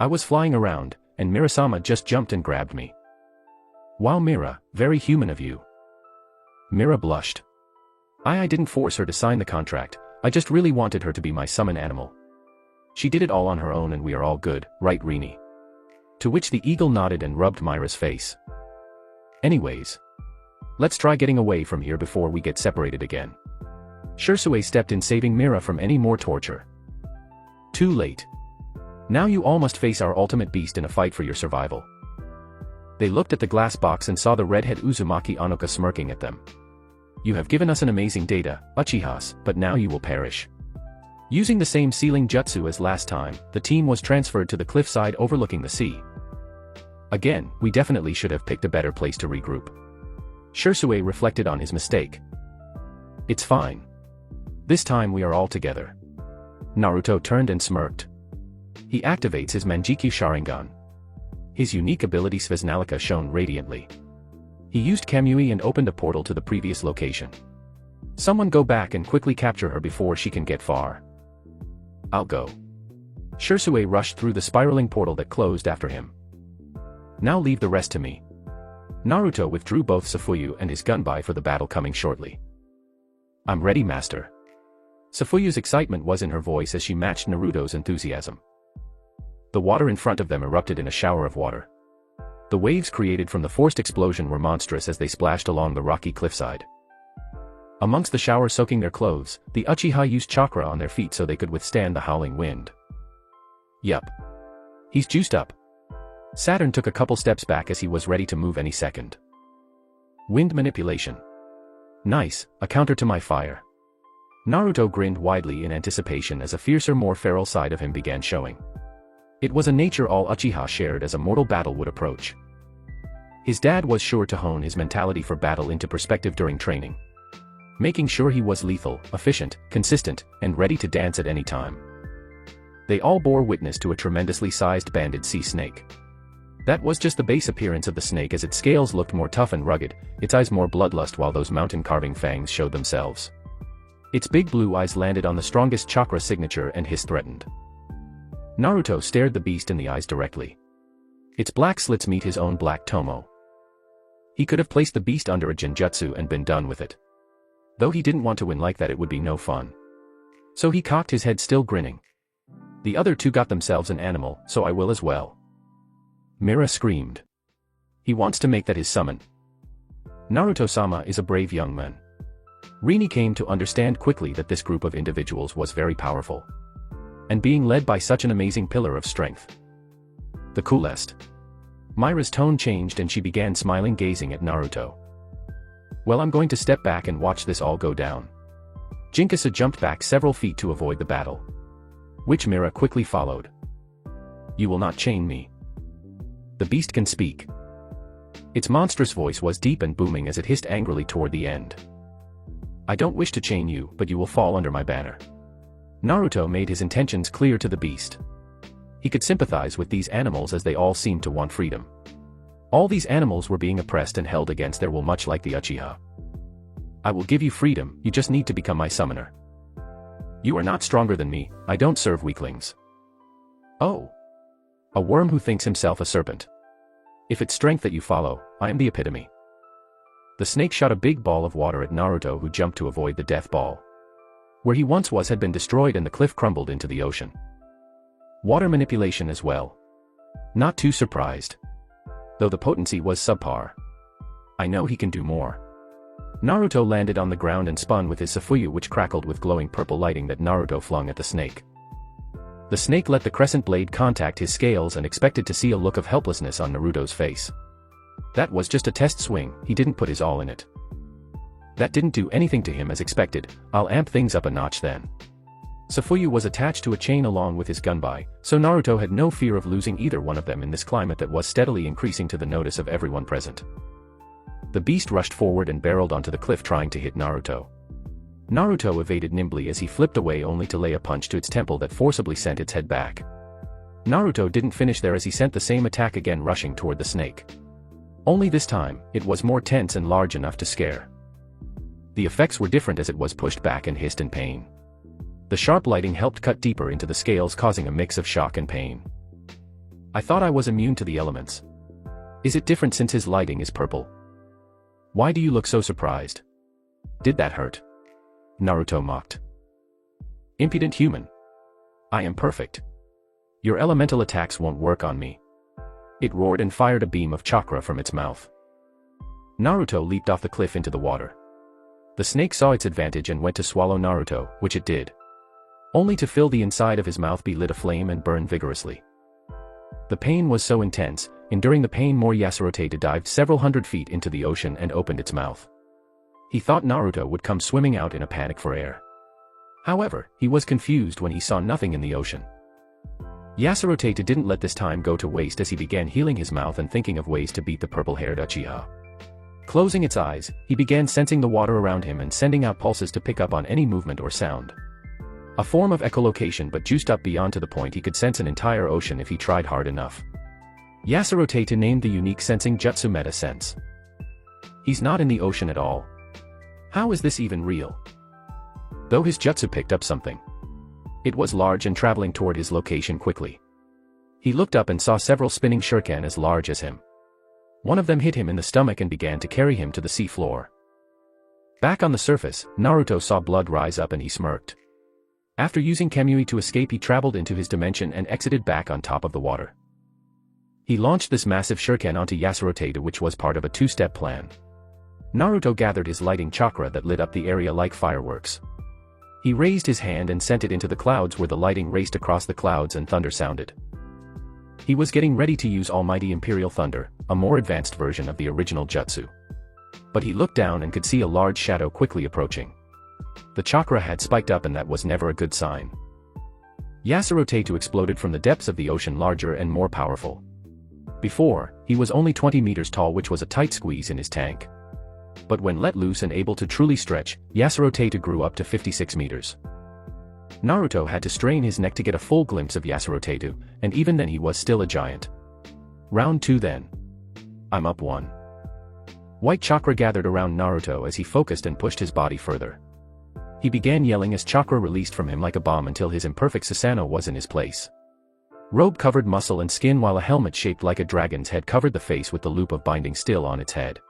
I was flying around, and Mira-sama just jumped and grabbed me. Wow, Mira, very human of you. Mira blushed. I didn't force her to sign the contract, I just really wanted her to be my summon animal. She did it all on her own and we are all good, right Rini? To which the eagle nodded and rubbed Mira's face. Anyways. Let's try getting away from here before we get separated again. Shisui stepped in, saving Mira from any more torture. Too late. Now you all must face our ultimate beast in a fight for your survival. They looked at the glass box and saw the redhead Uzumaki Onoka smirking at them. You have given us an amazing data, Uchihas, but now you will perish. Using the same sealing jutsu as last time, the team was transferred to the cliffside overlooking the sea. Again, we definitely should have picked a better place to regroup. Shisui reflected on his mistake. It's fine. This time we are all together. Naruto turned and smirked. He activates his Manjikyu Sharingan. His unique ability Sviznalika shone radiantly. He used Kamui and opened a portal to the previous location. Someone go back and quickly capture her before she can get far. I'll go. Shisui rushed through the spiraling portal that closed after him. Now leave the rest to me. Naruto withdrew both Safuyu and his gunbai for the battle coming shortly. I'm ready, master. Safuyu's excitement was in her voice as she matched Naruto's enthusiasm. The water in front of them erupted in a shower of water. The waves created from the forced explosion were monstrous as they splashed along the rocky cliffside. Amongst the shower soaking their clothes, the Uchiha used chakra on their feet so they could withstand the howling wind. Yup. He's juiced up. Saturn took a couple steps back as he was ready to move any second. Wind manipulation. Nice, a counter to my fire. Naruto grinned widely in anticipation as a fiercer, more feral side of him began showing. It was a nature all Uchiha shared as a mortal battle would approach. His dad was sure to hone his mentality for battle into perspective during training, making sure he was lethal, efficient, consistent, and ready to dance at any time. They all bore witness to a tremendously sized banded sea snake. That was just the base appearance of the snake, as its scales looked more tough and rugged, its eyes more bloodlust, while those mountain carving fangs showed themselves. Its big blue eyes landed on the strongest chakra signature and hissed threatened. Naruto stared the beast in the eyes directly. Its black slits meet his own black tomo. He could have placed the beast under a genjutsu and been done with it. Though he didn't want to win like that, it would be no fun. So he cocked his head, still grinning. The other two got themselves an animal, so I will as well. Mira screamed. He wants to make that his summon. Naruto-sama is a brave young man. Rini came to understand quickly that this group of individuals was very powerful, and being led by such an amazing pillar of strength. The coolest. Mira's tone changed and she began smiling, gazing at Naruto. Well, I'm going to step back and watch this all go down. Jinkasa jumped back several feet to avoid the battle, which Mira quickly followed. You will not chain me. The beast can speak. Its monstrous voice was deep and booming as it hissed angrily toward the end. I don't wish to chain you, but you will fall under my banner. Naruto made his intentions clear to the beast. He could sympathize with these animals as they all seemed to want freedom. All these animals were being oppressed and held against their will, much like the Uchiha. I will give you freedom, you just need to become my summoner. You are not stronger than me, I don't serve weaklings. Oh. A worm who thinks himself a serpent. If it's strength that you follow, I am the epitome. The snake shot a big ball of water at Naruto, who jumped to avoid the death ball. Where he once was had been destroyed and the cliff crumbled into the ocean. Water manipulation as well. Not too surprised. Though the potency was subpar. I know he can do more. Naruto landed on the ground and spun with his Safuyu, which crackled with glowing purple lighting that Naruto flung at the snake. The snake let the crescent blade contact his scales and expected to see a look of helplessness on Naruto's face. That was just a test swing, he didn't put his all in it. That didn't do anything to him as expected, I'll amp things up a notch then. Safuyu was attached to a chain along with his gunbai, so Naruto had no fear of losing either one of them in this climate that was steadily increasing to the notice of everyone present. The beast rushed forward and barreled onto the cliff, trying to hit Naruto. Naruto evaded nimbly as he flipped away, only to lay a punch to its temple that forcibly sent its head back. Naruto didn't finish there as he sent the same attack again, rushing toward the snake. Only this time, it was more tense and large enough to scare. The effects were different as it was pushed back and hissed in pain. The sharp lighting helped cut deeper into the scales, causing a mix of shock and pain. I thought I was immune to the elements. Is it different since his lighting is purple? Why do you look so surprised? Did that hurt? Naruto mocked. Impudent human. I am perfect. Your elemental attacks won't work on me. It roared and fired a beam of chakra from its mouth. Naruto leaped off the cliff into the water. The snake saw its advantage and went to swallow Naruto, which it did, only to feel the inside of his mouth be lit aflame and burn vigorously. The pain was so intense, enduring the pain more, Yasurotei dived several hundred feet into the ocean and opened its mouth. He thought Naruto would come swimming out in a panic for air. However, he was confused when he saw nothing in the ocean. Yasurotei didn't let this time go to waste as he began healing his mouth and thinking of ways to beat the purple-haired Uchiha. Closing its eyes, he began sensing the water around him and sending out pulses to pick up on any movement or sound. A form of echolocation but juiced up beyond to the point he could sense an entire ocean if he tried hard enough. Yasuro Taita named the unique sensing jutsu Meta Sense. He's not in the ocean at all. How is this even real? Though his jutsu picked up something. It was large and traveling toward his location quickly. He looked up and saw several spinning shuriken as large as him. One of them hit him in the stomach and began to carry him to the sea floor. Back on the surface, Naruto saw blood rise up and he smirked. After using Kamui to escape, he traveled into his dimension and exited back on top of the water. He launched this massive shuriken onto Yasuro Taita, which was part of a two-step plan. Naruto gathered his lighting chakra that lit up the area like fireworks. He raised his hand and sent it into the clouds where the lighting raced across the clouds and thunder sounded. He was getting ready to use Almighty Imperial Thunder, a more advanced version of the original jutsu. But he looked down and could see a large shadow quickly approaching. The chakra had spiked up and that was never a good sign. Yasuro Taita exploded from the depths of the ocean, larger and more powerful. Before, he was only 20 meters tall, which was a tight squeeze in his tank. But when let loose and able to truly stretch, Yasuro Taita grew up to 56 meters. Naruto had to strain his neck to get a full glimpse of Yasuro Taita, and even then he was still a giant. Round 2 then. I'm up 1. White chakra gathered around Naruto as he focused and pushed his body further. He began yelling as chakra released from him like a bomb until his imperfect Susanoo was in his place. Robe covered muscle and skin, while a helmet shaped like a dragon's head covered the face with the loop of binding still on its head.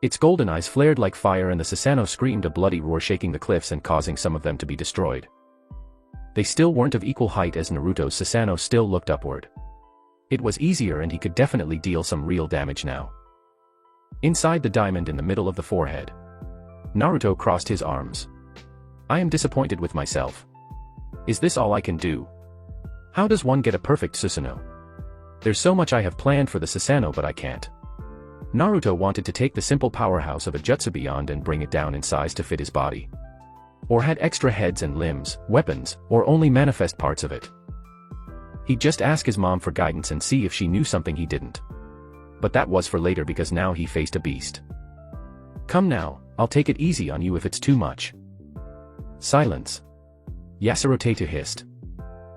Its golden eyes flared like fire and the Susanoo screamed a bloody roar, shaking the cliffs and causing some of them to be destroyed. They still weren't of equal height as Naruto's Susanoo still looked upward. It was easier and he could definitely deal some real damage now. Inside the diamond in the middle of the forehead, Naruto crossed his arms. I am disappointed with myself. Is this all I can do? How does one get a perfect Susanoo? There's so much I have planned for the Susanoo, but I can't. Naruto wanted to take the simple powerhouse of a jutsu beyond and bring it down in size to fit his body. Or had extra heads and limbs, weapons, or only manifest parts of it. He'd just ask his mom for guidance and see if she knew something he didn't. But that was for later because now he faced a beast. Come now, I'll take it easy on you if it's too much. Silence. Yasuro Taita hissed,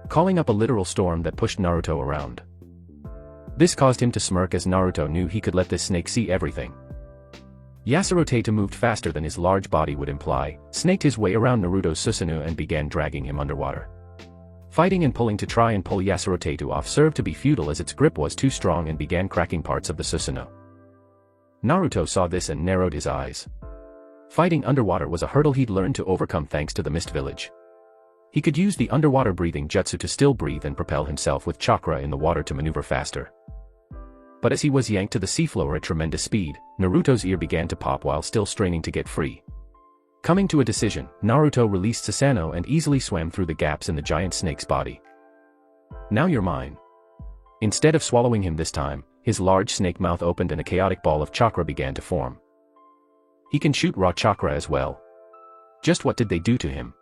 calling up a literal storm that pushed Naruto around. This caused him to smirk as Naruto knew he could let this snake see everything. Yasuro Taita moved faster than his large body would imply, snaked his way around Naruto's Susanoo and began dragging him underwater. Fighting and pulling to try and pull Yasuro Taita off served to be futile as its grip was too strong and began cracking parts of the Susanoo. Naruto saw this and narrowed his eyes. Fighting underwater was a hurdle he'd learned to overcome thanks to the Mist Village. He could use the underwater breathing jutsu to still breathe and propel himself with chakra in the water to maneuver faster. But as he was yanked to the seafloor at tremendous speed, Naruto's ear began to pop while still straining to get free. Coming to a decision, Naruto released Susanoo and easily swam through the gaps in the giant snake's body. Now you're mine. Instead of swallowing him this time, his large snake mouth opened and a chaotic ball of chakra began to form. He can shoot raw chakra as well. Just what did they do to him?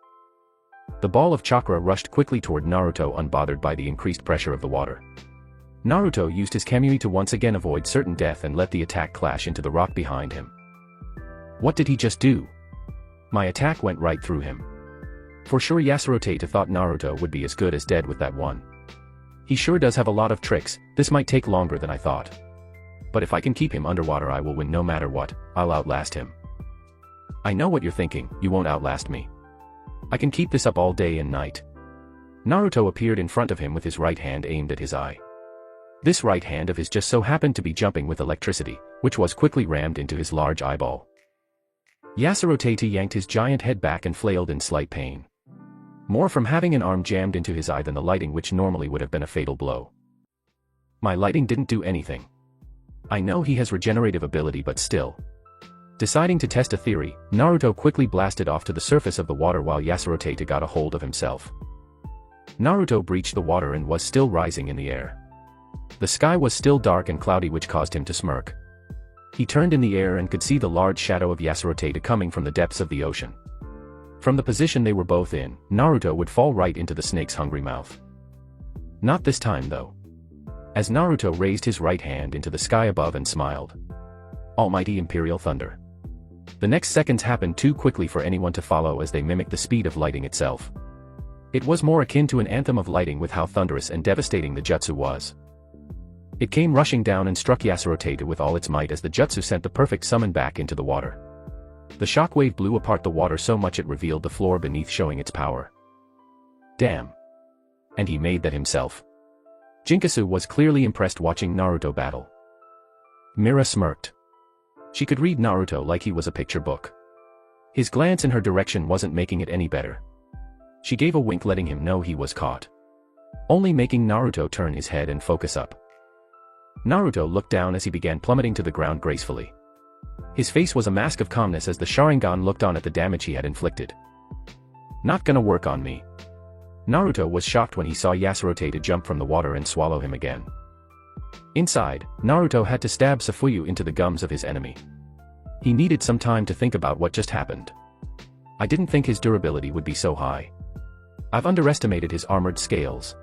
The ball of chakra rushed quickly toward Naruto, unbothered by the increased pressure of the water. Naruto used his Kamui to once again avoid certain death and let the attack clash into the rock behind him. What did he just do? My attack went right through him. For sure Yasuro Taita thought Naruto would be as good as dead with that one. He sure does have a lot of tricks. This might take longer than I thought. But if I can keep him underwater, I will win no matter what. I'll outlast him. I know what you're thinking, you won't outlast me. I can keep this up all day and night. Naruto appeared in front of him with his right hand aimed at his eye. This right hand of his just so happened to be jumping with electricity, which was quickly rammed into his large eyeball. Yasuro Taita yanked his giant head back and flailed in slight pain. More from having an arm jammed into his eye than the lighting, which normally would have been a fatal blow. My lighting didn't do anything. I know he has regenerative ability, but still. Deciding to test a theory, Naruto quickly blasted off to the surface of the water while Yasuro Taita got a hold of himself. Naruto breached the water and was still rising in the air. The sky was still dark and cloudy, which caused him to smirk. He turned in the air and could see the large shadow of Yasuro Taita coming from the depths of the ocean. From the position they were both in, Naruto would fall right into the snake's hungry mouth. Not this time though. As Naruto raised his right hand into the sky above and smiled. Almighty Imperial Thunder. The next seconds happened too quickly for anyone to follow as they mimicked the speed of lighting itself. It was more akin to an anthem of lighting with how thunderous and devastating the jutsu was. It came rushing down and struck Yasurote with all its might as the jutsu sent the perfect summon back into the water. The shockwave blew apart the water so much it revealed the floor beneath, showing its power. Damn. And he made that himself. Jinkasu was clearly impressed watching Naruto battle. Mira smirked. She could read Naruto like he was a picture book. His glance in her direction wasn't making it any better. She gave a wink letting him know he was caught, only making Naruto turn his head and focus up. Naruto looked down as he began plummeting to the ground gracefully. His face was a mask of calmness as the Sharingan looked on at the damage he had inflicted. Not gonna work on me. Naruto was shocked when he saw Yasurote jump from the water and swallow him again. Inside, Naruto had to stab Safuyu into the gums of his enemy. He needed some time to think about what just happened. I didn't think his durability would be so high. I've underestimated his armored scales.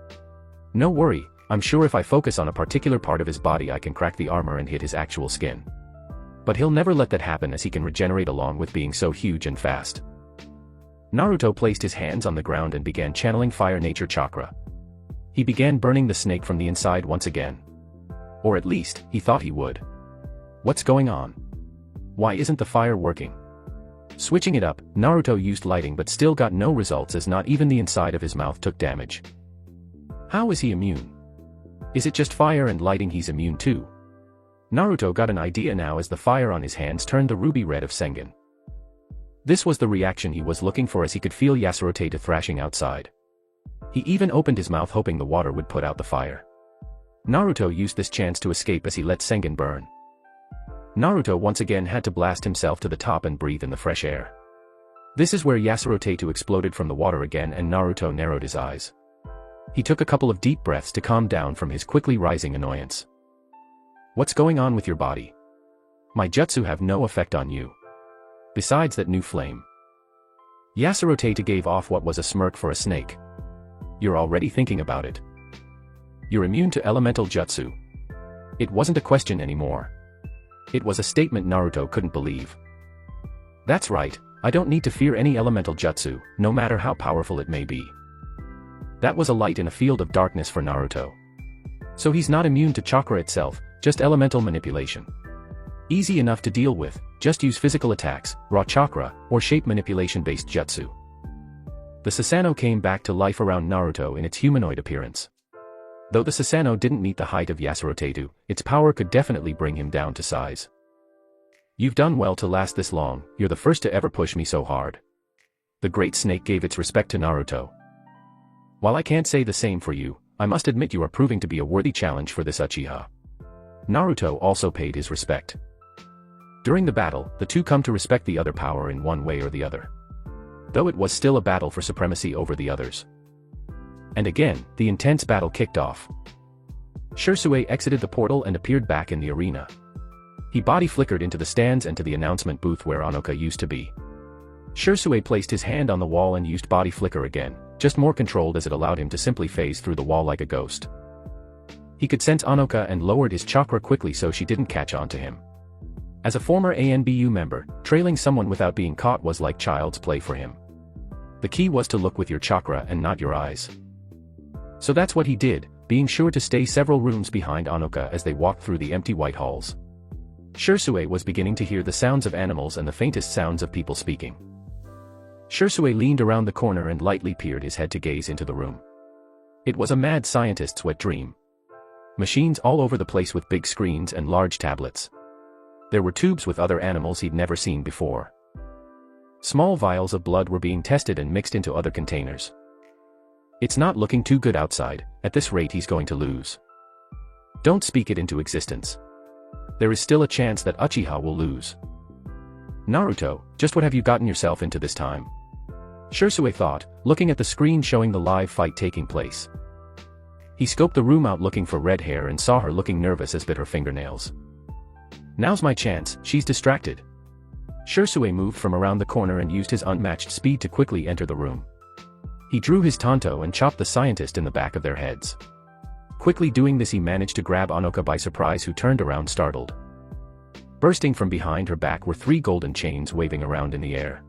No worry, I'm sure if I focus on a particular part of his body I can crack the armor and hit his actual skin. But he'll never let that happen as he can regenerate along with being so huge and fast. Naruto placed his hands on the ground and began channeling fire nature chakra. He began burning the snake from the inside once again. Or at least, he thought he would. What's going on? Why isn't the fire working? Switching it up, Naruto used lighting but still got no results as not even the inside of his mouth took damage. How is he immune? Is it just fire and lighting he's immune to? Naruto got an idea now as the fire on his hands turned the ruby red of Sengen. This was the reaction he was looking for as he could feel Yasurote thrashing outside. He even opened his mouth hoping the water would put out the fire. Naruto used this chance to escape as he let Sengen burn. Naruto once again had to blast himself to the top and breathe in the fresh air. This is where Yasurote exploded from the water again and Naruto narrowed his eyes. He took a couple of deep breaths to calm down from his quickly rising annoyance. What's going on with your body? My jutsu have no effect on you. Besides that new flame. Yasurote gave off what was a smirk for a snake. You're already thinking about it. You're immune to elemental jutsu. It wasn't a question anymore. It was a statement Naruto couldn't believe. That's right, I don't need to fear any elemental jutsu, no matter how powerful it may be. That was a light in a field of darkness for Naruto. So he's not immune to chakra itself, just elemental manipulation. Easy enough to deal with, just use physical attacks, raw chakra, or shape manipulation-based jutsu. The Susanoo came back to life around Naruto in its humanoid appearance. Though the Susanoo didn't meet the height of Yasurote, its power could definitely bring him down to size. You've done well to last this long, you're the first to ever push me so hard. The great snake gave its respect to Naruto. While I can't say the same for you, I must admit you are proving to be a worthy challenge for this Uchiha. Naruto also paid his respect. During the battle, the two come to respect the other power in one way or the other. Though it was still a battle for supremacy over the others. And again, the intense battle kicked off. Shisui exited the portal and appeared back in the arena. He body flickered into the stands and to the announcement booth where Anoka used to be. Shisui placed his hand on the wall and used body flicker again, just more controlled as it allowed him to simply phase through the wall like a ghost. He could sense Anoka and lowered his chakra quickly so she didn't catch on to him. As a former ANBU member, trailing someone without being caught was like child's play for him. The key was to look with your chakra and not your eyes. So that's what he did, being sure to stay several rooms behind Anoka as they walked through the empty white halls. Shisui was beginning to hear the sounds of animals and the faintest sounds of people speaking. Shisui leaned around the corner and lightly peered his head to gaze into the room. It was a mad scientist's wet dream. Machines all over the place with big screens and large tablets. There were tubes with other animals he'd never seen before. Small vials of blood were being tested and mixed into other containers. It's not looking too good outside, at this rate he's going to lose. Don't speak it into existence. There is still a chance that Uchiha will lose. Naruto, just what have you gotten yourself into this time? Shisui thought, looking at the screen showing the live fight taking place. He scoped the room out looking for red hair and saw her looking nervous as bit her fingernails. Now's my chance, she's distracted. Shisui moved from around the corner and used his unmatched speed to quickly enter the room. He drew his tanto and chopped the scientist in the back of their heads. Quickly doing this he managed to grab Anoka by surprise, who turned around startled. Bursting from behind her back were 3 golden chains waving around in the air.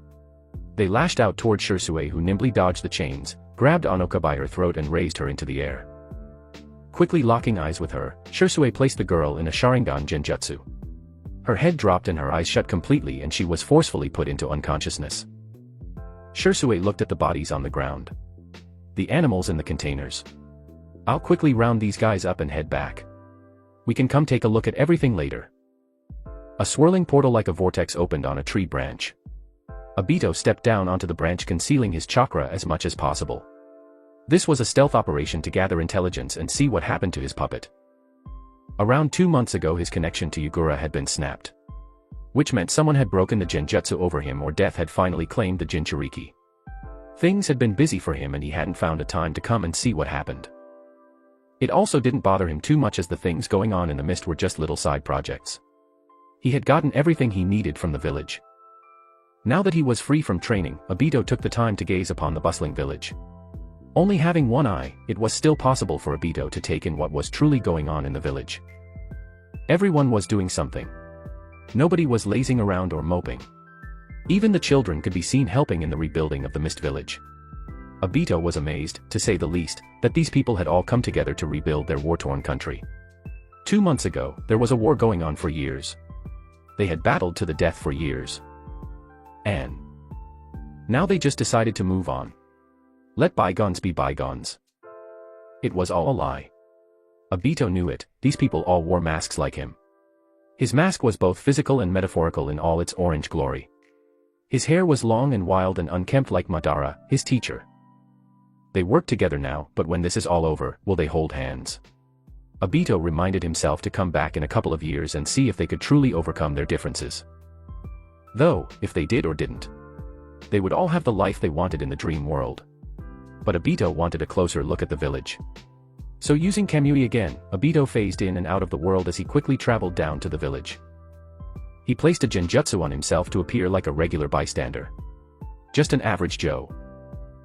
They lashed out toward Shisui, who nimbly dodged the chains, grabbed Onoka by her throat and raised her into the air. Quickly locking eyes with her, Shisui placed the girl in a Sharingan Genjutsu. Her head dropped and her eyes shut completely and she was forcefully put into unconsciousness. Shisui looked at the bodies on the ground. The animals in the containers. I'll quickly round these guys up and head back. We can come take a look at everything later. A swirling portal like a vortex opened on a tree branch. Obito stepped down onto the branch, concealing his chakra as much as possible. This was a stealth operation to gather intelligence and see what happened to his puppet. Around 2 months ago his connection to Yugura had been snapped. Which meant someone had broken the Genjutsu over him or death had finally claimed the Jinchuriki. Things had been busy for him and he hadn't found a time to come and see what happened. It also didn't bother him too much as the things going on in the mist were just little side projects. He had gotten everything he needed from the village. Now that he was free from training, Obito took the time to gaze upon the bustling village. Only having one eye, it was still possible for Obito to take in what was truly going on in the village. Everyone was doing something. Nobody was lazing around or moping. Even the children could be seen helping in the rebuilding of the Mist Village. Obito was amazed, to say the least, that these people had all come together to rebuild their war-torn country. 2 months ago, there was a war going on for years. They had battled to the death for years. And now they just decided to move on. Let bygones be bygones. It was all a lie. Obito knew it, these people all wore masks like him. His mask was both physical and metaphorical in all its orange glory. His hair was long and wild and unkempt like Madara, his teacher. They work together now, but when this is all over, will they hold hands? Obito reminded himself to come back in a couple of years and see if they could truly overcome their differences. Though, if they did or didn't, they would all have the life they wanted in the dream world. But Obito wanted a closer look at the village. So using Kamui again, Obito phased in and out of the world as he quickly traveled down to the village. He placed a Genjutsu on himself to appear like a regular bystander. Just an average Joe.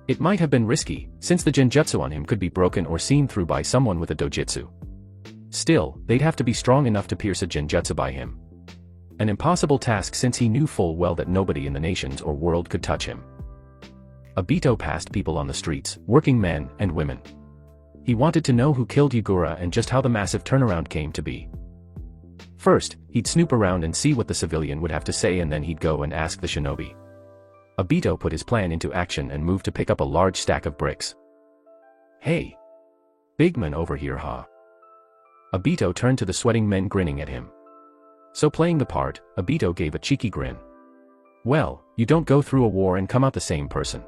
It might have been risky, since the Genjutsu on him could be broken or seen through by someone with a dojutsu. Still, they'd have to be strong enough to pierce a Genjutsu by him. An impossible task since he knew full well that nobody in the nations or world could touch him. Obito passed people on the streets, working men and women. He wanted to know who killed Yugura and just how the massive turnaround came to be. First, he'd snoop around and see what the civilian would have to say and then he'd go and ask the shinobi. Obito put his plan into action and moved to pick up a large stack of bricks. Hey! Big man over here, huh? Obito turned to the sweating men grinning at him. So playing the part, Obito gave a cheeky grin. Well, you don't go through a war and come out the same person.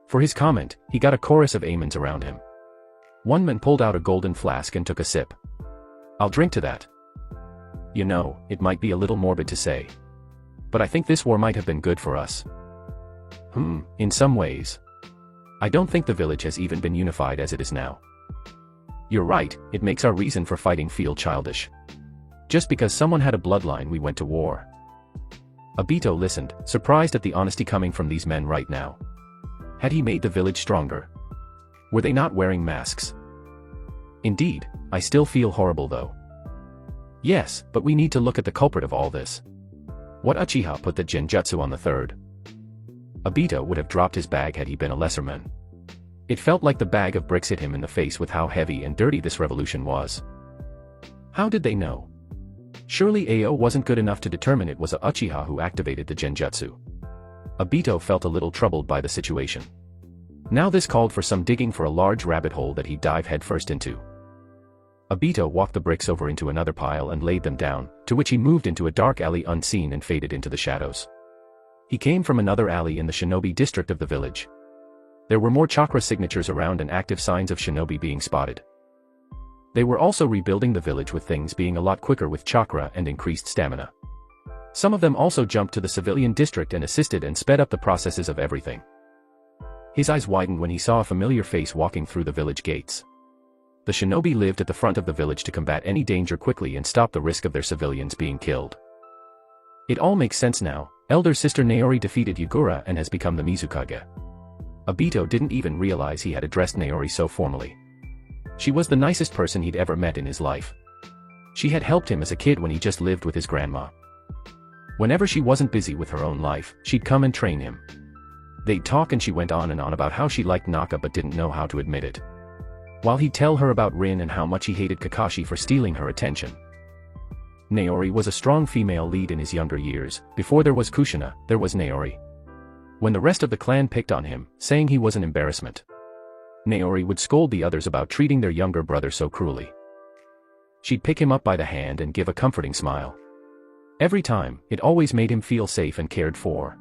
For his comment, he got a chorus of amens around him. One man pulled out a golden flask and took a sip. I'll drink to that. You know, it might be a little morbid to say, but I think this war might have been good for us. In some ways. I don't think the village has even been unified as it is now. You're right, it makes our reason for fighting feel childish. Just because someone had a bloodline we went to war. Obito listened, surprised at the honesty coming from these men right now. Had he made the village stronger? Were they not wearing masks? Indeed, I still feel horrible though. Yes, but we need to look at the culprit of all this. What Uchiha put the Genjutsu on the third? Obito would have dropped his bag had he been a lesser man. It felt like the bag of bricks hit him in the face with how heavy and dirty this revolution was. How did they know? Surely Ao wasn't good enough to determine it was a Uchiha who activated the Genjutsu. Obito felt a little troubled by the situation. Now this called for some digging for a large rabbit hole that he'd dive headfirst into. Obito walked the bricks over into another pile and laid them down, to which he moved into a dark alley unseen and faded into the shadows. He came from another alley in the shinobi district of the village. There were more chakra signatures around and active signs of shinobi being spotted. They were also rebuilding the village with things being a lot quicker with chakra and increased stamina. Some of them also jumped to the civilian district and assisted and sped up the processes of everything. His eyes widened when he saw a familiar face walking through the village gates. The shinobi lived at the front of the village to combat any danger quickly and stop the risk of their civilians being killed. It all makes sense now. Elder sister Naori defeated Yugura and has become the Mizukage. Obito didn't even realize he had addressed Naori so formally. She was the nicest person he'd ever met in his life. She had helped him as a kid when he just lived with his grandma. Whenever she wasn't busy with her own life, she'd come and train him. They'd talk and she went on and on about how she liked Naka but didn't know how to admit it. While he'd tell her about Rin and how much he hated Kakashi for stealing her attention. Naori was a strong female lead in his younger years. Before there was Kushina, there was Naori. When the rest of the clan picked on him, saying he was an embarrassment, Naori would scold the others about treating their younger brother so cruelly. She'd pick him up by the hand and give a comforting smile. Every time, it always made him feel safe and cared for.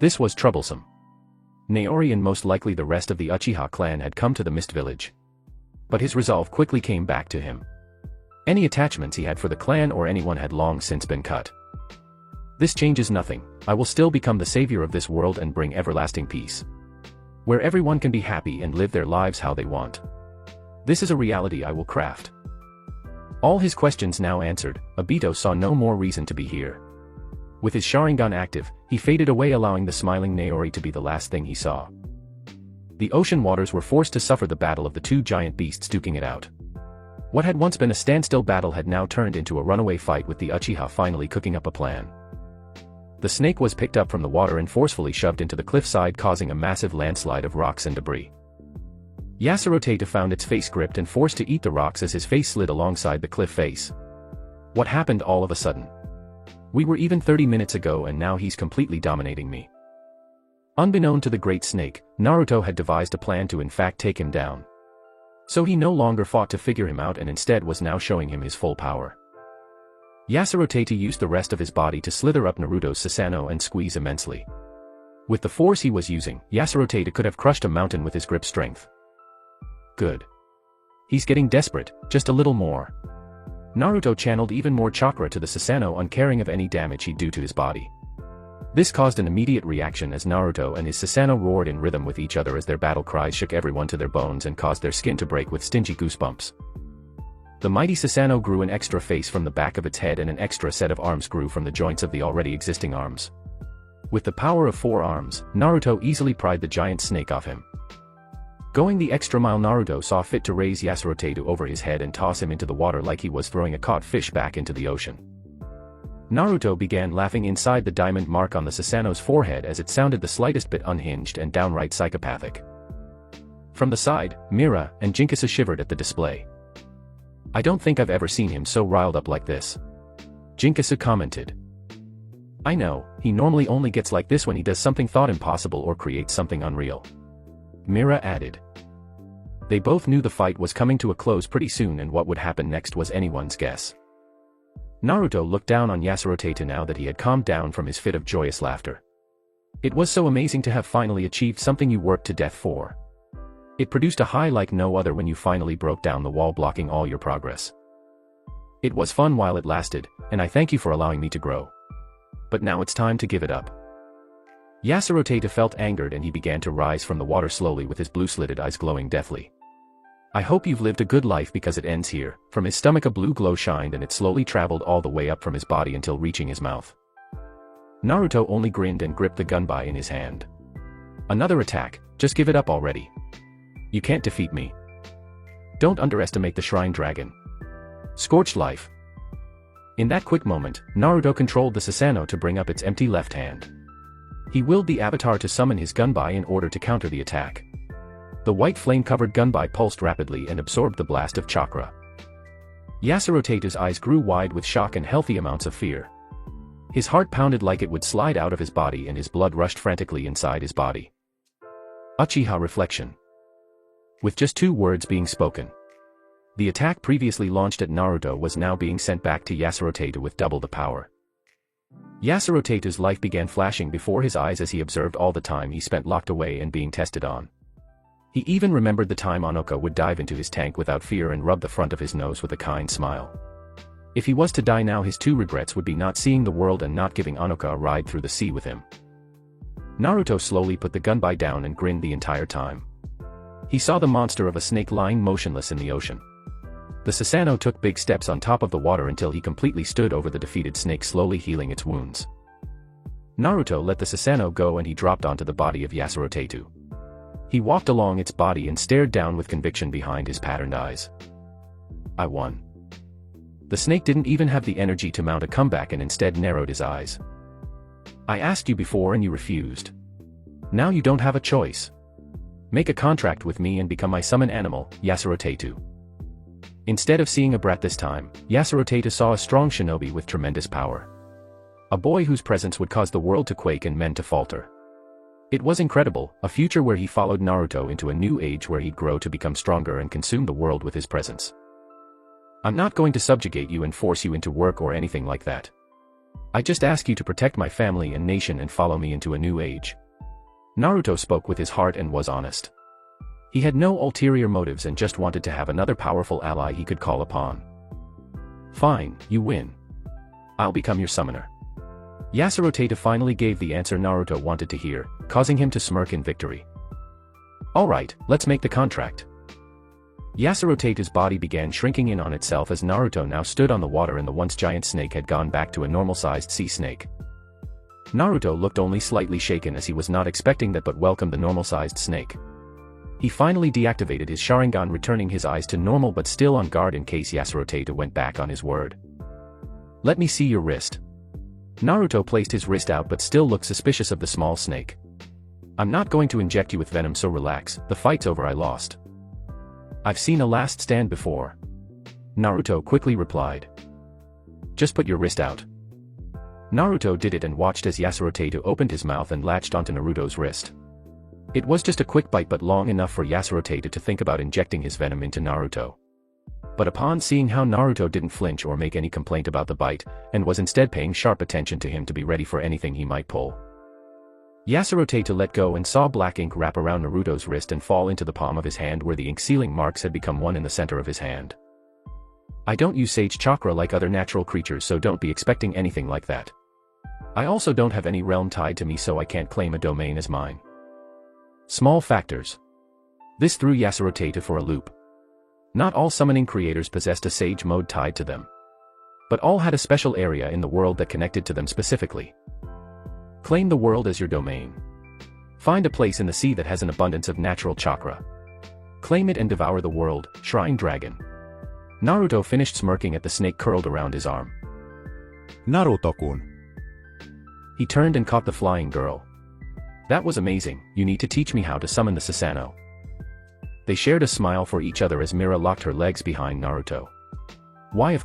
This was troublesome. Naori and most likely the rest of the Uchiha clan had come to the Mist Village. But his resolve quickly came back to him. Any attachments he had for the clan or anyone had long since been cut. This changes nothing. I will still become the savior of this world and bring everlasting peace, where everyone can be happy and live their lives how they want. This is a reality I will craft. All his questions now answered, Obito saw no more reason to be here. With his Sharingan active, he faded away, allowing the smiling Naori to be the last thing he saw. The ocean waters were forced to suffer the battle of the two giant beasts duking it out. What had once been a standstill battle had now turned into a runaway fight, with the Uchiha finally cooking up a plan. The snake was picked up from the water and forcefully shoved into the cliffside, causing a massive landslide of rocks and debris. Yasuro Taita found its face gripped and forced to eat the rocks as his face slid alongside the cliff face. What happened all of a sudden? We were even 30 minutes ago and now he's completely dominating me. Unbeknown to the great snake, Naruto had devised a plan to in fact take him down. So he no longer fought to figure him out and instead was now showing him his full power. Yasuro Taita used the rest of his body to slither up Naruto's Susanoo and squeeze immensely. With the force he was using, Yasuro Taita could have crushed a mountain with his grip strength. Good. He's getting desperate, just a little more. Naruto channeled even more chakra to the Susanoo, uncaring of any damage he'd do to his body. This caused an immediate reaction as Naruto and his Susanoo roared in rhythm with each other as their battle cries shook everyone to their bones and caused their skin to break with stingy goosebumps. The mighty Susanoo grew an extra face from the back of its head and an extra set of arms grew from the joints of the already existing arms. With the power of 4 arms, Naruto easily pried the giant snake off him. Going the extra mile, Naruto saw fit to raise Yasuro Taita over his head and toss him into the water like he was throwing a caught fish back into the ocean. Naruto began laughing inside the diamond mark on the Susanoo's forehead as it sounded the slightest bit unhinged and downright psychopathic. From the side, Mira and Jinkisa shivered at the display. I don't think I've ever seen him so riled up like this. Jinkisa commented. I know, he normally only gets like this when he does something thought impossible or creates something unreal. Mira added. They both knew the fight was coming to a close pretty soon and what would happen next was anyone's guess. Naruto looked down on Yasuro Taita now that he had calmed down from his fit of joyous laughter. It was so amazing to have finally achieved something you worked to death for. It produced a high like no other when you finally broke down the wall blocking all your progress. It was fun while it lasted, and I thank you for allowing me to grow. But now it's time to give it up. Yasuro Taita felt angered and he began to rise from the water slowly with his blue-slitted eyes glowing deathly. I hope you've lived a good life because it ends here. From his stomach a blue glow shined and it slowly traveled all the way up from his body until reaching his mouth. Naruto only grinned and gripped the gunbai in his hand. Another attack, just give it up already. You can't defeat me. Don't underestimate the Shrine Dragon. Scorched life. In that quick moment, Naruto controlled the Susanoo to bring up its empty left hand. He willed the avatar to summon his gunbai in order to counter the attack. The white flame-covered gunbai pulsed rapidly and absorbed the blast of chakra. Yasuro Taita's eyes grew wide with shock and healthy amounts of fear. His heart pounded like it would slide out of his body and his blood rushed frantically inside his body. Uchiha Reflection. With just 2 words being spoken, the attack previously launched at Naruto was now being sent back to Yasuro Taita with double the power. Yasuro Taita's life began flashing before his eyes as he observed all the time he spent locked away and being tested on. He even remembered the time Onoka would dive into his tank without fear and rub the front of his nose with a kind smile. If he was to die now, his 2 regrets would be not seeing the world and not giving Onoka a ride through the sea with him. Naruto slowly put the gunbai down and grinned the entire time. He saw the monster of a snake lying motionless in the ocean. The Susanoo took big steps on top of the water until he completely stood over the defeated snake, slowly healing its wounds. Naruto let the Susanoo go and he dropped onto the body of Yasuro Taita. He walked along its body and stared down with conviction behind his patterned eyes. I won. The snake didn't even have the energy to mount a comeback and instead narrowed his eyes. I asked you before and you refused. Now you don't have a choice. Make a contract with me and become my summon animal, Yasura Tatu. Instead of seeing a brat this time, Yasura Tatu saw a strong shinobi with tremendous power. A boy whose presence would cause the world to quake and men to falter. It was incredible, a future where he followed Naruto into a new age where he'd grow to become stronger and consume the world with his presence. I'm not going to subjugate you and force you into work or anything like that. I just ask you to protect my family and nation and follow me into a new age. Naruto spoke with his heart and was honest. He had no ulterior motives and just wanted to have another powerful ally he could call upon. Fine, you win. I'll become your summoner. Yasura Tatu finally gave the answer Naruto wanted to hear, causing him to smirk in victory. Alright, let's make the contract. Yasura Tatu's body began shrinking in on itself as Naruto now stood on the water and the once giant snake had gone back to a normal-sized sea snake. Naruto looked only slightly shaken as he was not expecting that but welcomed the normal-sized snake. He finally deactivated his Sharingan, returning his eyes to normal but still on guard in case Yasura Tatu went back on his word. Let me see your wrist. Naruto placed his wrist out but still looked suspicious of the small snake. I'm not going to inject you with venom, so relax, the fight's over, I lost. I've seen a last stand before. Naruto quickly replied. Just put your wrist out. Naruto did it and watched as Yasura Tatu opened his mouth and latched onto Naruto's wrist. It was just a quick bite but long enough for Yasura Tatu to think about injecting his venom into Naruto. But upon seeing how Naruto didn't flinch or make any complaint about the bite, and was instead paying sharp attention to him to be ready for anything he might pull, Yasura Tatu let go and saw black ink wrap around Naruto's wrist and fall into the palm of his hand where the ink sealing marks had become one in the center of his hand. I don't use Sage Chakra like other natural creatures, so don't be expecting anything like that. I also don't have any realm tied to me, so I can't claim a domain as mine. Small factors. This threw Yasura Tatu for a loop. Not all summoning creators possessed a Sage mode tied to them. But all had a special area in the world that connected to them specifically. Claim the world as your domain. Find a place in the sea that has an abundance of natural chakra. Claim it and devour the world, Shrine Dragon. Naruto finished smirking at the snake curled around his arm. Naruto-kun. He turned and caught the flying girl. That was amazing, you need to teach me how to summon the Susanoo. They shared a smile for each other as Mira locked her legs behind Naruto. Why, of